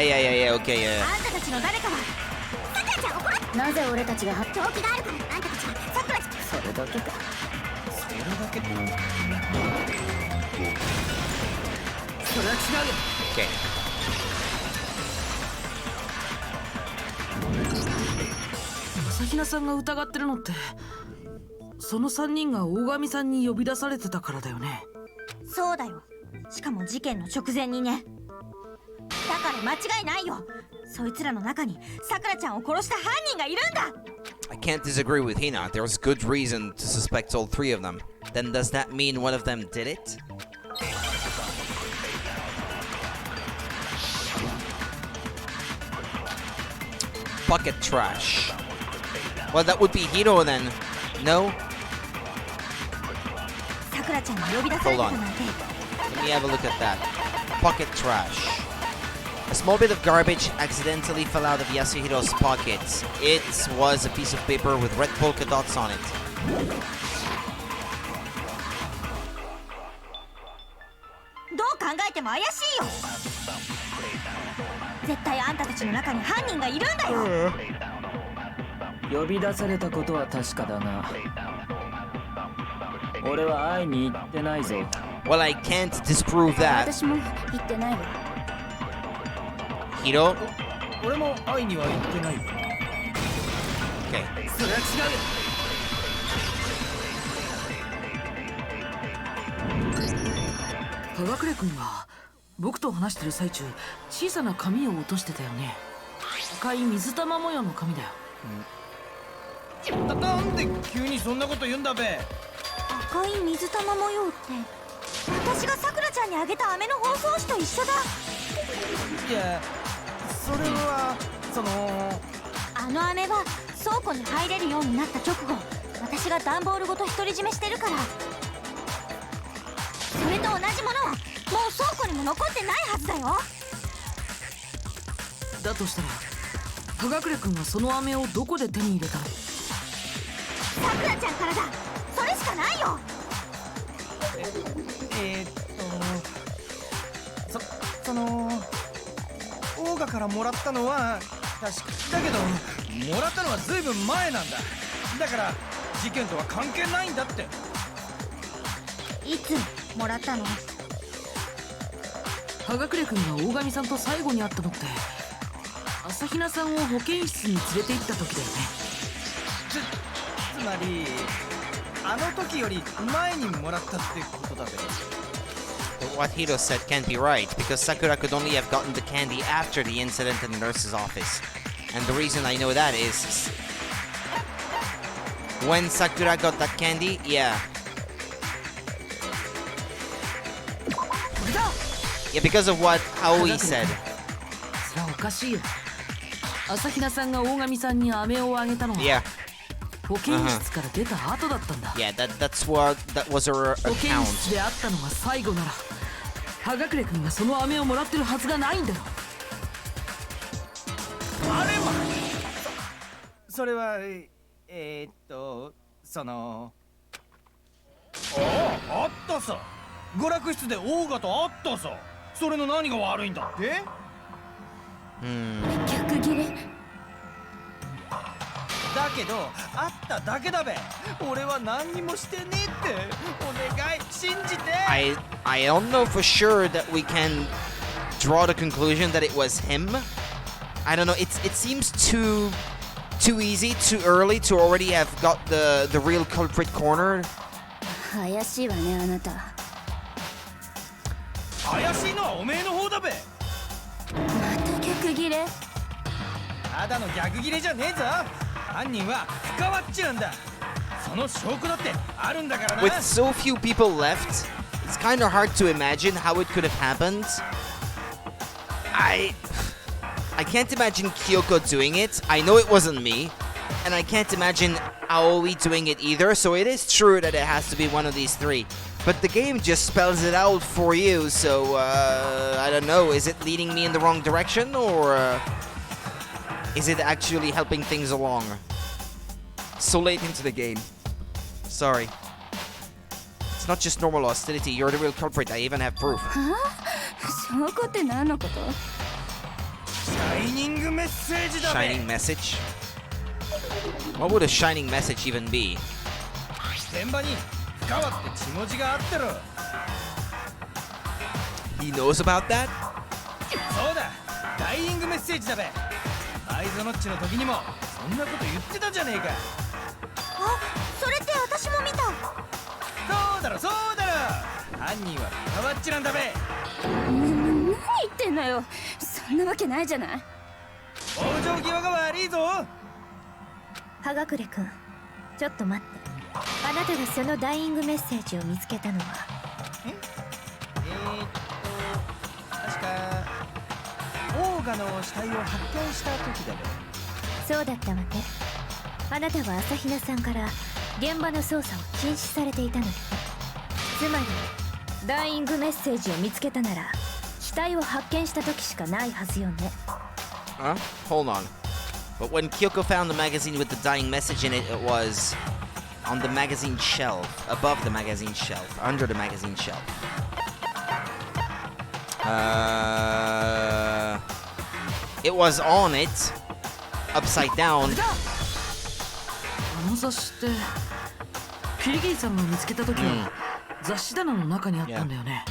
okay, yeah. あんたたちの誰かはさくらちゃんを殺す。なぜ俺たちが動機があるからあんたたちはさくらちゃん。それだけか。それだけ。それは違うよ。 Okay. 朝比奈さんが疑ってるのってその3人が大神さんに呼び出されてたからだよね。そうだよ。しかも事件の直前にね。だから間違いないよ。そいつらの中にさくらちゃんを殺した犯人がいるんだ。 I can't disagree with Hina. There's good reason to suspect all 3 of them. Then does that mean one of them did it? Bucket trash. Well, that would be Hiro then. No? くらちゃんに呼び出されてたなんて。 Let me have a look at that. Pocket trash. A small bit of garbage accidentally fell out of Yasuhiro's pocket. It was a piece of paper with red polka dots on it. どう考えても怪しいよ。絶対あんたたちの中に犯人がいるんだよ。呼び出されたことは確かだが、俺は会いに行ってないぞ。 Well, I can't disprove that. 私も言ってないわ。 Hiro? 俺も会いには行ってないよ。 Okay. それは違うよ。葉隠君は僕と話してる最中、小さな紙を落としてたよね。赤い水玉模様の紙だよ。なんで急にそんなこと言うんだべ。赤い水玉模様って、私がさくらちゃんにあげた飴の包装紙と一緒だ。いや、それはあの飴は倉庫に入れるようになった直後、私が段ボールごと独り占めしてるから。それと同じものはもう倉庫にも残ってないはずだよ。だとしたら葉隠君はその飴をどこで手に入れたの？さくらちゃんからだ。それしかないよ。オーガからもらったのは確かだけど、もらったのはずいぶん前なんだ。だから事件とは関係ないんだって。いつもらったの？葉隠君が大神さんと最後に会ったのって、朝比奈さんを保健室に連れて行った時だよね。つまりあの時より前にもらったってことだべ。 But what Hiro said can't be right, because Sakura could only have gotten the candy after the incident in the nurse's office. And the reason I know that is... when Sakura got that candy, yeah. Yeah, because of what Aoi said. それはおかしいよ。朝比奈さんが大神さんに飴をあげたのは、 Yeah, 保健室から出た後だったんだ。 yeah, that was her 保健 account. 室で会ったのが最後なら、葉隠君がその飴をもらってるはずがないんだよ。あれはそれはあったさ。娯楽室でオーガと会ったさ。それの何が悪いんだって。逆ギレ。だけど会っただけだべ。俺は何にもしてねえって。お願い信じて。 I don't know for sure that we can draw the conclusion that it was him. I don't know. It seems too easy, too early to already have got the real culprit cornered. 怪しいわね、あなた。怪しいのはおめえの方だべ。また逆ギレ。ただの逆ギレじゃねえぞ。犯人は深ワッチなんだ。その証拠だってあるんだからな。 With so few people left, it's kind of hard to imagine how it could have happened. I can't imagine Kyoko doing it. I know it wasn't me, and I can't imagine Aoi doing it either. So it is true that it has to be one of these three. But the game just spells it out for you. So I don't know. Is it leading me in the wrong direction, or is it actually helping things along? So late into the game. Sorry. It's not just normal hostility. You're the real culprit. I even have proof. 証拠って何のこと？シャイニングメッセージだべ。 Shining message? What would a shining message even be? 現場に深ワって血文字があってろ。 He knows about that? そうだ、ダイイングメッセージだべ。アイゾノッチの時にもそんなこと言ってたじゃねえか。あ、それって私も見た。そうだろそうだろ。犯人は深ワッチなんだべ。何言ってんのよ。そんなわけないじゃない。往生際が悪いぞ。葉隠君、ちょっと待って。あなたがそのダイイングメッセージを見つけたのは？確かオーガの死体を発見した時だべ。そうだったわね。あなたは朝比奈さんから現場の捜査を禁止されていたのよね。つまりダイイングメッセージを見つけたなら死体を発見した時しかないはずよね。 Hold on. But when Kyoko found the magazine with the dying message in it, it was on the magazine shelf, above the magazine shelf, under the magazine shelf. It was on it, upside down. あの雑誌ってキリギリさんが見つけた時は、雑誌棚の中にあったんだよね。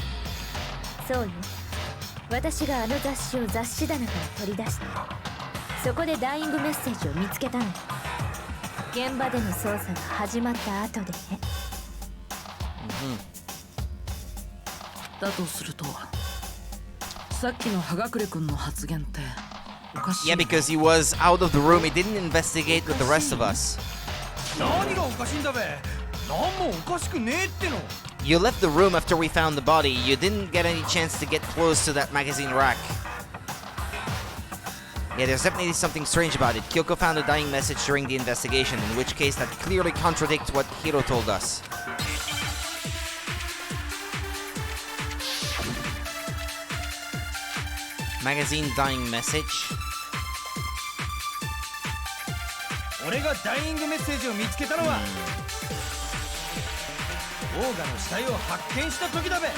そうよ。私があの雑誌を雑誌棚から取り出して、そこでダイイングメッセージを見つけたの。現場での捜査が始まった後でね。だとするとさっきの葉隠君の発言っておかしい。 Yeah, because he was out of the room. He didn't investigate with the rest of us. 何がおかしいんだべ。何もおかしくねえっての。 You left the room after we found the body. You didn't get any chance to get close to that magazine rack. Yeah, there's definitely something strange about it. Kyoko found a dying message during the investigation, in which case that clearly contradicts what Hiro told us. Magazine dying message. 俺がダイイングメッセージを見つけたのは、オーガの死体を発見した時だべ。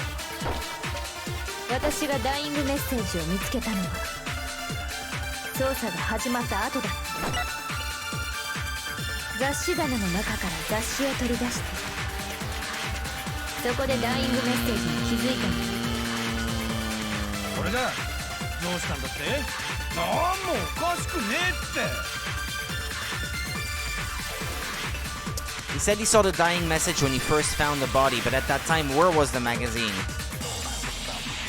私がダイイングメッセージを見つけたのは捜査が始まった後だった。雑誌棚の中から雑誌を取り出して、そこでダイイングメッセージに気づいたの。俺がどうしたんだって。何もおかしくねえって。 He said he saw the dying message when he first found the body, but at that time, where was the magazine?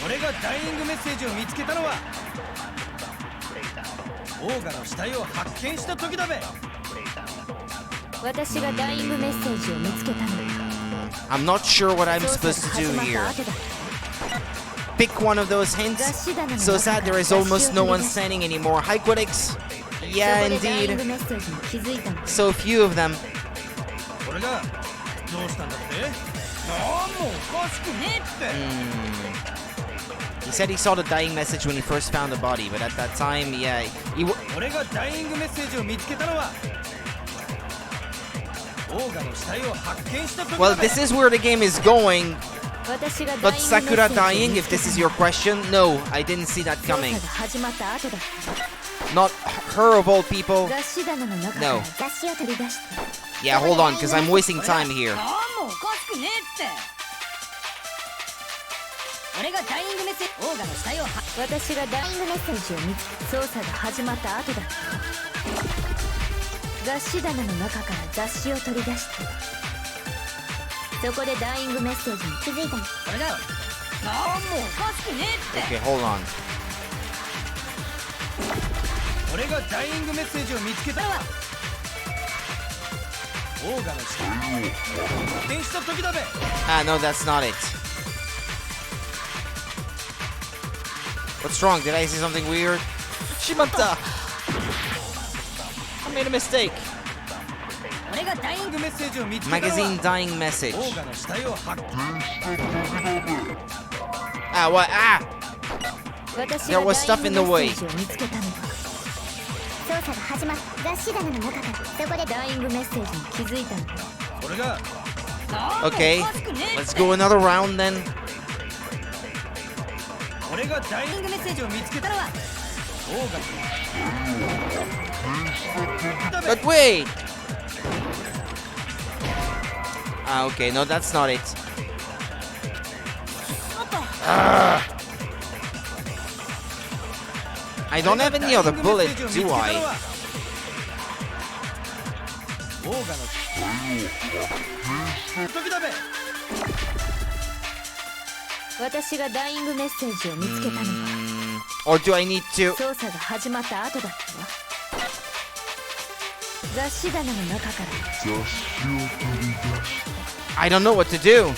俺がダイイングメッセージを見つけたのはオーガの死体を発見した時だべ。私がダイイングメッセージを見つけたの。 I'm not sure what I'm supposed to do here. Pick one of those hints. So sad there is almost no one standing anymore. Hi, Quidix. Yeah, indeed. So few of them. 俺がどうしたんだって。何もおかしくねえって。 He said he saw the dying message when he first found the body, but at that time, yeah,俺がダイイングメッセージを見つけたのはオーガの死体を発見した時だべ。 Well, this is where the game is going. But Sakura dying, if this is your question, no, I didn't see that coming. Not her of all people. No. Yeah, hold on, because I'm wasting time here. 何もおかしくねえって。俺がダイイングメッセージオーガの死体を私がダイイングメッセージを見つけ、捜査が始まった後だった。雑誌棚の中から雑誌を取り出して、そこでダイイングメッセージに気づいたの。それだよ。何もおかしくねえって。 Okay, hold on. 俺がダイイングメッセージを見つけたのはオーガの死体を発見した時だべ。 Ah, no, that's not it. What's wrong? Did I say something weird? Shimatta! I made a mistake. 俺がダイイングメッセージを見つけたのは Magazine dying message. オーガの死体を発見。 Ah, what? Ah! 私 There が was ダ stuff イイ in ン the グメッ way. セージを見つけたのは捜査が始まった雑誌棚の中から、そこでダイイングメッセージに気づいたの。俺が Okay, let's go another round then. 俺がダイイングメッセージを見つけたのはオーガの But wait! Ah, okay, no, that's not it. I don't have any other bullet, do I? オーガの時だべ。私がダイイングメッセージを見つけたのは Or do I need to? 捜査が始まった後だったわ。雑誌棚の中から I don't know what to do.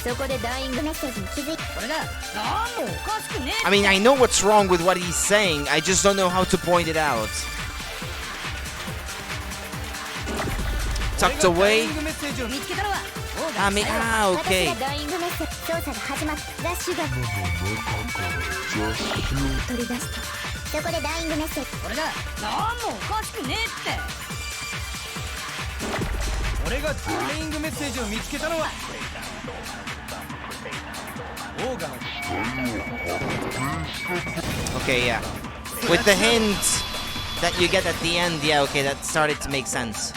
そこでダイイングメッセージに気づいた。俺が何もおかしくねえ。 I mean, I know what's wrong with what he's saying. I just don't know how to point it out. Tucked 俺がダイイ away. ングメッセージを見つけたのは Okay. 私がダイイングメッセージ操作が始まった雑誌が取り出した。そこでダイイングメッセージ。これがなんもおかしくねえって俺がダイイングメッセージを見つけたのはオーガの Okay, yeah. With the hint that you get at the end, yeah, okay, that started to make sense.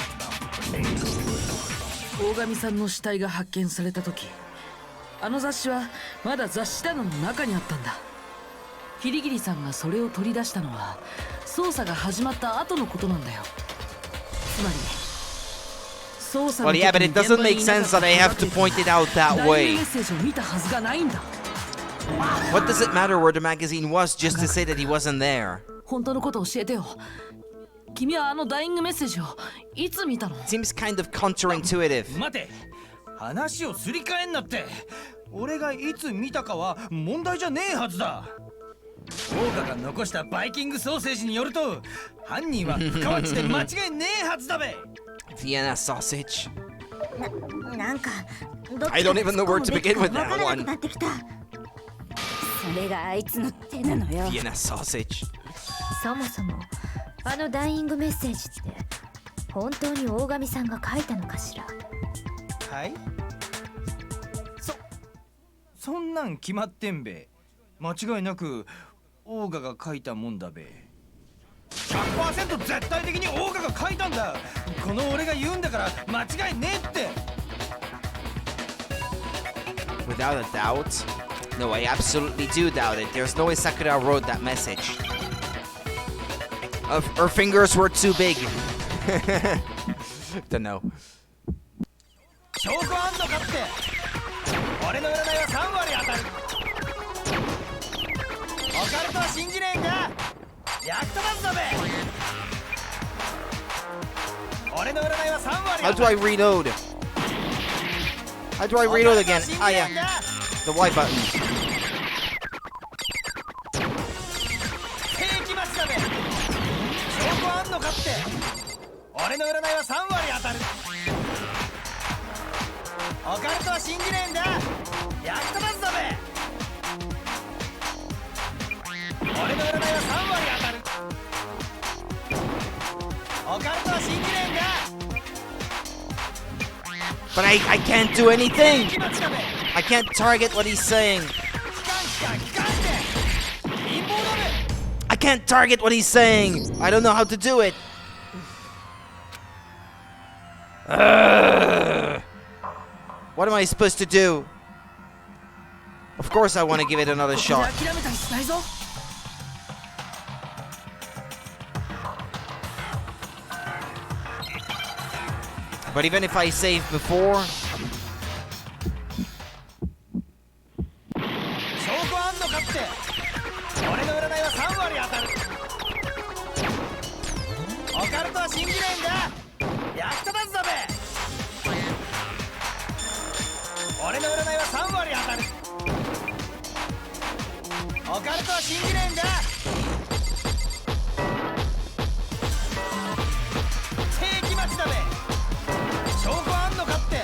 大神さんの死体が発見された時、あの雑誌はまだ雑誌棚の中にあったんだ。キリギリさんがそれを取り出したのは捜査が始まった後のことなんだよ。つまり捜査の Well, yeah, but it doesn't make sense that I have to point it out that ダイイン way. グメッセージを見たはずがないんだ。 What does it matter where the magazine was just to say that he wasn't there? 本当のことを教えてよ。君はあのダイイングメッセージをいつ見たの？ Seems kind of counterintuitive. 待て話をすり替えんなって。俺がいつ見たかは問題じゃねえはずだ。オーガが残したバイキングソーセージによると犯人は深町で間違いねえはずだべ。 Vienna sausage. なんか I don't even know where to begin with that わからなく one. なってきた。それがあいつの手なのよ。 Vienna sausage. そもそもあのダイイングメッセージって本当に大神さんが書いたのかしら。はい。そんなん決まってんべ。間違いなくオーガが書いたもんだべ。100% 絶対的にオーガが書いたんだ。この俺が言うんだから間違いねえって。 Without a doubt? No, I absolutely do doubt it. There's no way Sakura wrote that message. Her fingers were too big. Don't know. 証拠あんのかって。俺の占いは3割当たる。オカルトは信じねえんだ。役立たずだべ。俺の占いは3割 How 当 do た I る。 reload? How do I reload again? Ah, yeah. The Y button. 世紀末だべ。証拠あんのかって。俺の占いは3割当たる。オカルトは信じねえんだ。役立たずだべ。俺の占いは3割当たる。オカルトは信じねえんだ。 But I can't do anything! 世紀末だべ。 I can't target what he's saying. 機関って陰謀だべ。 I can't target what he's saying. I don't know how to do it. What am I supposed to do? Of course I want to give it another ここ shot. で諦めたりしないぞ。 But even if I save before, 証拠あんのかって。俺の占いは3割当たる。オカルトは信じねえんだ。役立たずだべ。俺の占いは3割当たる。オカルトは信じねえんだ。世紀末だべ。証拠あんのかって。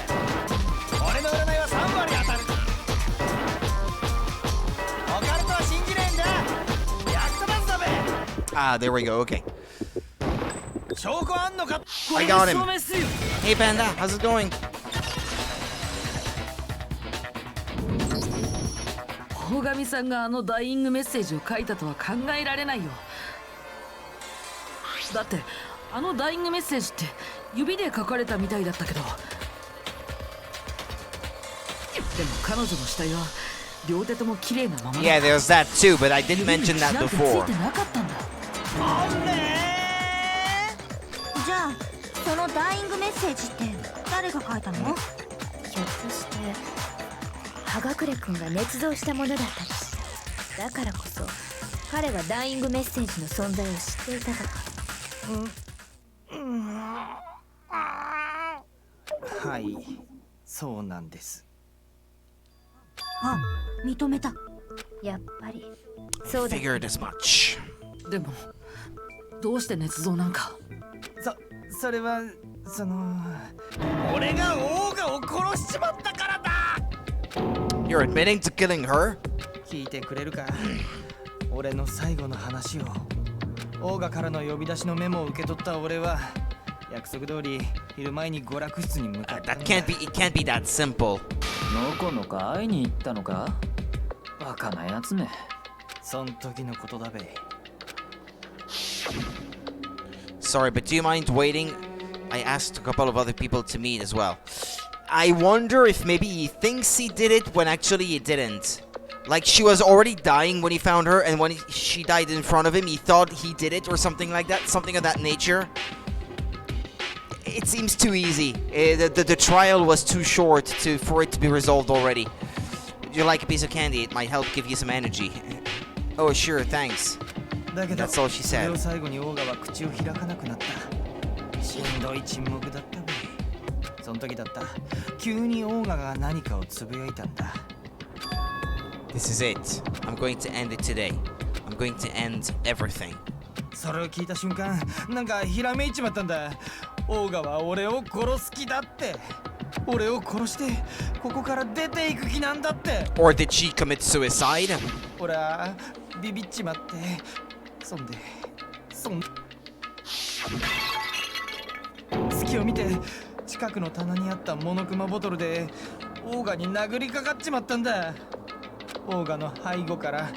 俺の占いは3割当たる。オカルトは信じねえんだ。役立たずだべ。 ah, there we go. Okay. 証拠あんのか。 I got これ him. で証明するよ。 Hey Panda, how's it going? 大神さんがあのダイイングメッセージを書いたとは考えられないよ。だってあのダイイングメッセージって指で書かれたみたいだったけど、でも彼女の死体は両手とも綺麗なままだ。 Yeah, there's that too, but I did mention that なんてつ before. いてなかったんだ。じゃあそのダイイングメッセージって誰が書いたの？ひょっとして葉隠君が捏造したものだったりして、だからこそ彼はダイイングメッセージの存在を知っていたとか。はい、そうなんです。あ、認めた。やっぱりそうだ。 Figured as much. でもどうして捏造なんか。それは俺がオーガを殺しちまったからだ。 You're admitting to killing her? 聞いてくれるか。俺の最後の話を。オーガからの呼び出しのメモを受け取った俺は約束通り昼前に娯楽室に向かったん That だ。 it can't be that simple. のこのか会いに行ったのか。バカなやつめ。そん時のことだべ。 Sorry, but do you mind waiting? I asked a couple of other people to meet as well. I wonder if maybe he thinks he did it when actually he didn't. Like she was already dying when he found her, and when she died in front of him, he thought he did it or something like that, something of that nature. It seems too easy. The trial was too short for it to be resolved already. Would you like a piece of candy? It might help give you some energy. Oh, sure, thanks. だけど That's all she それ said. を最後にオーガは口を開かなくなった。しんどい沈黙だったべ。その時だった。急にオーガが何かをつぶやいたんだ。 This is it. I'm going to end it today. I'm going to end everything. それを聞いた瞬間、なんかひらめいちまったんだ。オーガは俺を殺す気だって。俺を殺してここから出ていく気なんだって。 Or did she commit suicide? 俺はビビっちまって、そんで隙を見て近くの棚にあったモノクマボトルでオーガに殴りかかっちまったんだ。オーガの背後から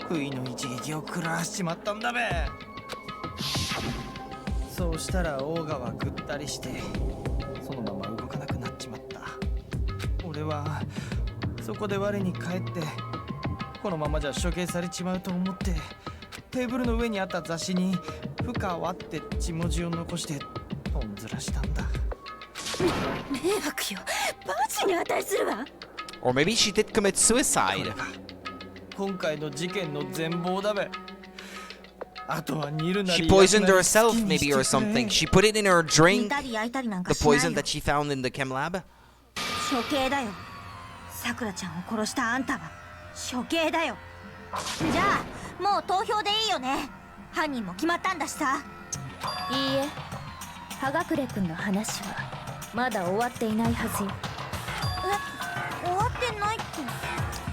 不意の一撃を食らわしちまったんだべ。そうしたらオーガはぐったりしてそのまま動かなくなっちまった。俺はそこで我に返ってこのままじゃ処刑されちまうと思ってテーブルの上にあった雑誌に「不可は」って血文字を残してポンずらしたんだ。迷惑よ。罰に値するわ。 Or maybe she did commit これ suicide. が今回の事件の全貌だべ。あとは煮るな She り poisoned 焼くなり herself, 好きに maybe して or くれ。 something. She put it in her 煮 drink, たり焼いたりなんか the しない poison よ。 that she found in the chem lab. 処刑だよ。さくらちゃんを殺したあんたは処刑だよ。じゃあもう投票でいいよね。犯人も決まったんだしさ。いいえ、葉隠君の話はまだ終わっていないはずよ。終わってないって。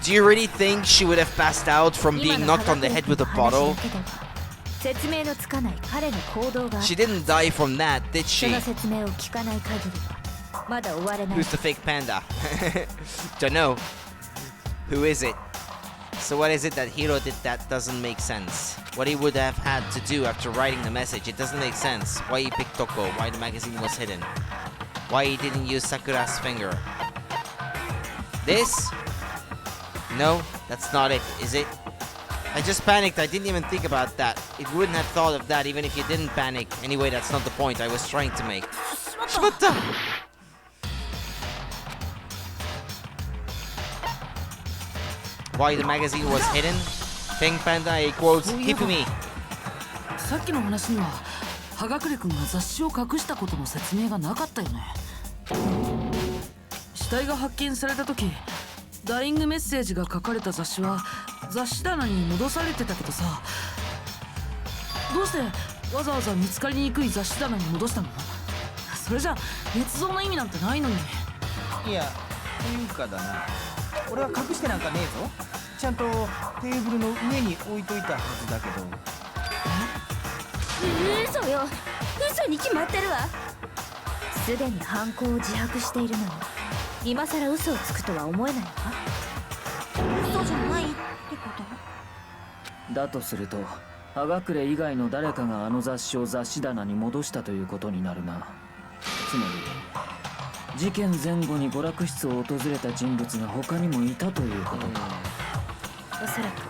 Do you really think she would have passed out from 今 being の knocked on the 葉 head 隠 with a 君の話 bottle? だけでは説明のつかない彼の行動があっ She た。 didn't die from that, did そ she? の説明を聞かない限りはまだ終われない。 Who's the fake panda? Don't know. Who is it? So what is it that Hiro did that doesn't make sense? What he would have had to do after writing the message, it doesn't make sense. Why he picked Toko, why the magazine was hidden. Why he didn't use Sakura's finger. This? No, that's not it, is it? I just panicked, I didn't even think about that. It wouldn't have thought of that even if you didn't panic. Anyway, that's not the point I was trying to make. Shimatta! Why the magazine was hidden? Pink Panda equals Hifumi. さっきの話には葉隠君が雑誌を隠したことの説明がなかったよね。死体が発見された時ダイイングメッセージが書かれた雑誌は雑誌棚に戻されてたけどさ、どうしてわざわざ見つかりにくい雑誌棚に戻したの？それじゃ捏造の意味なんてないのに。いや、っていうかだな、俺は隠してなんかねえぞ。ちゃんとテーブルの上に置いといたはずだけど。嘘よ。嘘に決まってるわ。すでに犯行を自白しているのに今さら嘘をつくとは思えないのか？嘘じゃないってこと？だとすると葉隠以外の誰かがあの雑誌を雑誌棚に戻したということになるな。つまり事件前後に娯楽室を訪れた人物が他にもいたということか。おそらく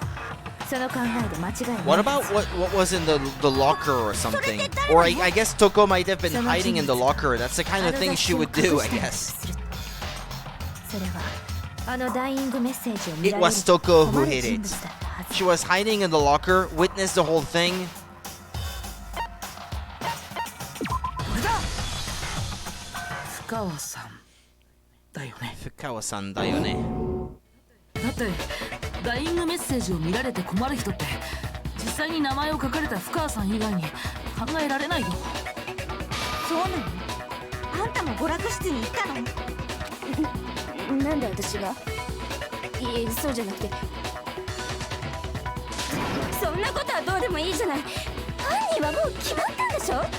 その考えで間違いない。 What about what was in the locker or something? Or I guess Toko might have been hiding in the locker. That's the kind of thing she would do, I guess. それはあのダイイングメッセージを見 It られる was Toko 困 who る hid 人 it. 物だったはず。 She was hiding in the locker, witnessed the whole thing. 深川さんだよね。 Fukawa-san だよね。だってダイイングメッセージを見られて困る人って実際に名前を書かれた深川さん以外に考えられないよ。そうなの？あんたも娯楽室に行ったの？なんで私が？いえ、そうじゃなくて、そんなことはどうでもいいじゃない。犯人はもう決まったんでしょ。さ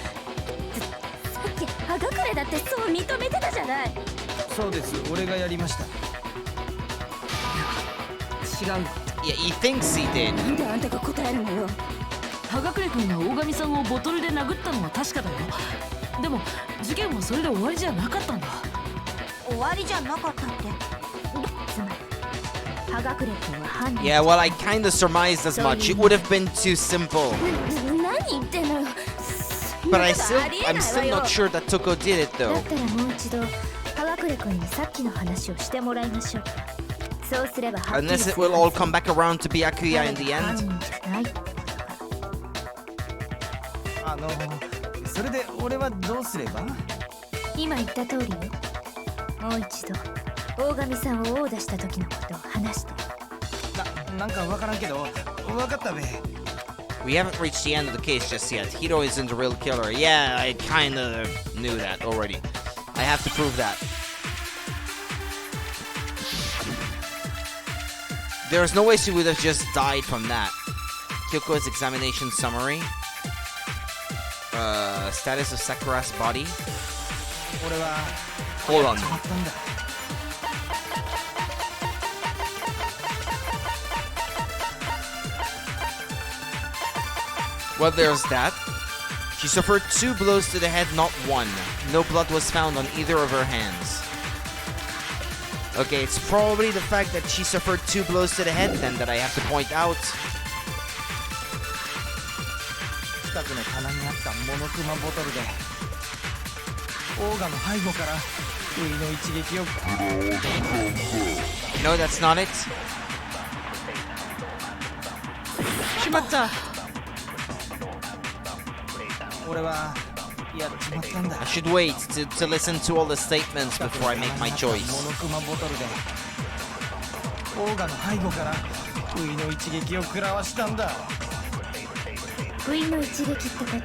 っき葉隠れだってそう認めてたじゃない。そうです、俺がやりました。違うよ。Yeah, he thinks he did. なんであんたが答えるのよ。葉隠君が大神さんをボトルで殴ったのは確かだよ。でも事件はそれで終わりじゃなかったんだ。終わりじゃなかったって。つまり葉隠君は犯人。 Yeah, well, I kind of surmised as much. It would have been too simple. 何言ってんのよ。 But I'm still not sure that Toko did it だ though. ったらもう一度葉隠君にさっきの話をしてもらいましょう。そうすればはっきり Unless す it る will all come back around to be Akuya in the 犯 end. 人じゃないってことか。それで俺はどうすれば？今言った通りよ。もう一度大神さんを殴打した時のことを話して。なんかわからんけど、わかったべ。We haven't reached the end of the case just yet. Hiro isn't the real killer. Yeah, I kind of knew that already. I have to prove that. There's no way she would have just died from that. Kyoko's examination summary. Status of Sakura's body. 俺は Hold on. 決まったんだ。Well, there's that. She suffered 2 blows to the head, not 1. No blood was found on either of her hands. Okay, it's probably the fact that she suffered 2 blows to the head then that I have to point out. 近くの棚にあったモノクマボトルでオーガの背後から不意の一撃を。 No, that's not it. しまった。俺はやっちまったんだ。 I should wait to listen to all the statements before I make my モ choice. ノクマボトルでオーガの背後から不意の一撃を食らわしたんだ。不意の一撃ってことは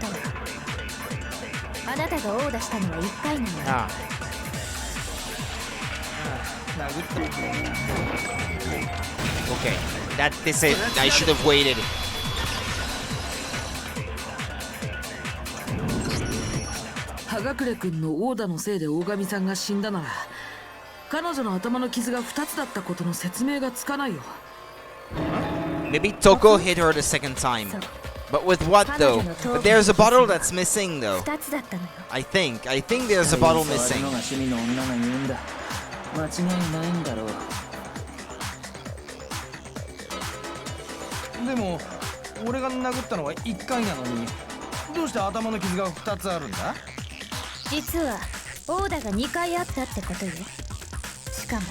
あなたが殴打したのは1回なのよ。Ah. 殴った。 Okay, that's it. I should have waited. 葉隠君の殴打のせいで大神さんが死んだなら、彼女の頭の傷が2つだったことの説明がつかないよ。 Maybe Toko hit her the second time. But with what though? But there's a bottle that's missing though. 2つだったのよ。 I think there's a bottle missing. のが趣味の女が言うんだ。間違いないんだろう。でも俺が殴ったのは1回なのに、どうして頭の傷が2つあるんだ？実は殴打が2回あったってことよ。しかも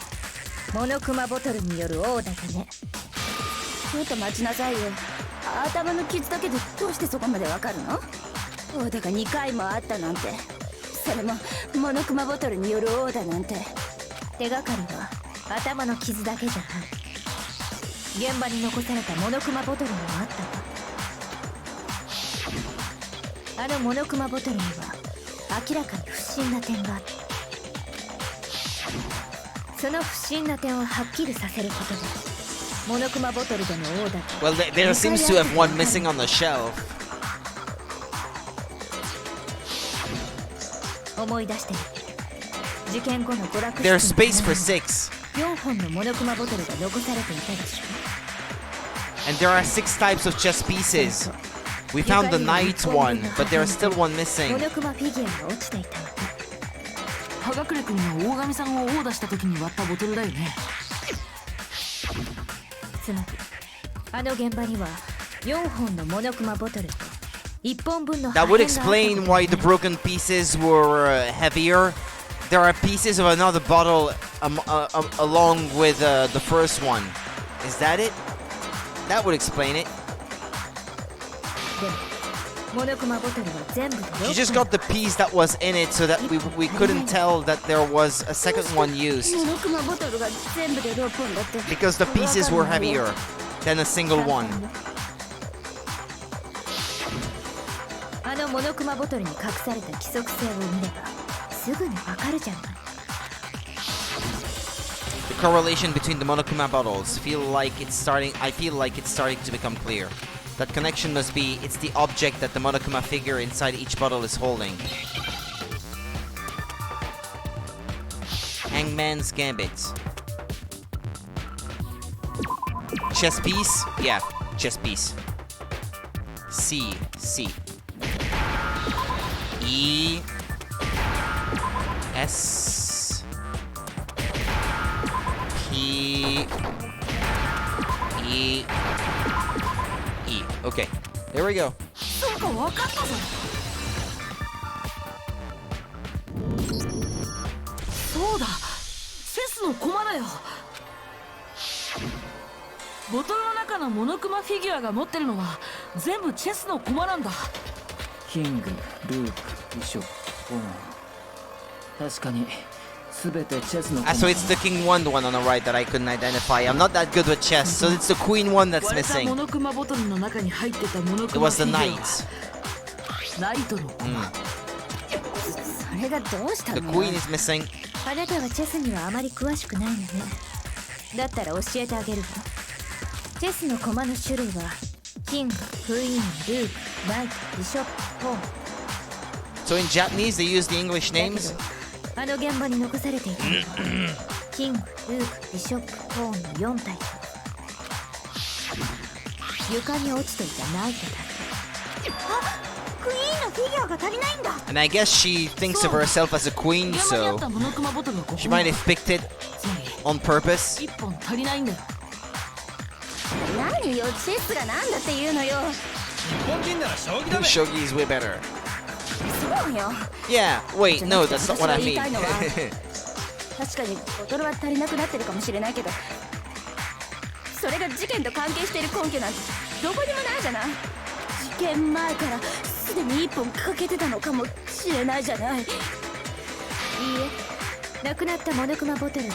モノクマボトルによる殴打がね。ちょっと待ちなさいよ。頭の傷だけでどうしてそこまでわかるの？殴打が2回もあったなんて。それもモノクマボトルによる殴打なんて。手がかりは頭の傷だけじゃない。現場に残されたモノクマボトルにもあったわ。あのモノクマボトルには明らかに不審な点があった。その不審な点をはっきりさせることでモノクマボトルでの殴打 Well, there seems to have one missing on the shelf. 思い出してみて。事件後の娯楽 There's 室の space for 棚に6. 4本のモノクマボトルが残されていたでしょ。 And there are 6 types of chess pieces. We found the knight one, but there's still one モ missing. ノクマフィギュアが落ちていたの。葉隠君が大神さんを殴打した時に割ったボトルだよね。つまりあの現場には4本のモノクマボトルと1本分の破 That 片 would があったこと explain に why the broken pieces were heavier. There are pieces of another bottle along with the first one. Is that it? That would explain it. でもモノクマボトルは全部で You 6 just 本 got the piece that was in it so that we couldn't tell that there was a second one used. モノクマボトルが全部で6本だって。 Because the pieces were heavier than a single one. あのモノクマボトルに隠された規則性を見ればすぐにわかるじゃない。correlation between the Monokuma bottles. I feel like it's starting to become clear. That connection must be, it's the object that the Monokuma figure inside each bottle is holding. Hangman's Gambit. Chess piece? Yeah, chess piece. C. E. S. P. E. E. Okay, there we go. そうか、わかったぞ。そうだ、チェスの駒だよ。ボトルの中のモノクマフィギュアが持ってるのは全部チェスの駒なんだ。キング、ルーク、ビショップ、ポーン。確かに全てチェスの駒。So it's the king one, the one on the right that I couldn't identify. I'm not that good with chess, so it's the queen one that's 割れた missing. モノクマボトルの中に入ってたモノ It クマ was フ the ィギュア knight. ナイトの駒。それがどうしたの The よ。 queen is missing. あなたはチェスにはあまり詳しくないのね。だったら教えてあげるわ。チェスの駒の種類はキング、クイーン、ルーク、ナイト、ビショップ、ポーン。 So in Japanese, they use the English だけ names. どあの現場に残されていたのはキング、ルーク、ビショップ、ポーンの4体と床に落ちていたナイトだけ。クイーンのフィギュアが足りないんだ。 And I guess she thinks of herself as a queen, 現場にあっ so たモノクマボトルの she 5 might 本 have picked it つまり on purpose. 1本足りないんだよ。何よ、チェスがなんだっていうのよ。日本人なら将棋だべ。 Shogi is way better. そうよ。 Yeah, wait, no, that's not what I mean. 確かにボトルは足りなくなってるかもしれないけど、それが事件と関係している根拠なんてどこにもないじゃない。事件前からすでに1本かけてたのかもしれないじゃない。いいえ、亡くなったモノクマボトルが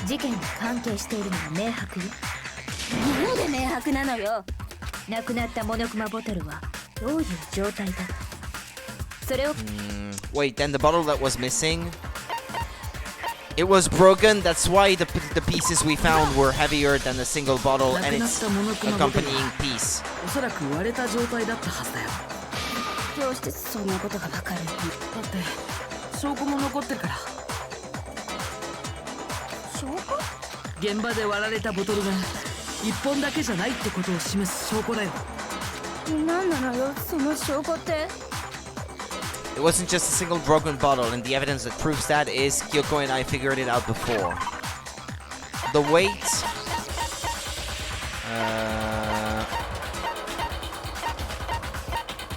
事件に関係しているのは明白よ。なんで明白なのよ。亡くなったモノクマボトルはどういう状態だ。それを Wait, then the bottle that was missing? It was broken, that's why the pieces we found were heavier than a single bottle and its accompanying piece. おそらく割れた状態だったはずだよ。どうしてそんなことがわかるの。だって証拠も残ってるから。証拠？現場で割られたボトルが1本だけじゃないってことを示す証拠だよ。何なのよ、その証拠って。It wasn't just a single broken bottle, and the evidence that proves that is Kyoko and I figured it out before. The weight...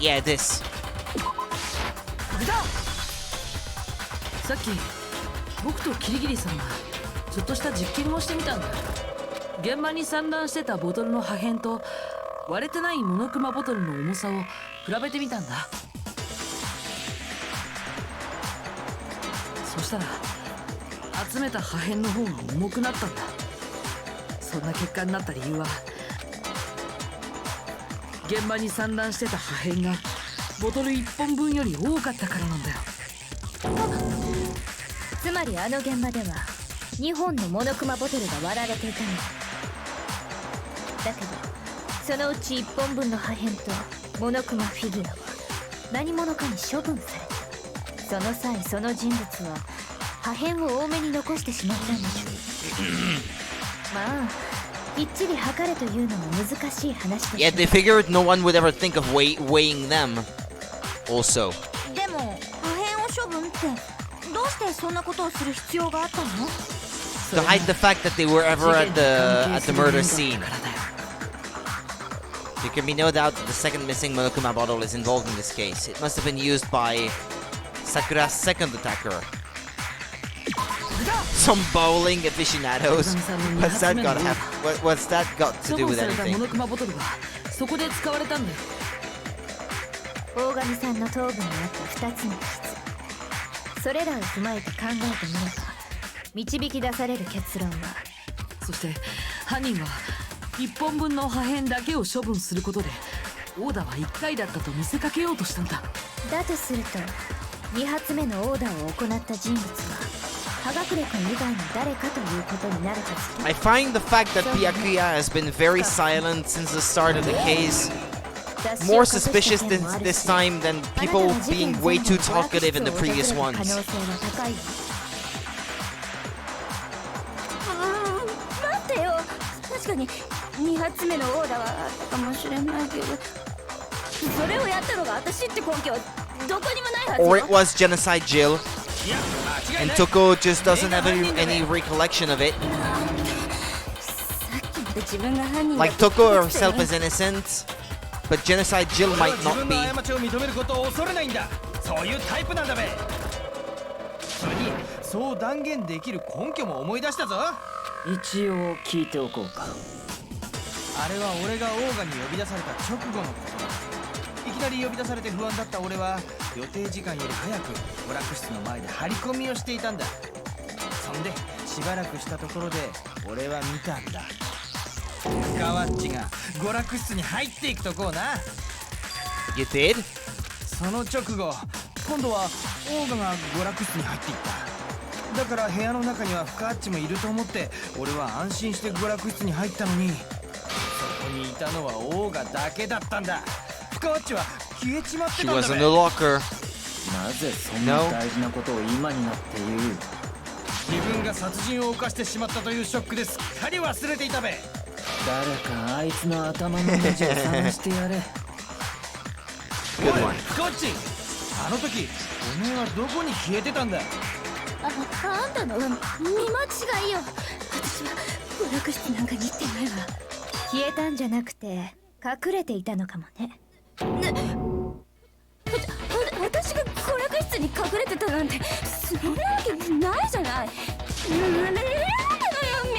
Yeah, this. これだ。さっき僕とキリギリさんがちょっとした実験をしてみたんだ。現場に散乱してたボトルの破片と割れてないモノクマボトルの重さを比べてみたんだ。そしたら集めた破片の方が重くなったんだ。そんな結果になった理由は現場に散乱してた破片がボトル1本分より多かったからなんだよ。つまりあの現場では2本のモノクマボトルが割られていたのだけど、そのうち1本分の破片とモノクマフィギュアは何者かに処分された。その際その人物は破片を多めに残してしまったんでしょう。まあきっちり測れというのも難しい話でしょ。 Yeah, they figured no one would ever think of weighing them. Also. でも破片を処分ってどうしてそんなことをする必要があったの？ To hide the fact that they were ever at the murder scene. There can be no doubt that the second missing Monokuma bottle is involved in this case. It must have been used by Sakura's second attacker. Some bowling aficionados. What's that got to 処 do 分 with されたモ anything? ノクマボトルがそこで使われたんだよ。大神さんの頭部にあった2つの傷、それらを踏まえて考えてみれば導き出される結論は、そして犯人は1本分の破片だけを処分することでオーダーは1回だったと見せかけようとしたんだ。だとすると2発目のオーダーを行った人物は葉隠君以外の誰かということになるはず。 I find the fact that Byakuya has been very silent since the start of the case more suspicious this time than people being way too talkative in the previous ones. 待ってよ、確かに2発目のオーダーはあったかもしれないけど、それをやったのが私って根拠はどこにもないはずよ。 Or it was Genocide Jill, and Toko just doesn't have any recollection of it. さっきまで自分が犯人だ Like Toko herself is innocent, but Genocide Jill might 自 not 分の be. 過ちを認めることを恐れないんだ。そういうタイプなんだべ。それにそう断言できる根拠も思い出したぞ。一応聞いておこうか。あれは俺がオーガに呼び出された直後のことだ。いきなり呼び出されて不安だった俺は予定時間より早く娯楽室の前で張り込みをしていたんだ。そんでしばらくしたところで俺は見たんだ。深ワッチが娯楽室に入っていくとこをな。 You did? その直後今度はオーガが娯楽室に入っていった。だから部屋の中には深ワッチもいると思って俺は安心して娯楽室に入ったのに、そこにいたのはオーガだけだったんだ。深ワッチは消えちまって She たん was だ in べ。 the locker. なぜそんな大事なことを今になって言う？自分が殺人を犯してしまったというショックですっかり忘れていたべ。誰かあいつの頭の文字を探してやれ。おい深ワッチ、あの時おめえはどこに消えてたんだ。あんたの見間違いよ。私は娯楽室なんかに行ってないわ。消えたんじゃなくて隠れていたのかもね。私が娯楽室に隠れてたなんてそんなわけないじゃない。妙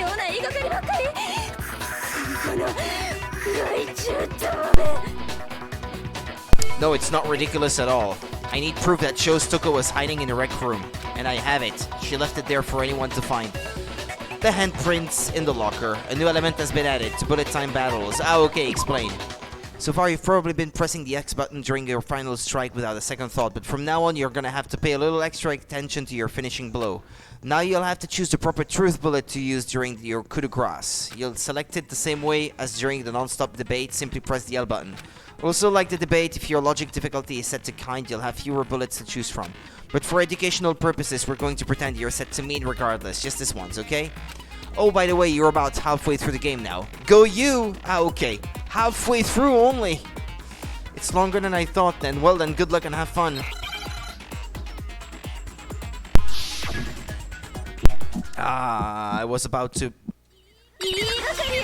な言いがかりばっかり。この害虫どもめ。 No, it's not ridiculous at all. I need proof that shows Toko was hiding in the rec room, and I have it. She left it there for anyone to find. The handprints in the locker. A new element has been added to bullet time battles. Ah, okay, explain. So far, you've probably been pressing the X button during your final strike without a second thought, but from now on, you're gonna have to pay a little extra attention to your finishing blow. Now you'll have to choose the proper truth bullet to use during your coup de grace. You'll select it the same way as during the non-stop debate, simply press the L button. Also, like the debate, if your logic difficulty is set to kind, you'll have fewer bullets to choose from. But for educational purposes, we're going to pretend you're set to mean regardless, just this once, okay? Oh, by the way, you're about halfway through the game now. Go you! Ah, okay. Halfway through only! It's longer than I thought then. Well then, good luck and have fun. Ah, I was about to... 言いがかりよ。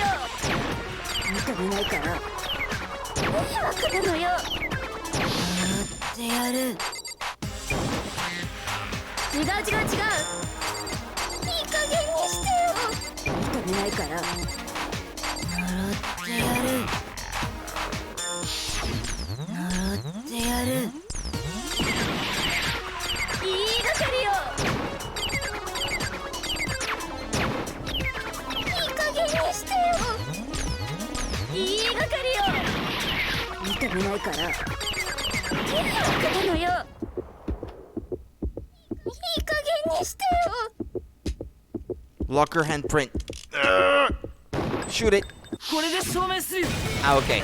認めないから迷惑なのよ。ってやる。違う。いい加減にしてよ。認めないからってやる。言いがかりよ。してよ。言いがかりよ。認めないから迷惑なのよ。いい加減にしてよ。 Locker handprint. Shoot it. これで証明するよ。 Ah, okay.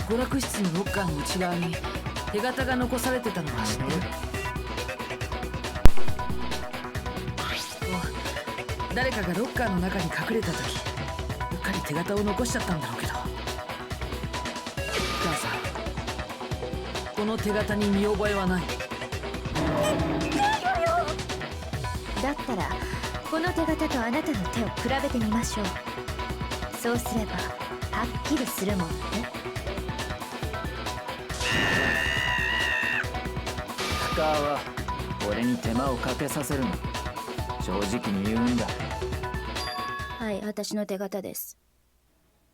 娯楽室のロッカーの内側に手形が残されてたのは知ってる？誰かがロッカーの中に隠れた時うっかり手形を残しちゃったんだろうけど、母さん、この手形に見覚えはない？だったらこの手形とあなたの手を比べてみましょう。そうすればはっきりするもんね。深は俺に手間をかけさせるの。正直に言うんだ。はい、私の手形です。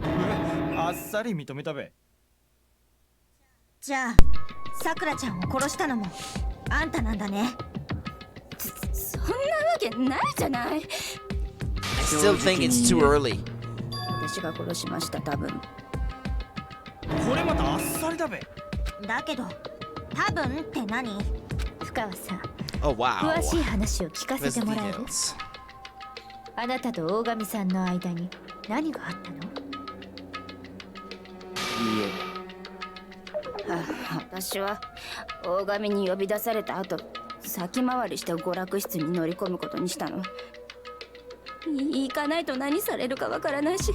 あっさり認めたべ。じゃあさくらちゃんを殺したのもあんたなんだね。そんなわけないじゃない。 I still think it's too early. 私が殺しました、多分。これまたあっさりだべ。だけど多分って何？深川さん、 Oh wow. 詳しい話を聞かせ Where's て the もらえる？ details? あなたと大神さんの間に何があったの？いいえ、私は大神に呼び出された後、先回りして娯楽室に乗り込むことにしたの。行かないと何されるかわからないし、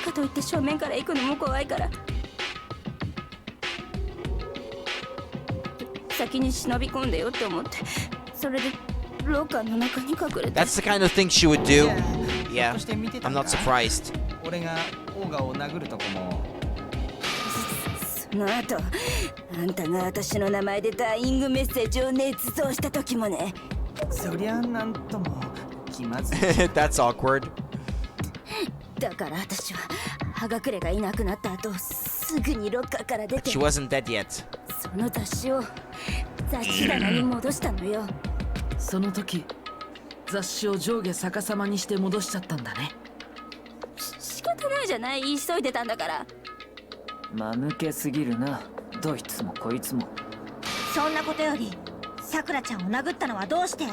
かといって正面から行くのも怖いから、先に忍び込んでよって思って、それでロッカーの中に隠れて。 That's the kind of thing she would do. ひょ Yeah, っとして見てた I'm んだ not surprised. 俺がオーガを殴るとこも。その後、あんたが私の名前でダイイングメッセージを捏造した時もね。そりゃなんとも気まずい。 That's awkward. だから私は葉隠れがいなくなった後、すぐにロッカーから出て、 She wasn't dead yet. その雑誌を雑誌棚に戻したのよ。その時雑誌を上下逆さまにして戻しちゃったんだね。仕方ないじゃない、急いでたんだから。間抜けすぎるな、どいつもこいつも。そんなことよりさくらちゃんを殴ったのはどうして？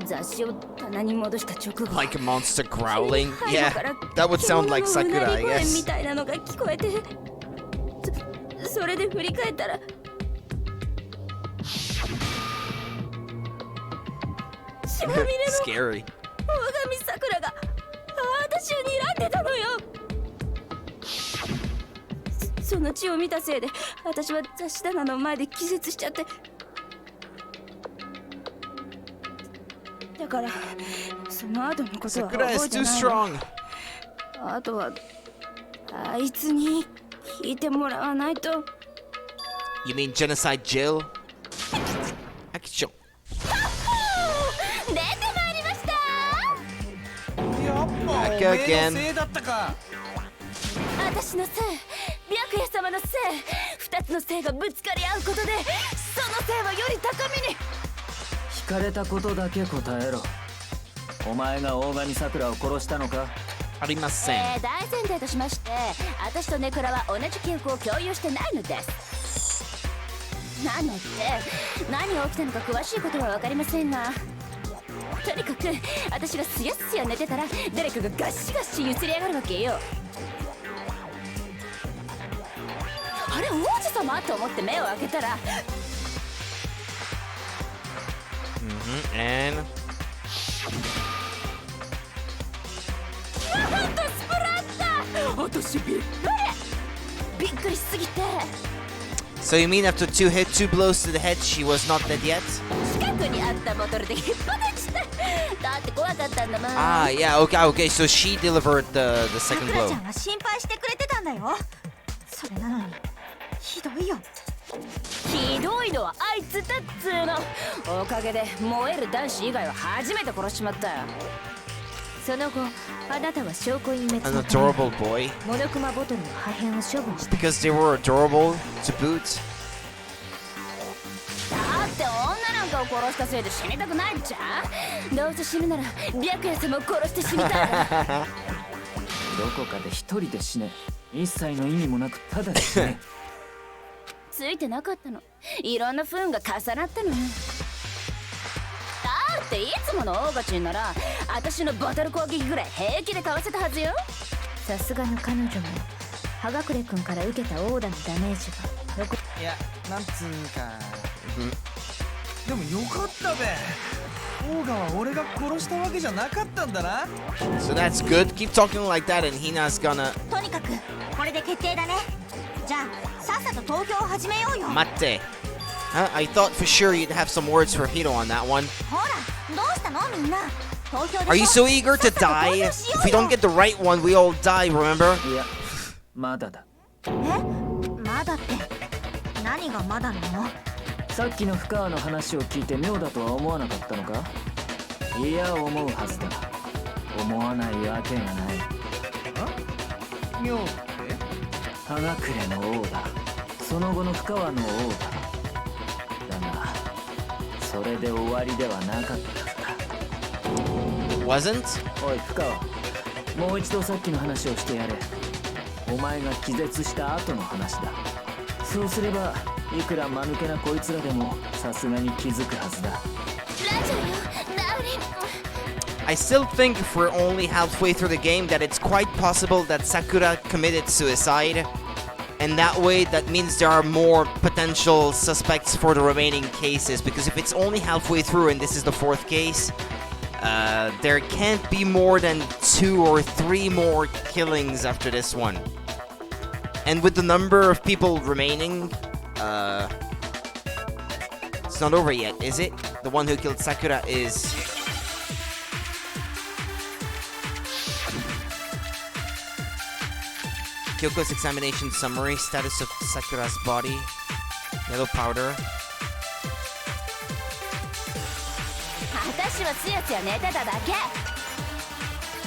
雑誌を棚に戻した直後、 Like a monster growling. 背 Yeah, 後から that would sound like 獣のうな Sakura, り I 声み guess. たいなのが聞こえて、それで振り返ったら、血まみれの Scary. 大神さくらが私を睨んでたのよ。その血を見たせいで私は雑誌棚の前で気絶しちゃって、だからその後のことは Sakura 覚 is えて too ないわ。 strong. あとはあいつに聞いてもらわないと。 You mean Genocide Jill? Action. 出てまいりました。やっぱおめ Back え again. のせいだったか。私のせい、白夜様のせい、二つのせいがぶつかり合うことで、そのせいはより高みに。聞かれたことだけ答えろ。お前が大神さくらを殺したのか？大前提としまして、私とネクラは同じ記憶を共有してないのです。なので何が起きたのか詳しいことは分かりませんが、とにかく私がすやすや寝てたら誰かがガシガシ揺すり上がるわけよ。あれ王子様と思って目を開けたら、 And なんとスプラッター。私びっくりしすぎて、 so you mean after two blows to the head, she was not dead yet? 近くにあったボトルで引っ張りした。だって怖かったんだもん。 Ah, yeah. Okay. So she delivered the さ second くら blow. ちゃんは心配してくれてたんだよ。それなのにひどいよ。ひどいのはあいつだっつーの。おかげで燃える男子以外は初めて殺しちまったよ。その後、あなたは証拠隠滅 An のため adorable boy. モノクマボトルの破片を処分した。 Because they were adorable to boot. だって女なんかを殺したせいで死にたくないじゃん。どうせ死ぬなら白夜様を殺して死にたい。どこかで一人で死ね。一切の意味もなくただで死ね。ついてなかったの。いろんな不運が重なったのよ。だっていつものオーガチンなら私のボトル攻撃ぐらい平気でかわせたはずよ。さすがの彼女も葉隠れ君から受けたオーダのダメージが残いや、なんつうか。でもよかったべ。オーガは俺が殺したわけじゃなかったんだな。 So that's good. Keep talking like that, and Hina's gonna とにかくこれで決定だね。じゃあさっさと投票を始めようよ。 mate. Huh? I thought for sure you'd have some words for Hiro on that one. ほらどうしたのみんな。投票でしょ。 Are you so eager to さっさと投 die? 票しよ If う we よ。 don't get the right one, we all die, remember? いや、まだだ。まだって何がまだなの？さっきの深川の話を聞いて妙だとは思わなかったのか？いや、思うはずだ。思わないわけがない。妙って葉隠れの王だ。その後の深川の王だ。だが、それで終わりではなかった。 Wasn't? おい深川、もう一度さっきの話をしてやれ。お前が気絶した後の話だ。そうすればいくら間抜けなこいつらでもさすがに気づくはずだ。ラジオよ、ナウリ。 I still think if we're only halfway through the game that it's quite possible that Sakura committed suicide. And that way, that means there are more potential suspects for the remaining cases. Because if it's only halfway through and this is the 4th case, there can't be more than 2 or 3 more killings after this one. And with the number of people remaining, it's not over yet, is it? The one who killed Sakura is... Kyoko's examination summary, status of Sakura's body, yellow powder. 私はつやつや寝てただけ。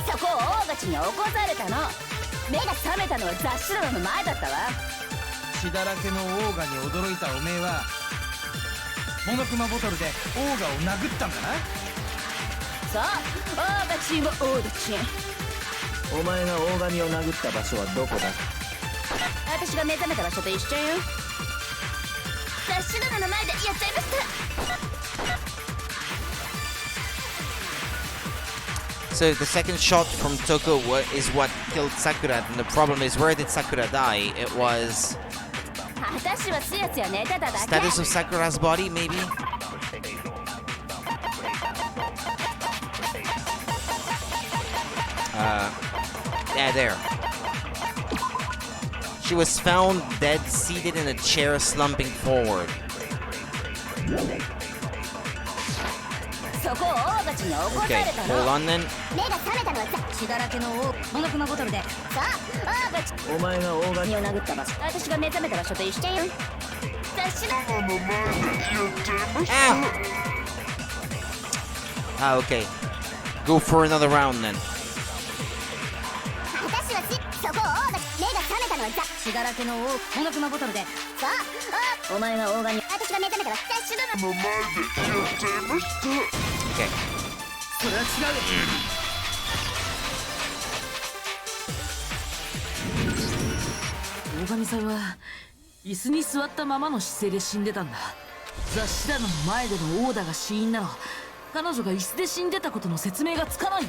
そこを大勝ちに起こされたの。目が覚めたのは雑誌棚の前だったわ。血だらけのオーガに驚いたおめえはモノクマボトルでオーガを殴ったんだな。そう、大勝ちも大勝ち。お前が大神を殴った場所はどこだ？私が目覚めた場所と一緒よ。雑誌棚の前でやっちゃいました。So the second shot from Toko is what killed Sakura, and the problem is, where did Sakura die? It was... 私はつやつや寝てただけ。 Status of Sakura's body, maybe? Yeah, there. She was found dead, seated in a chair, slumping forward. そこを大勝ちに起こさ Okay, れた hold の。 on then. 目が覚めたのは血だらけのモノクマボトルで。さあ、大勝ち。お前が大神を殴った場所。私が目覚めた場所と一緒よ。雑誌棚の前でやっちゃいました。 Ah, okay. Go for another round then. 私はそこを大勝ち。目が覚めたのは血だらけのモノクマボトルで。さあ、お前が大神。私が目覚めたら雑誌棚の前でやっちゃいました。 Okay. それは違う。大神さんは椅子に座ったままの姿勢で死んでたんだ。雑誌棚の前でのオーダーが死因なら彼女が椅子で死んでたことの説明がつかない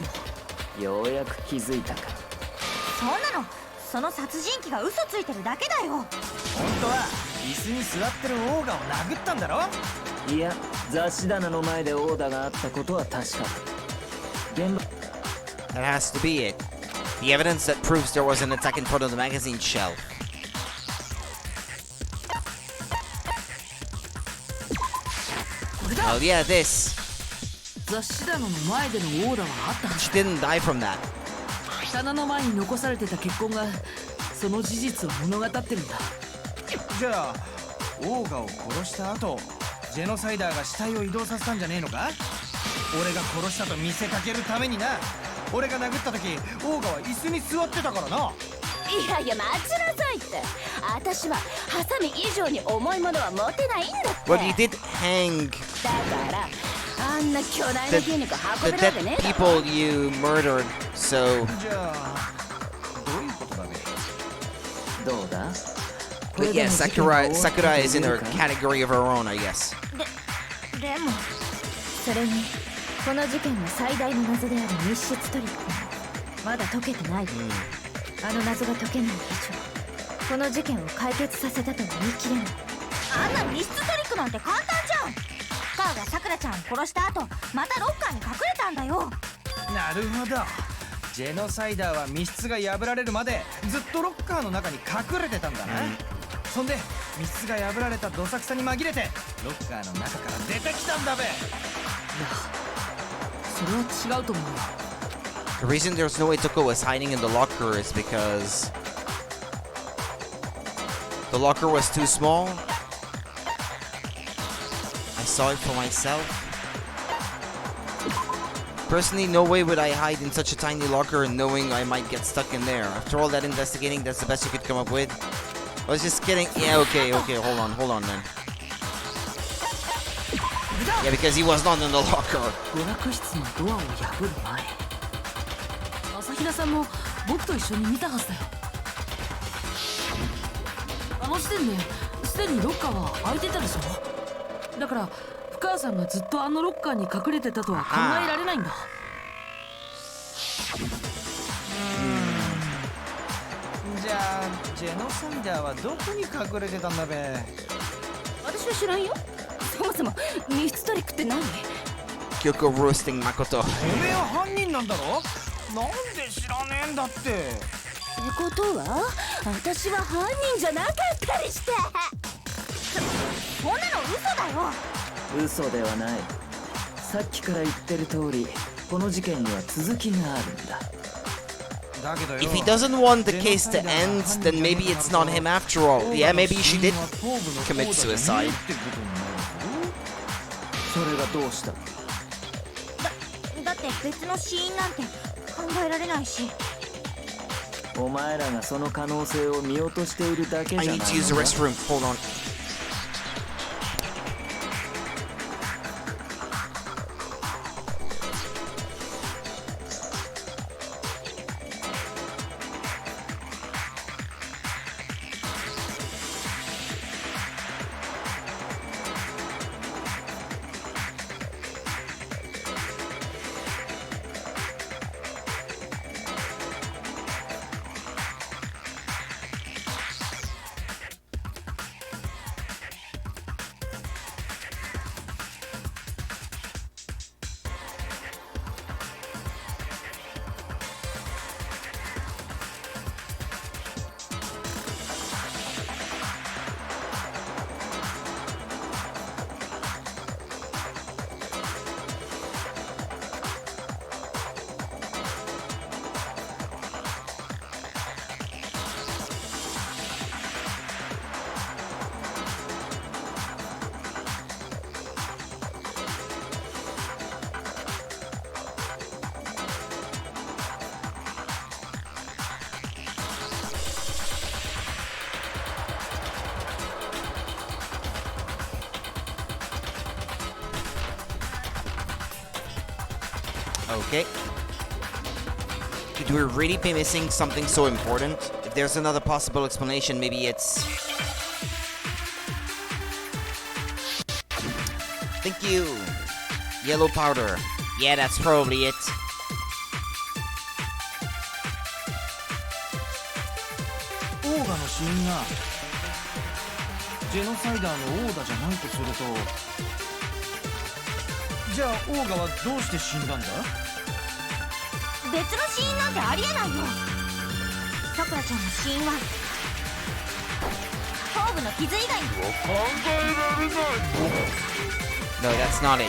よ。ようやく気づいたか。そんなのその殺人鬼が嘘ついてるだけだよ。本当は椅子に座ってるオーガを殴ったんだろ。いや、雑誌棚の前でオーダーがあったことは確かだ。現場 That has to be it. The evidence that proves there was an attack in front of the magazine shelf. Oh yeah, this. 雑誌棚の前でのオーダーはあったは She ず。 didn't die from that. 棚の前に残されてた血痕がその事実を物語ってるんだ。じゃあオーガを殺した後ジェノサイダーが死体を移動させたんじゃねえのか。俺が殺したと見せかけるためにな。俺が殴った時オーガは椅子に座ってたからな。いやいや、待ちなさいって。私はハサミ以上に重いものは持てないんだって。 Well, you did hang だからあんな巨大 the, な筋肉運 the べるわけ dead ねえだろ。 people you murdered, so... じゃあどういうことだね。どうだ？ But yeah, Sakura is in her category of her own, I guess. でもそれにこの事件の最大の謎である密室トリックもまだ解けてない。あの謎が解けない以上この事件を解決させたとは言い切れない。あんな密室トリックなんて簡単じゃん。カーがさくらちゃんを殺した後またロッカーに隠れたんだよ。なるほど。ジェノサイダーは密室が破られるまでずっとロッカーの中に隠れてたんだな。そんで密室が破られたどさくさに紛れてロッカーの中から出てきたんだべ。それは違うと思うよ。 The reason there's no way Toko was hiding in the locker is because the locker was too small. I saw it for myself. Personally, no way would I hide in such a tiny locker knowing I might get stuck in there. After all that investigating, that's the best you could come up with. I was just kidding. Yeah, okay, hold on then. Yeah, because he was not in the locker. 娯楽室のドアを破る前、朝比奈さんも僕と一緒に見たはずだよ。あの時点ですでにロッカーは開いてたでしょ。だから深川さんがずっとあのロッカーに隠れてたとは考えられないんだ。じゃあジェノサイダーはどこに隠れてたんだべ。私は知らんよ。そもそも密室トリックって何？ Kyoko roasting Makoto. おめえは犯人なんだろ。なんで知らねえんだって。ってことは私は犯人じゃなかったりして。そんなの嘘だよ。嘘ではない。さっきから言ってる通り、この事件には続きがあるんだ。だけどよ、 If he doesn't want the case to end, then maybe it's not him after all. Yeah, maybe she did commit suicide. それがどうした？だって別の死因なんて考えられないし。お前らがその可能性を見落としているだけじゃ I ない need の to use the か？ restroom. Hold on. Okay. Could we really be missing something so important? If there's another possible explanation, maybe it's... Thank you! Yellow powder. Yeah, that's probably it. オーガの死因がジェノサイダーのオーダじゃないとすると、じゃあオーガはどうして死んだんだ？別の死因なんてありえないよ。さくらちゃんの死因は頭部の傷以外に。 No, that's not it.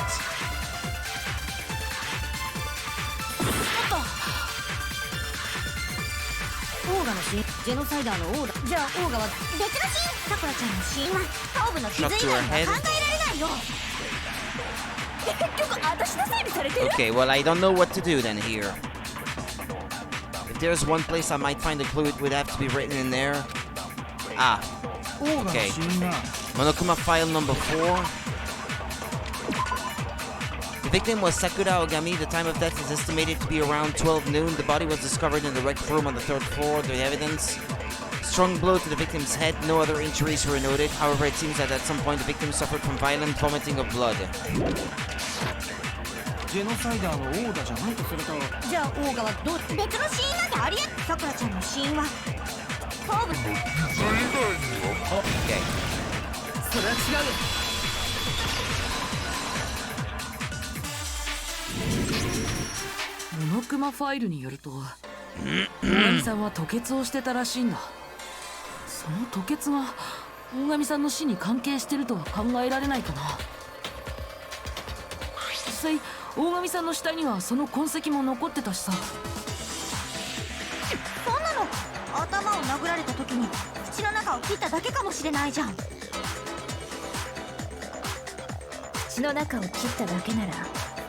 オーガの死因、ジェノサイダーのオーダ。じゃあオーガは別の死因。さくらちゃんの死因は頭部の傷以外には考えられないよ。結局私のせいにされてる。 Okay, well, I don't know what to do then here. If there's one place I might find a clue, it would have to be written in there. Ah, オーガの死因が Monokuma file number 4. The victim was Sakura Ogami. The time of death is estimated to be around 12 noon. The body was discovered in the wrecked room on the 3rd floor. The evidence: strong blow to the victim's head. No other injuries were noted. However, it seems that at some point the victim suffered from violent vomiting of blood. ジェノサイダーのオーダじゃないとすると、じゃあオーガはどう？別の死因なんてありえ。さくらちゃんの死因は頭部。 Okay. それは違うよ。モノクマファイルによると大神さんは吐血をしてたらしいんだ。その吐血が大神さんの死に関係してるとは考えられないかな。実際大神さんの死体にはその痕跡も残ってたしさ。そんなの頭を殴られた時に口の中を切っただけかもしれないじゃん。口の中を切っただけなら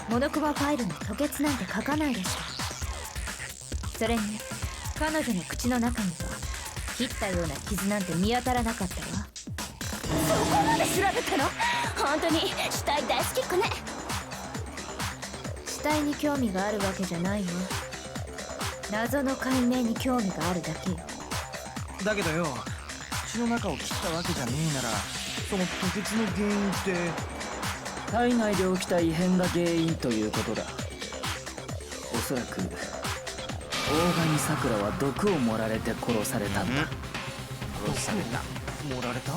モノクマファイルに吐血なんて書かないでしょ。それに彼女の口の中には切ったような傷なんて見当たらなかったわ。そこまで調べたの？本当に死体大好きっ子ね。死体に興味があるわけじゃないわ。謎の解明に興味があるだけよ。だけどよ、ちの中を切ったわけじゃねえなら、その吐血の原因って体内で起きた異変が原因ということだ。おそらく大神さくらは毒を盛られて殺されたんだ。殺された。盛られた？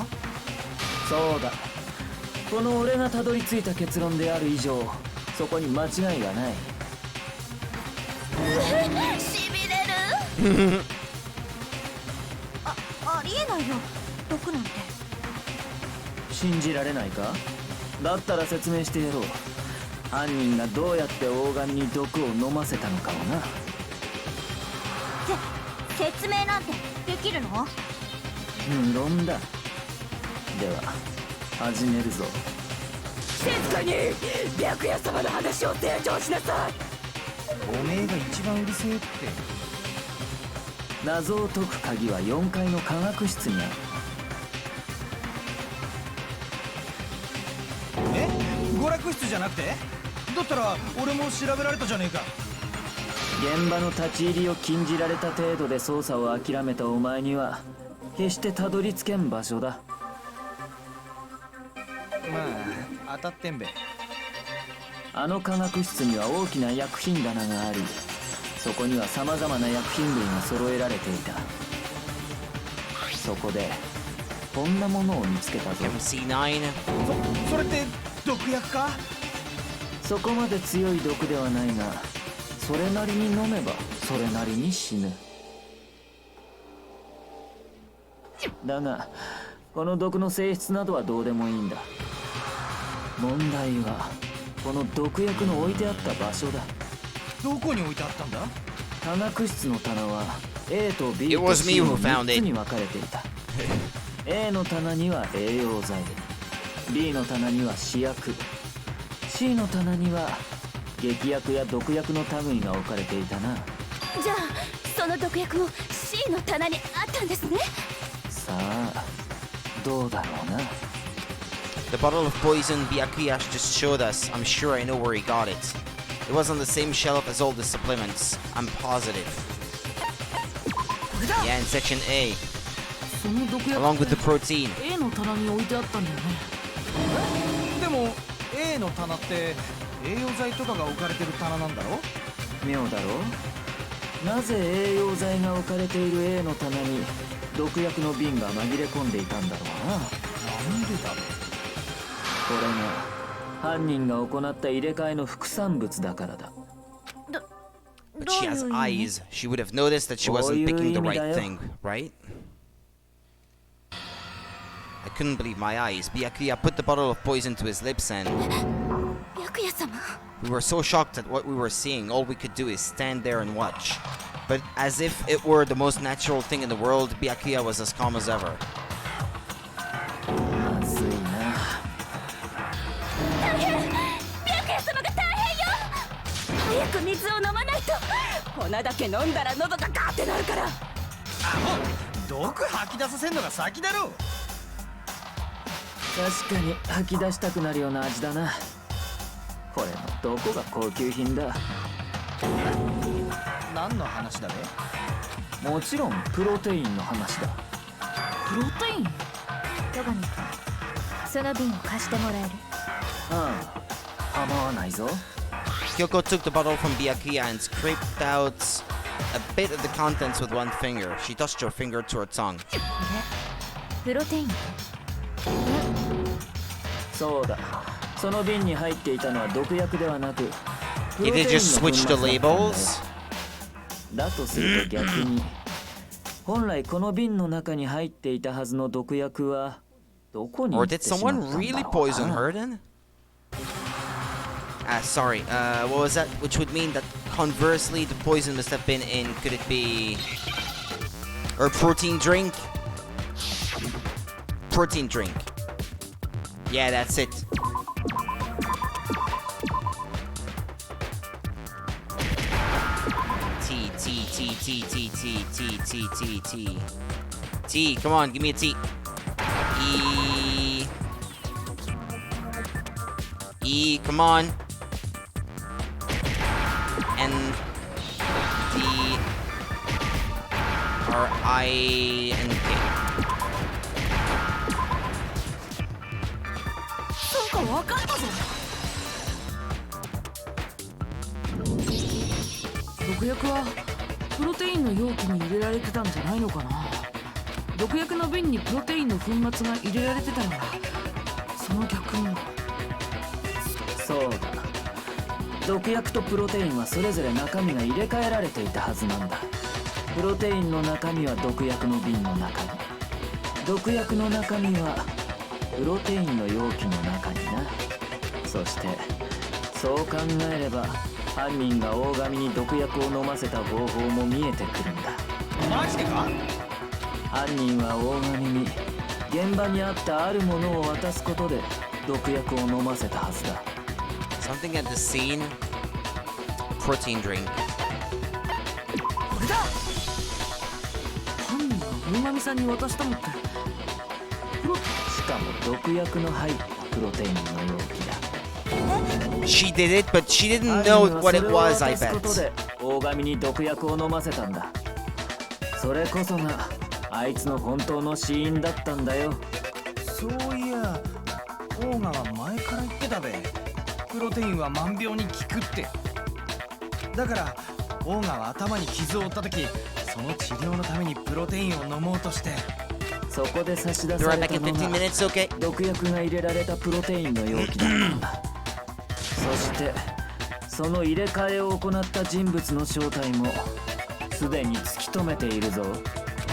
そうだ。この俺がたどり着いた結論である以上、そこに間違いがない。しびれるありえないよ、毒なんて。信じられないか？だったら説明してやろう。犯人がどうやって大神に毒を飲ませたのかをな。説明なんてできるの？無論だ。では始めるぞ。静かに白夜様の話を成長しなさい。おめえが一番うるせえって。謎を解く鍵は4階の科学室にある。え？娯楽室じゃなくて？だったら俺も調べられたじゃねえか。現場の立ち入りを禁じられた程度で捜査を諦めたお前には決してたどり着けん場所だ。まあ当たってんべ。あの科学室には大きな薬品棚があり、そこには様々な薬品類が揃えられていた。そこでこんなものを見つけたぞ。 MC9. それって毒薬か？そこまで強い毒ではないが、それなりに飲めばそれなりに死ぬ。だがこの毒の性質などはどうでもいいんだ。問題はこの毒薬の置いてあった場所だ。どこに置いてあったんだ？科学室の棚は A と B It と was me C who の found 3 it. つに分かれていた。A の棚には栄養剤、B の棚には試薬、C の棚には劇薬や毒薬の類が置かれていたな。じゃあその毒薬も C の棚にあったんですね。さあどうだろうな。 The bottle of poison Byakuya just showed us. I'm sure I know where he got it. It was on the same shelf as all the supplements. I'm positive. Yeah, in section A, その毒薬 along with the って protein. A の棚に置いてあったんだよね。でも A の棚って栄養剤とかが置かれてる棚なんだろ？妙だろう。なぜ栄養剤が置かれている A の棚に毒薬の瓶が紛れ込んでいたんだろうな。なんでだろう？これが犯人が行った入れ替えの副産物だからだ。 But she has eyes. She would have noticed that she wasn't picking the right thing, right? I couldn't believe my eyes. Byakuya put the bottle of poison to his lips and... 白夜様 We were so shocked at what we were seeing, all we could do is stand there and watch. But as if it were the most natural thing in the world, Byakuya was as calm as ever. まずいな。大変白夜様が大変よ。早く水を飲まないと。粉だけ飲んだら喉がガーってなるから。あもう毒吐き出させんのが先だろ。確かに吐き出したくなるような味だな。これのどこが高級品だ。何の話だべ？もちろんプロテインの話だ。プロテイン？戸上君、その瓶を貸してもらえる？ああ、構わないぞ。 Kyoko took the bottle from Byakuya and scraped out a bit of the contents with one finger. She touched her finger to her tongue. これプロテイン？そうだ。その瓶に入っていたのは毒薬ではなく、 Did they just switch the labels? だとすると逆に、本来この瓶の中に入っていたはずの毒薬はどこに行 Or って did しまったん someone だろう really な。 poison her then? Sorry, what was that? Which would mean that conversely the poison must have been in, could it be... Or protein drink? Protein drink. Yeah, that's it. T, come on, give me a T. E, come on. N, D, R, I, and K. 分かったぞ。毒薬はプロテインの容器に入れられてたんじゃないのかな。毒薬の瓶にプロテインの粉末が入れられてたなら、その逆も。そうだ、毒薬とプロテインはそれぞれ中身が入れ替えられていたはずなんだ。プロテインの中身は毒薬の瓶の中に、毒薬の中身はプロテインの容器の中にな。そしてそう考えれば犯人が大神に毒薬を飲ませた方法も見えてくるんだ。マジでか？犯人は大神に現場にあったあるものを渡すことで毒薬を飲ませたはずだ。 Something at the scene. Protein drink. これだ。犯人が大神さんに渡したのってしかも毒薬の入ったプロテインの容器だ。 She did it, but she didn't know what it was, I それを渡すこと bet. で大神に毒薬を飲ませたんだ。それこそがあいつの本当の死因だったんだよ。そういや、オーガは前から言ってたべ。プロテインは万病に効くって。だからオーガは頭に傷を負った時、その治療のためにプロテインを飲もうとして。そこで差し出 Be さ right れ back た in の15 が minutes, okay? 毒薬が入れられたプロテインの容器だったんだ。そしてその入れ替えを行った人物の正体もすでに突き止めているぞ。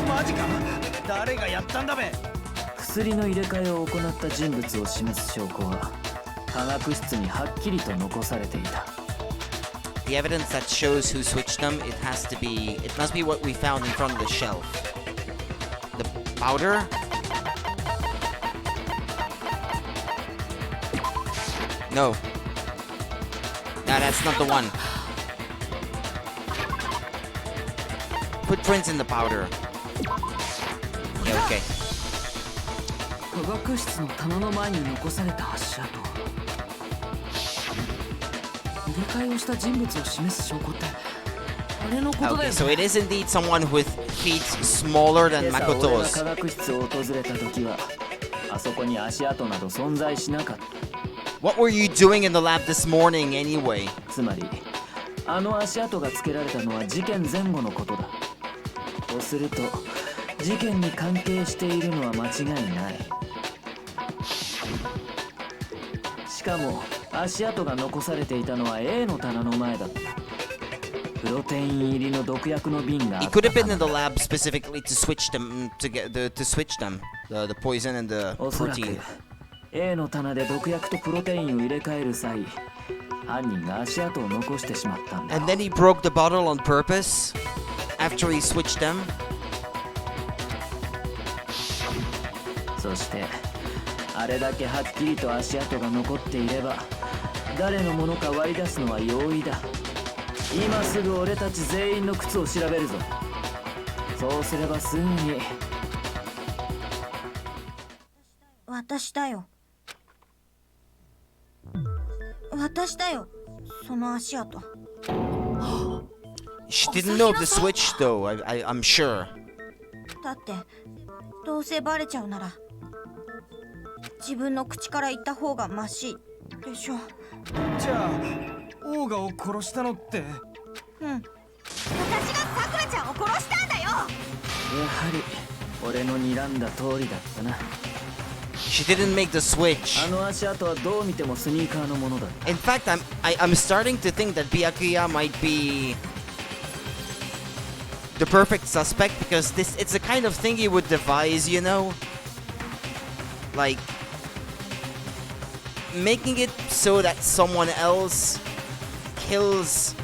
マジか？誰がやったんだべ？薬の入れ替えを行った人物を示す証拠は科学室にはっきりと残されていた。 The evidence that shows who switched them, it must be what we found in front of the shelf. The powder? No. No, that's not the one. Footprints in the powder. Yeah, okay. 科学室の棚の前に残された足跡。入れ替えをした人物を示す証拠ってあれのことだよ Okay, ね。 so it is indeed someone with feet smaller than 今朝俺が Makoto's. 科学室を訪れた時はあそこに足跡など存在しなかった。 What were you doing in the lab this morning anyway? つまりあの足跡がつけられたのは事件前後のことだ。とすると事件に関係しているのは間違いない。しかも足跡が残されていたのは A の棚の前だった。プロテイン入りの毒薬の瓶があ He っ could た have been 棚 in the lab specifically to switch them to switch them the poison and the おそらく protein. A の棚で毒薬とプロテインを入れ替える際、犯人が足跡を残してしまったんだ。 And then he broke the bottle on purpose after he switched them. そしてあれだけはっきりと足跡が残っていれば誰のものか割り出すのは容易だ。今すぐ俺たち全員の靴を調べるぞ。そうすればすぐに。私だよ。私だよ、その足跡。 She didn't know the switch though, I'm sure. だってどうせバレちゃうなら自分の口から言った方がマシでしょ。じゃあオーガを殺したのって？うん、私がさくらちゃんを殺したんだよ。やはり俺の睨んだ通りだったな。 She didn't make the switch. あの足跡はどう見てもスニーカーのものだった。 In fact, I'm starting to think that Byakuya might be the perfect suspect because it's the kind of thing he would devise, you know? Like making it so that someone else kills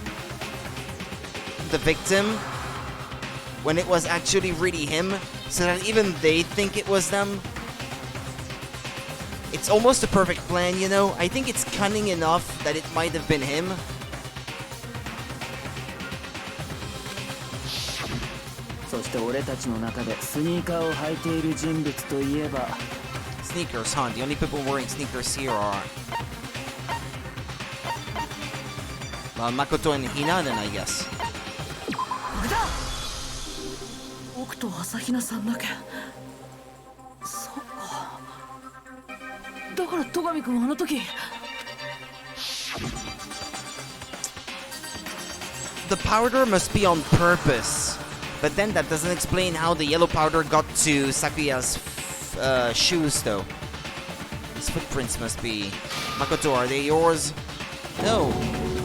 the victim when it was actually really him, so that even they think it was them. It's almost a perfect plan, you know? I think it's cunning enough that it might have been him. そして俺たちの中でスニーカーを履いている人物といえば Sneakers, huh? The only people wearing sneakers here are Makoto and Hina, then I guess. これだ。僕と朝比奈さんだけ。そっか。だだから戸上君はあの時 The powder must be on purpose. But then that doesn't explain how the yellow powder got to Sakuya's shoes, though. These footprints must be... Makoto, are they yours? No.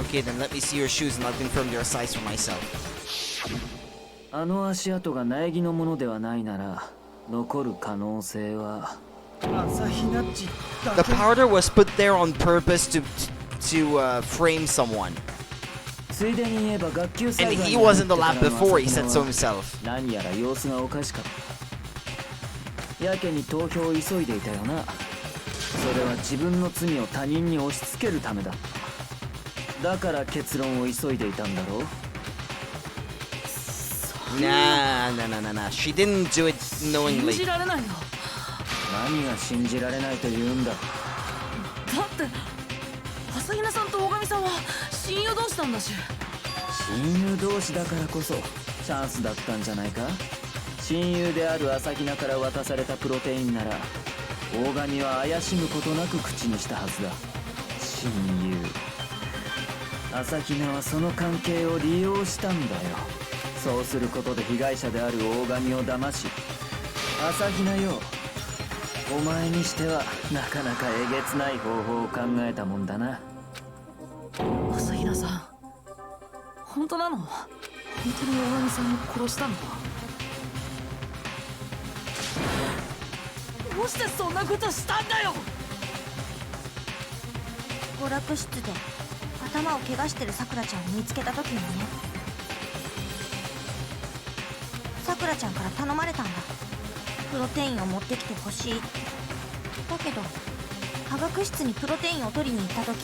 Okay, then let me see your shoes and I'll confirm their size for myself. あの足跡が苗木のものではないなら残る可能性は。朝日奈っちだ The け powder was put there on purpose to frame someone. ついでに言えば学級 And 裁判 he に was in the 入 lab ってからの before, he 朝 said 比 so 奈は himself. 何やら様子がおかしかったやけに投票を急いでいたよな。それは自分の罪を他人に押し付けるためだ。だから結論を急いでいたんだろう。 Nah. She didn't do it 信 knowingly. じられないよ。何が信じられないと言うんだ。だって朝比奈さんと大神さんは親友同士なんだし。親友同士だからこそチャンスだったんじゃないか。親友である朝比奈から渡されたプロテインなら大神は怪しむことなく口にしたはずだ。親友。朝比奈はその関係を利用したんだよ。そうすることで被害者である大神を騙し、朝比奈よ、お前にしてはなかなかえげつない方法を考えたもんだな。朝比奈さん、本当なの？本当に大神さんを殺したの？どうしてそんなことしたんだよ。娯楽室で頭を怪我してるさくらちゃんを見つけた時にね、さくらちゃんから頼まれたんだ。プロテインを持ってきてほしいって。だけど科学室にプロテインを取りに行った時、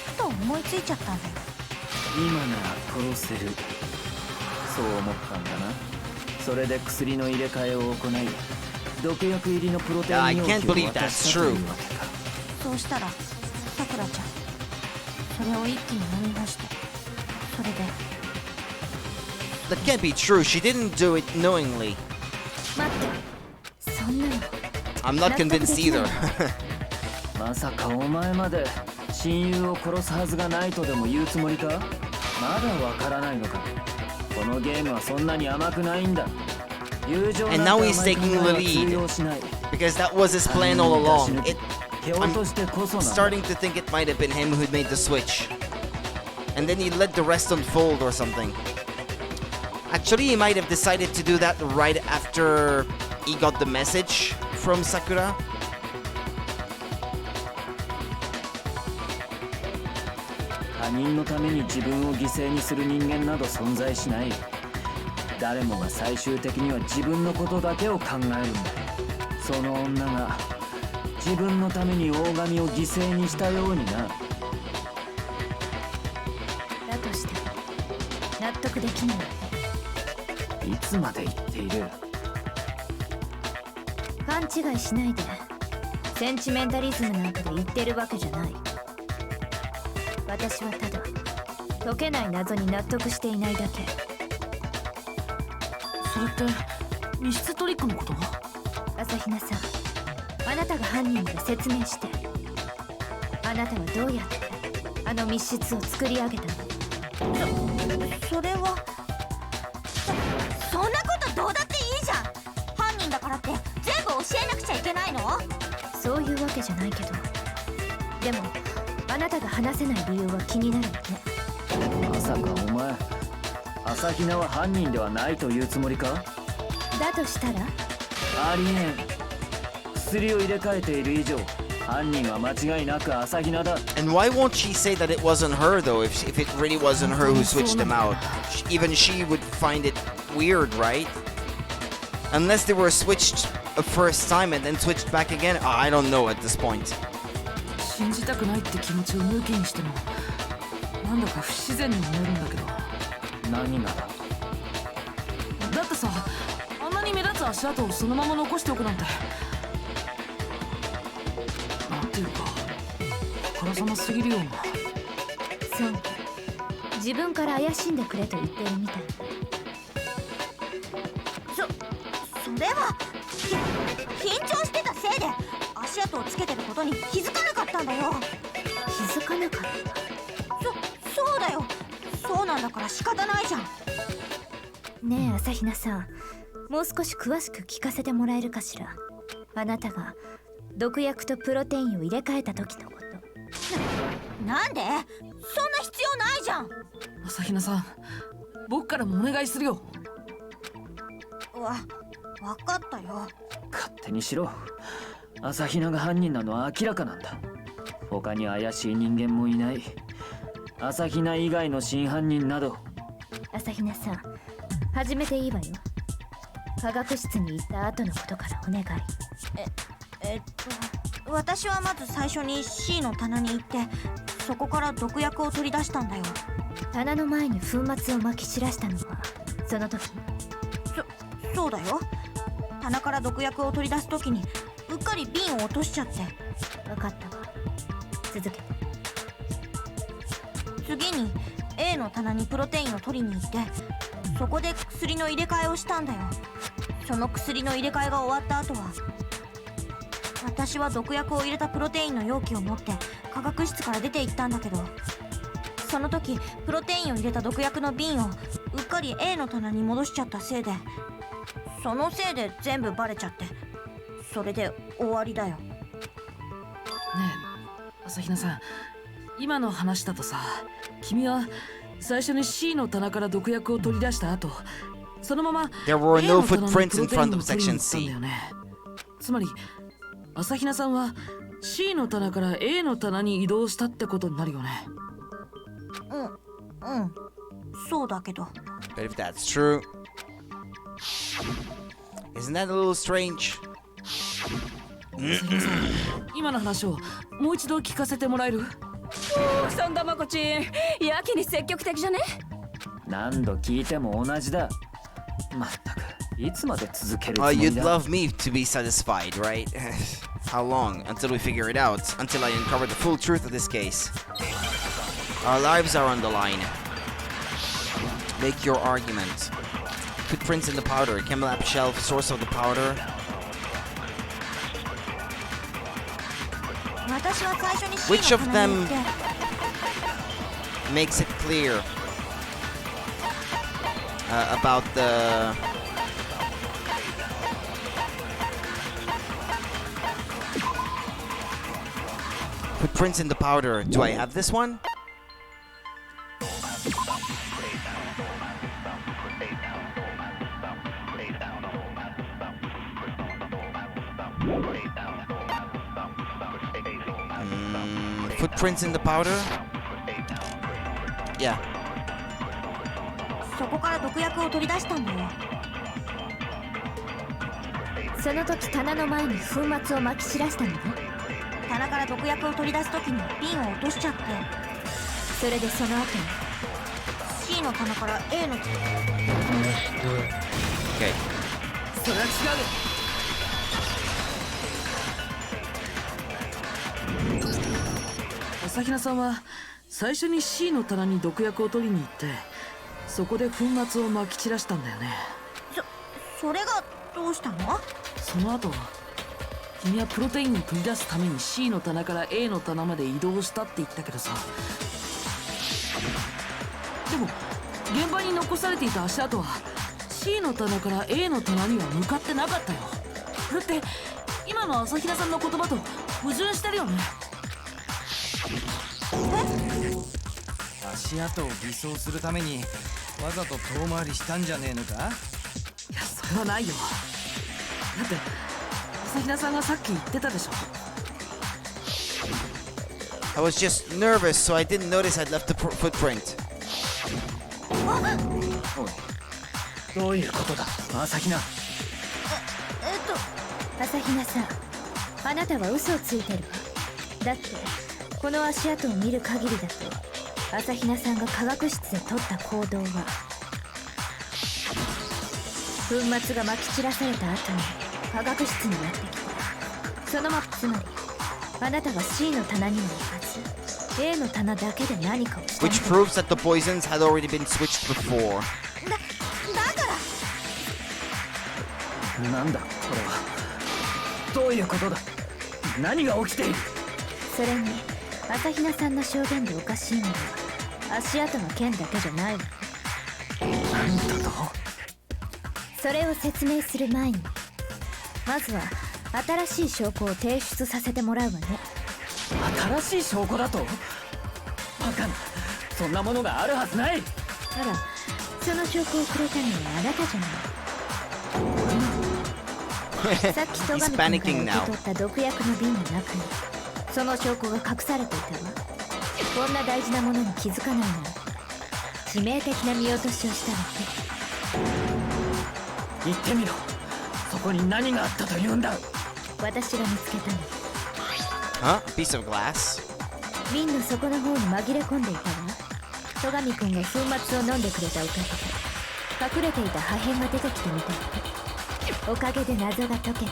ふと思いついちゃったんだよ。今なら殺せる、そう思ったんだな。それで薬の入れ替えを行い、毒薬入りのプロテイン I 容 can't 器を believe 渡 that's したという true. わけか。そうしたらさくらちゃんそれを一気に飲み干して、それで That can't be true. She didn't do it knowingly. 待ってそんなの I'm not convinced either. まさかお前まで親友を殺すはずがないとでも言うつもりか。まだわからないのか。このゲームはそんなに甘くないんだ。友情 And なん now て he's 甘い taking 考 the えは通 lead 用しない。 because that was his plan all along. 蹴落としてこそなんだ。 Starting to think it might have been him who made the switch. And then he let the rest unfold or something. Actually, he might have decided to do that right after he got the message from Sakura. 他人のために自分を犠牲にする人間など存在しない。誰もが最終的には自分のことだけを考えるんだ。その女が自分のために大神を犠牲にしたようにな。だとして納得できない。いつまで言っている。勘違いしないで。センチメンタリズムなんかで言ってるわけじゃない。私はただ解けない謎に納得していないだけ。それって密室トリックのこと？朝比奈さん、あなたが犯人で説明して。あなたはどうやってあの密室を作り上げたの？それはそんなことどうだっていいじゃん。犯人だからって全部教えなくちゃいけないの？そういうわけじゃないけど、でもあなたが話せない理由は気になるわね。まさかお前、朝比奈は犯人ではないというつもりか。だとしたらありえん。薬を入れ替えている以上、犯人は間違いなく朝比奈だ。 And why won't she say that it wasn't her though? If it really wasn't her who switched them out, even she would find it weird, right? Unless they were switched a first time and then switched back again. I don't know at this point. 信じたくないって気持ちを抜きにしてもなんだか不自然に思えるんだけど。何がだ。だってさ、あんなに目立つ足跡をそのまま残しておくなんて、なんていうかあからさますぎるような。そう、自分から怪しんでくれと言ってるみたい。それは緊張してたせいで足足跡をつけてることに気づかなかったんだよ。気づかなかった。そうだよ。そうなんだから仕方ないじゃん。ねえ朝比奈さん、もう少し詳しく聞かせてもらえるかしら。あなたが毒薬とプロテインを入れ替えた時のこと。なんで？そんな必要ないじゃん。朝比奈さん、僕からもお願いするよ。わかったよ。勝手にしろ。朝比奈が犯人なのは明らかなんだ。他に怪しい人間もいない。朝比奈以外の真犯人など。朝比奈さん、始めていいわよ。科学室に行った後のことからお願い。私はまず最初に C の棚に行って、そこから毒薬を取り出したんだよ。棚の前に粉末をまき散らしたのはその時？そうだよ。棚から毒薬を取り出す時にうっかり瓶を落としちゃって。分かったわ。続けて。次に A の棚にプロテインを取りに行って、そこで薬の入れ替えをしたんだよ。その薬の入れ替えが終わった後は、私は毒薬を入れたプロテインの容器を持って科学室から出て行ったんだけど、その時プロテインを入れた毒薬の瓶をうっかり A の棚に戻しちゃったせいで、そのせいで全部バレちゃって、それで終わりだよ。ねえ朝比奈さん、今の話だとさ、君は最初に C の棚から毒薬を取り出した後、そのまま There were A no の棚に footprints プロ in テイン front を of 取りに section 行ったん C. だよね。つまり朝比奈さんは C の棚から A の棚に移動したってことになるよね。そうだけど。 But if that's true, isn't that a little strange? 朝比奈さん、今の話をもう一度聞かせてもらえる？どうしたんだまこちん、やけに積極的じゃね？何度聞いても同じだ。まったくいつまで続けるつも Oh, り you'd だ。 love me to be satisfied, right? How long? Until we figure it out. Until I uncover the full truth of this case. Our lives are on the line. Make your argument. Footprints in the powder. Chemalab shelf. Source of the powder. 私は最初に C Which の of 棚に行 them って。 makes it clear about the footprints in the powder? Do I have this one? Footprints in the powder? Yeah. そこから毒薬を取り出したんだよ。その時棚の前に粉末をまき散らしたのね。棚から毒薬を取り出す時に瓶を落としちゃって、それでその後に C の棚から A の Okay. それは違う。朝比奈さんは最初に C の棚に毒薬を取りに行って、そこで粉末をまき散らしたんだよね。それがどうしたの？その後君はプロテインを取り出すために C の棚から A の棚まで移動したって言ったけどさ、でも現場に残されていた足跡は C の棚から A の棚には向かってなかったよ。これって今の朝比奈さんの言葉と矛盾してるよね。足跡を偽装するためにわざと遠回りしたんじゃねえのか？いや、それはないよ。だって朝比奈さんがさっき言ってたでしょ。 I was just nervous, so I didn't notice I'd left the footprint. どういうことだ朝比奈。朝比奈さん、あなたは嘘をついてるわ。だってこの足跡を見る限りだと朝比奈さんが科学室で取った行動は、粉末がまき散らされた後に科学室にやってきた。そのつまりあなたは C の棚にも行かず A の棚だけで何かをした。 Which proves that the poisons had already been switched before. だからなんだこれは。どういうことだ。何が起きている。それに朝比奈さんの証言でおかしいのは足跡の件だけじゃないわね。なんだと。それを説明する前にまずは新しい証拠を提出させてもらうわね。新しい証拠だと。バカな、そんなものがあるはずない。あら、その証拠をくれたのはあなたじゃない。さっき戸 He's 上 panicking 君から now. 受け取った毒薬の瓶の中にその証拠が隠されていたわ。こんな大事なものに気づかないなんて致命的な見落としをしたわ言ってみろ。そこに何があったと言うんだ。ね。私が見つけたの。 Huh? A piece of glass? 瓶の底の方に紛れ込んでいたわ。戸上君が粉末を飲んでくれたおかげで隠れていた破片が出てきてみたわね。おかげで謎が解けた。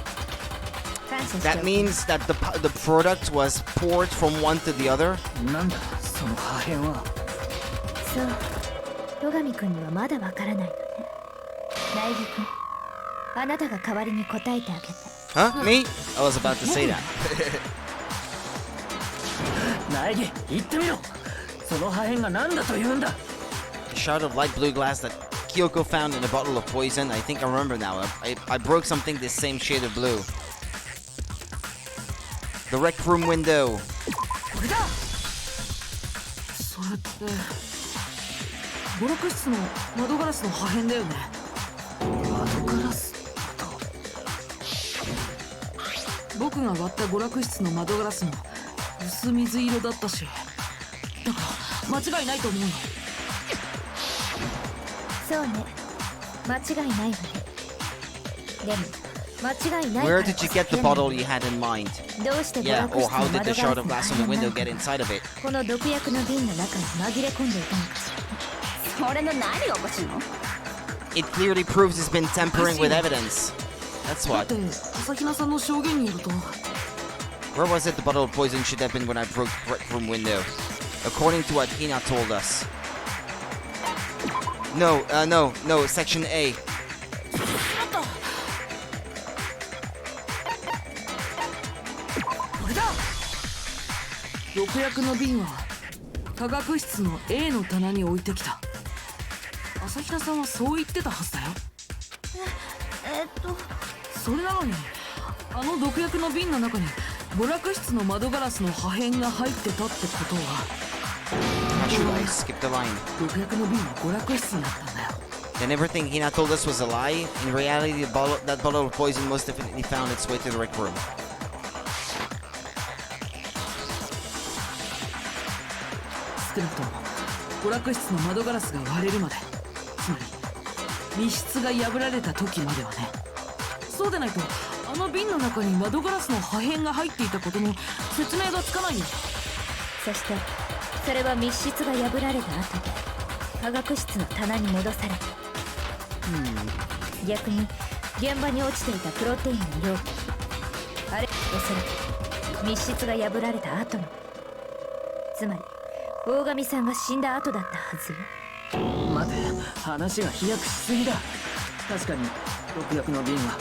感謝してお That く。 means that the product was poured from one to the other? なんだその破片は。そう、戸上君にはまだわからないのね。苗木君、あなたが代わりに答えてあげて。 Huh? Me? I was about to say that. 苗木、言ってみろ。その破片が何だと言うんだ。 A shard of light blue glass that Kyoko found in a bottle of poison. I think I remember now. I broke something this same shade of blue. The rec room window. これだ。それって娯楽室の窓ガラスの破片だよね。窓ガラスと。僕が割った娯楽室の窓ガラスも薄水色だったし、だから間違いないと思うの。そうね、間違いないわね。でも間違いないから Where did you get the bottle you had in mind? どうして娯 Yeah, 楽 or 室の how 窓 did ガ the ラス shard の of 破 glass 片 on the な window んか get inside of it? この毒薬の瓶の中に紛れ込んでいたのかしら。それの何がおかしいの？ It clearly proves he's been tampering with evidence. That's だっ what. て朝比奈さんの証言によると Where was it the bottle of poison should have been when I broke the rec room window? According to what Hina told us. No, section A. これだ。毒薬の瓶は科学室の A の棚に置いてきた。朝比奈さんはそう言ってたはずだよ。それなのにあの毒薬の瓶の中に娯楽室の窓ガラスの破片が入ってたってことは How should I skip the line? 毒薬の瓶は娯楽室にあったんだよ。 Then everything Hina told us was a lie. In reality, that bottle of poison most definitely found its way to the rec room. 少なくとも娯楽室の窓ガラスが割れるまで、つまり密室が破られた時まではね。そうでないとあの瓶の中に窓ガラスの破片が入っていたことの説明がつかないよ。そしてそれは密室が破られた後で科学室の棚に戻された。逆に現場に落ちていたプロテインの容器、あれおそらく密室が破られた後の、つまり大神さんが死んだ後だったはずよ。待て、話が飛躍しすぎだ。確かに毒薬の瓶は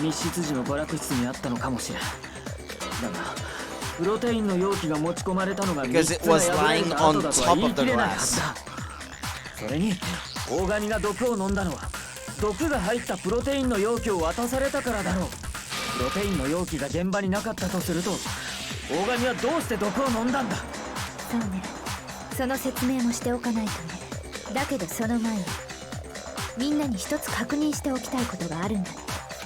密室時の娯楽室にあったのかもしれん。だがプロテインの容器が持ち込まれたのが密 Because 室 it が was 破られ lying た on 後だとは top 言い of the 切れないはず glass. だ。それに大神が毒を飲んだのは毒が入ったプロテインの容器を渡されたからだろう。プロテインの容器が現場になかったとすると、大神はどうして毒を飲んだんだ。そうね、その説明もしておかないとね。だけどその前にみんなに一つ確認しておきたいことがあるんだね。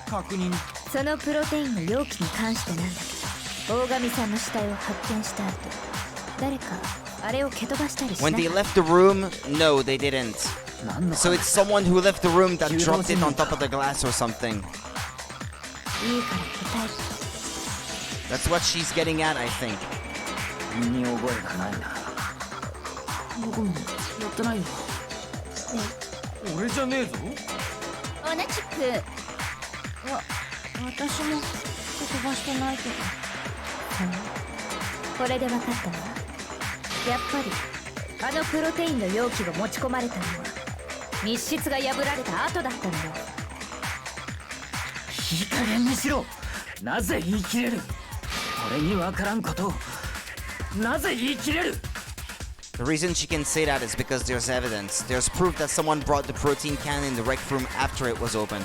確認。そのプロテインの容器に関してなんだけど、大神さんの死体を発見した後、誰かあれを蹴飛ばしたりしな When か they った。 left the room, no, they didn't. 何の So it's someone who left the room that dropped it on top of the glass or something. いいから答えて。 That's what she's getting at, I think. 身に覚えがないな。僕もやってないよ。俺じゃねえぞ。同じく。私も蹴飛ばしてないけど。これで分かったわ。やっぱりあのプロテインの容器が持ち込まれたのは密室が破られた後だったのよ。いい加減にしろ。なぜ言い切れる。俺にわからんことをなぜ言い切れる？ The reason she can say that is because there's evidence. There's proof that someone brought the protein can in the rec room after it was open.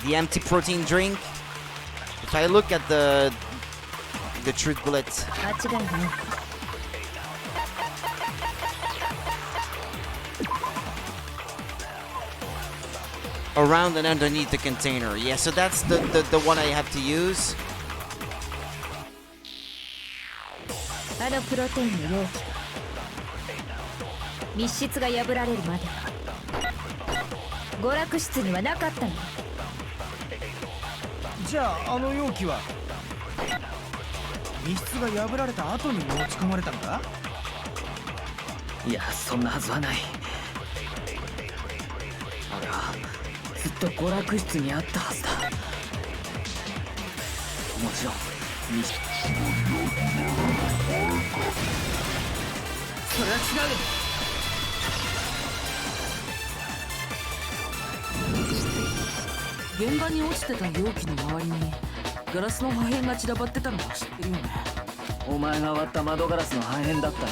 The empty protein drink. If I look at the truth bullet, 間違いない。around and underneath the container. Yeah, so that's the one I have to use. あのプロテインの容器密室が破られるまでは娯楽室にはなかったの。じゃああの容器は密室が破られた後に持ち込まれたのか？いや、そんなはずはない。あれはずっと娯楽室にあったはずだ。もちろん密室。それは違うよ。現場に落ちてた容器の周りにガラスの破片が散らばってたのは知ってるよね。お前が割った窓ガラスの破片だったな。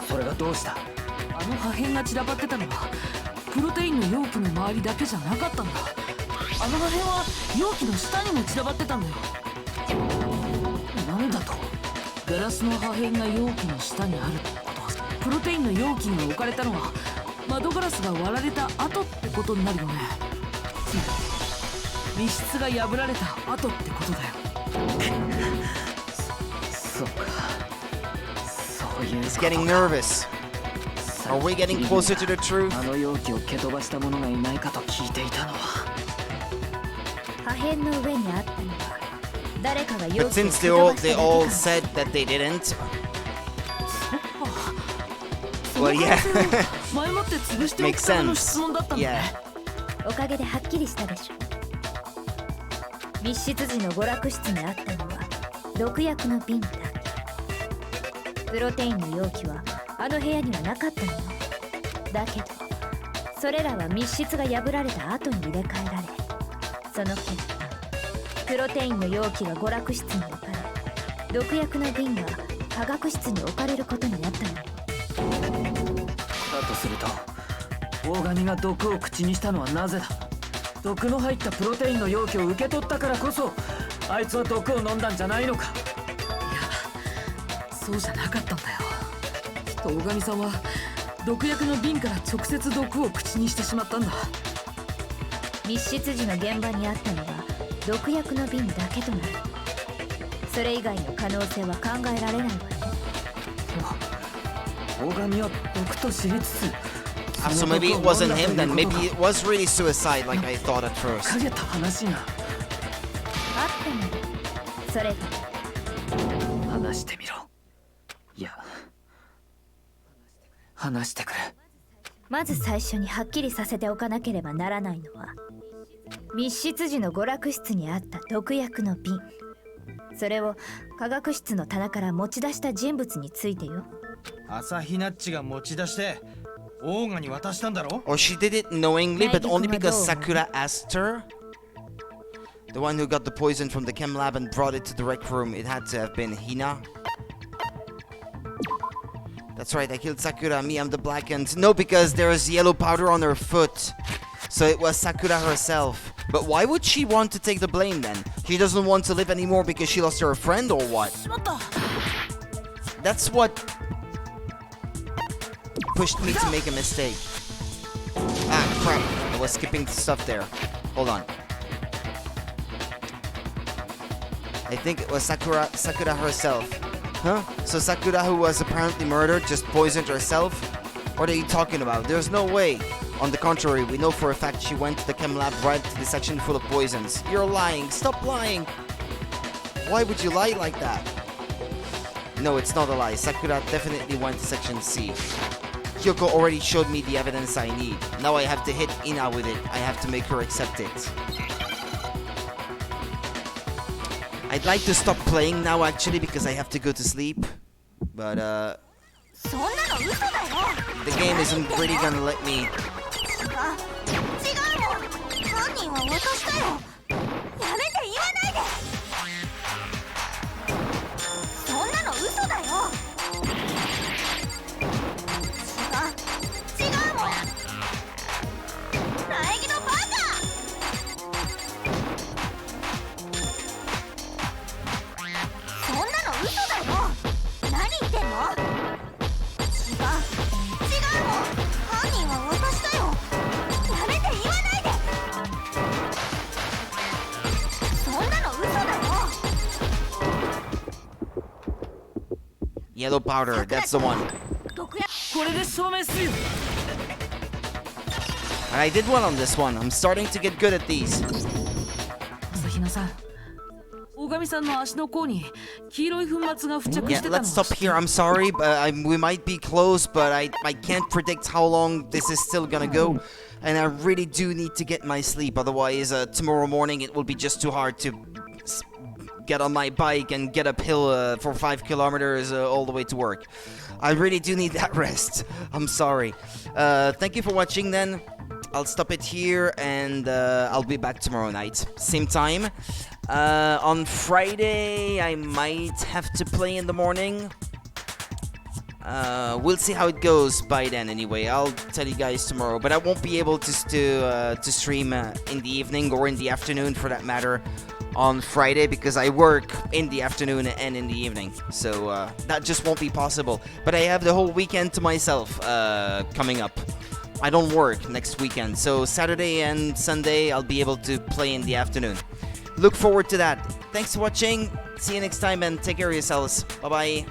それがどうした？あの破片が散らばってたのはプロテインの容器の周りだけじゃなかったんだ。あの破片は容器の下にも散らばってたんだよ。なんだと？ガラスの破片が容器の下にあるってことは、プロテインの容器が置かれたのは窓ガラスが割られた後ってことになるよね。つまり密室が破られた後ってことだよ。そうか。そういう。He's getting nervous. Are we getting closer to the truth? あの容器を蹴飛ばした者がいないかと聞いていたのは。破片の上にあったのは誰かが容 But 器を since 蹴 they 飛 all ばした they だ all けか said that they didn't. その Well, 可 yeah. 能性を前もって潰してお Makes くための sense. 質問だったんだ Yeah. ね。おかげではっきりしたでしょ。密室時の娯楽室にあったのは毒薬の瓶だけ。プロテインの容器はあの部屋にはなかったのよ。だけどそれらは密室が破られた後に入れ替えられ、その結果プロテインの容器が娯楽室に置かれ、毒薬の瓶が化学室に置かれることになったのよ。だとすると大神が毒を口にしたのはなぜだ？毒の入ったプロテインの容器を受け取ったからこそあいつは毒を飲んだんじゃないのか？いや、そうじゃなかったんだよ。きっと大神さんは毒薬の瓶から直接毒を口にしてしまったんだ。密室時の現場にあったのは毒薬の瓶だけとなる。それ以外の可能性は考えられないわね。大神は毒と知りつつ So maybe it wasn't him then. Maybe it was really suicide like I thought at first. かけた話が。あったのよ。それが話してみろ。いや、話してくれ。まず最初にはっきりさせておかなければならないのは密室時の娯楽室にあった毒薬の瓶。それを化学室の棚から持ち出した人物についてよ。朝日ナッチが持ち出してオーガに渡したんだろ？ Or she did it knowingly, but only because Sakura asked her. The one who got the poison from the chem lab and brought it to the rec room. It had to have been Hina. That's right, I killed Sakura. Me, I'm the black end. No, because there is yellow powder on her foot. So it was Sakura herself. But why would she want to take the blame then? She doesn't want to live anymore because she lost her friend or what? That's what pushed me to make a mistake. Ah, crap. I was skipping stuff there. Hold on. I think it was Sakura herself. Huh? So Sakura, who was apparently murdered, just poisoned herself? What are you talking about? There's no way. On the contrary, we know for a fact she went to the chem lab right to the section full of poisons. You're lying. Stop lying. Why would you lie like that? No, it's not a lie. Sakura definitely went to section C. Kyoko already showed me the evidence I need. Now I have to hit Ina with it. I have to make her accept it. I'd like to stop playing now actually because I have to go to sleep. But そんなの嘘だよ。 The game isn't really gonna let me. 違うもん。犯人は私だよ。やめて言わないで。そんなの嘘だよ。違うもん。苗木のバカ。そんなの嘘だよ。何言ってんの。違うもん。犯人は私だよ。やめて言わないで。そんなの嘘だよ。 Yellow powder, that's the one. 毒薬。これで証明するよ。 And I did well on this one. I'm starting to get good at these. 朝比奈さん、大神さんの足の甲に黄色い粉末が付着 Yeah, してたの let's stop here. I'm sorry, but we might be close, but I can't predict how long this is still gonna go. And I really do need to get my sleep. Otherwise, tomorrow morning it will be just too hard to get on my bike and get uphill for 5 kilometers all the way to work. I really do need that rest. I'm sorry. Thank you for watching then. I'll stop it here and I'll be back tomorrow night. Same time. On Friday, I might have to play in the morning. We'll see how it goes by then anyway. I'll tell you guys tomorrow. But I won't be able to stream in the evening or in the afternoon for that matter on Friday because I work in the afternoon and in the evening. So that just won't be possible. But I have the whole weekend to myself coming up. I don't work next weekend. So Saturday and Sunday, I'll be able to play in the afternoon. Look forward to that. Thanks for watching. See you next time and take care of yourselves. Bye-bye.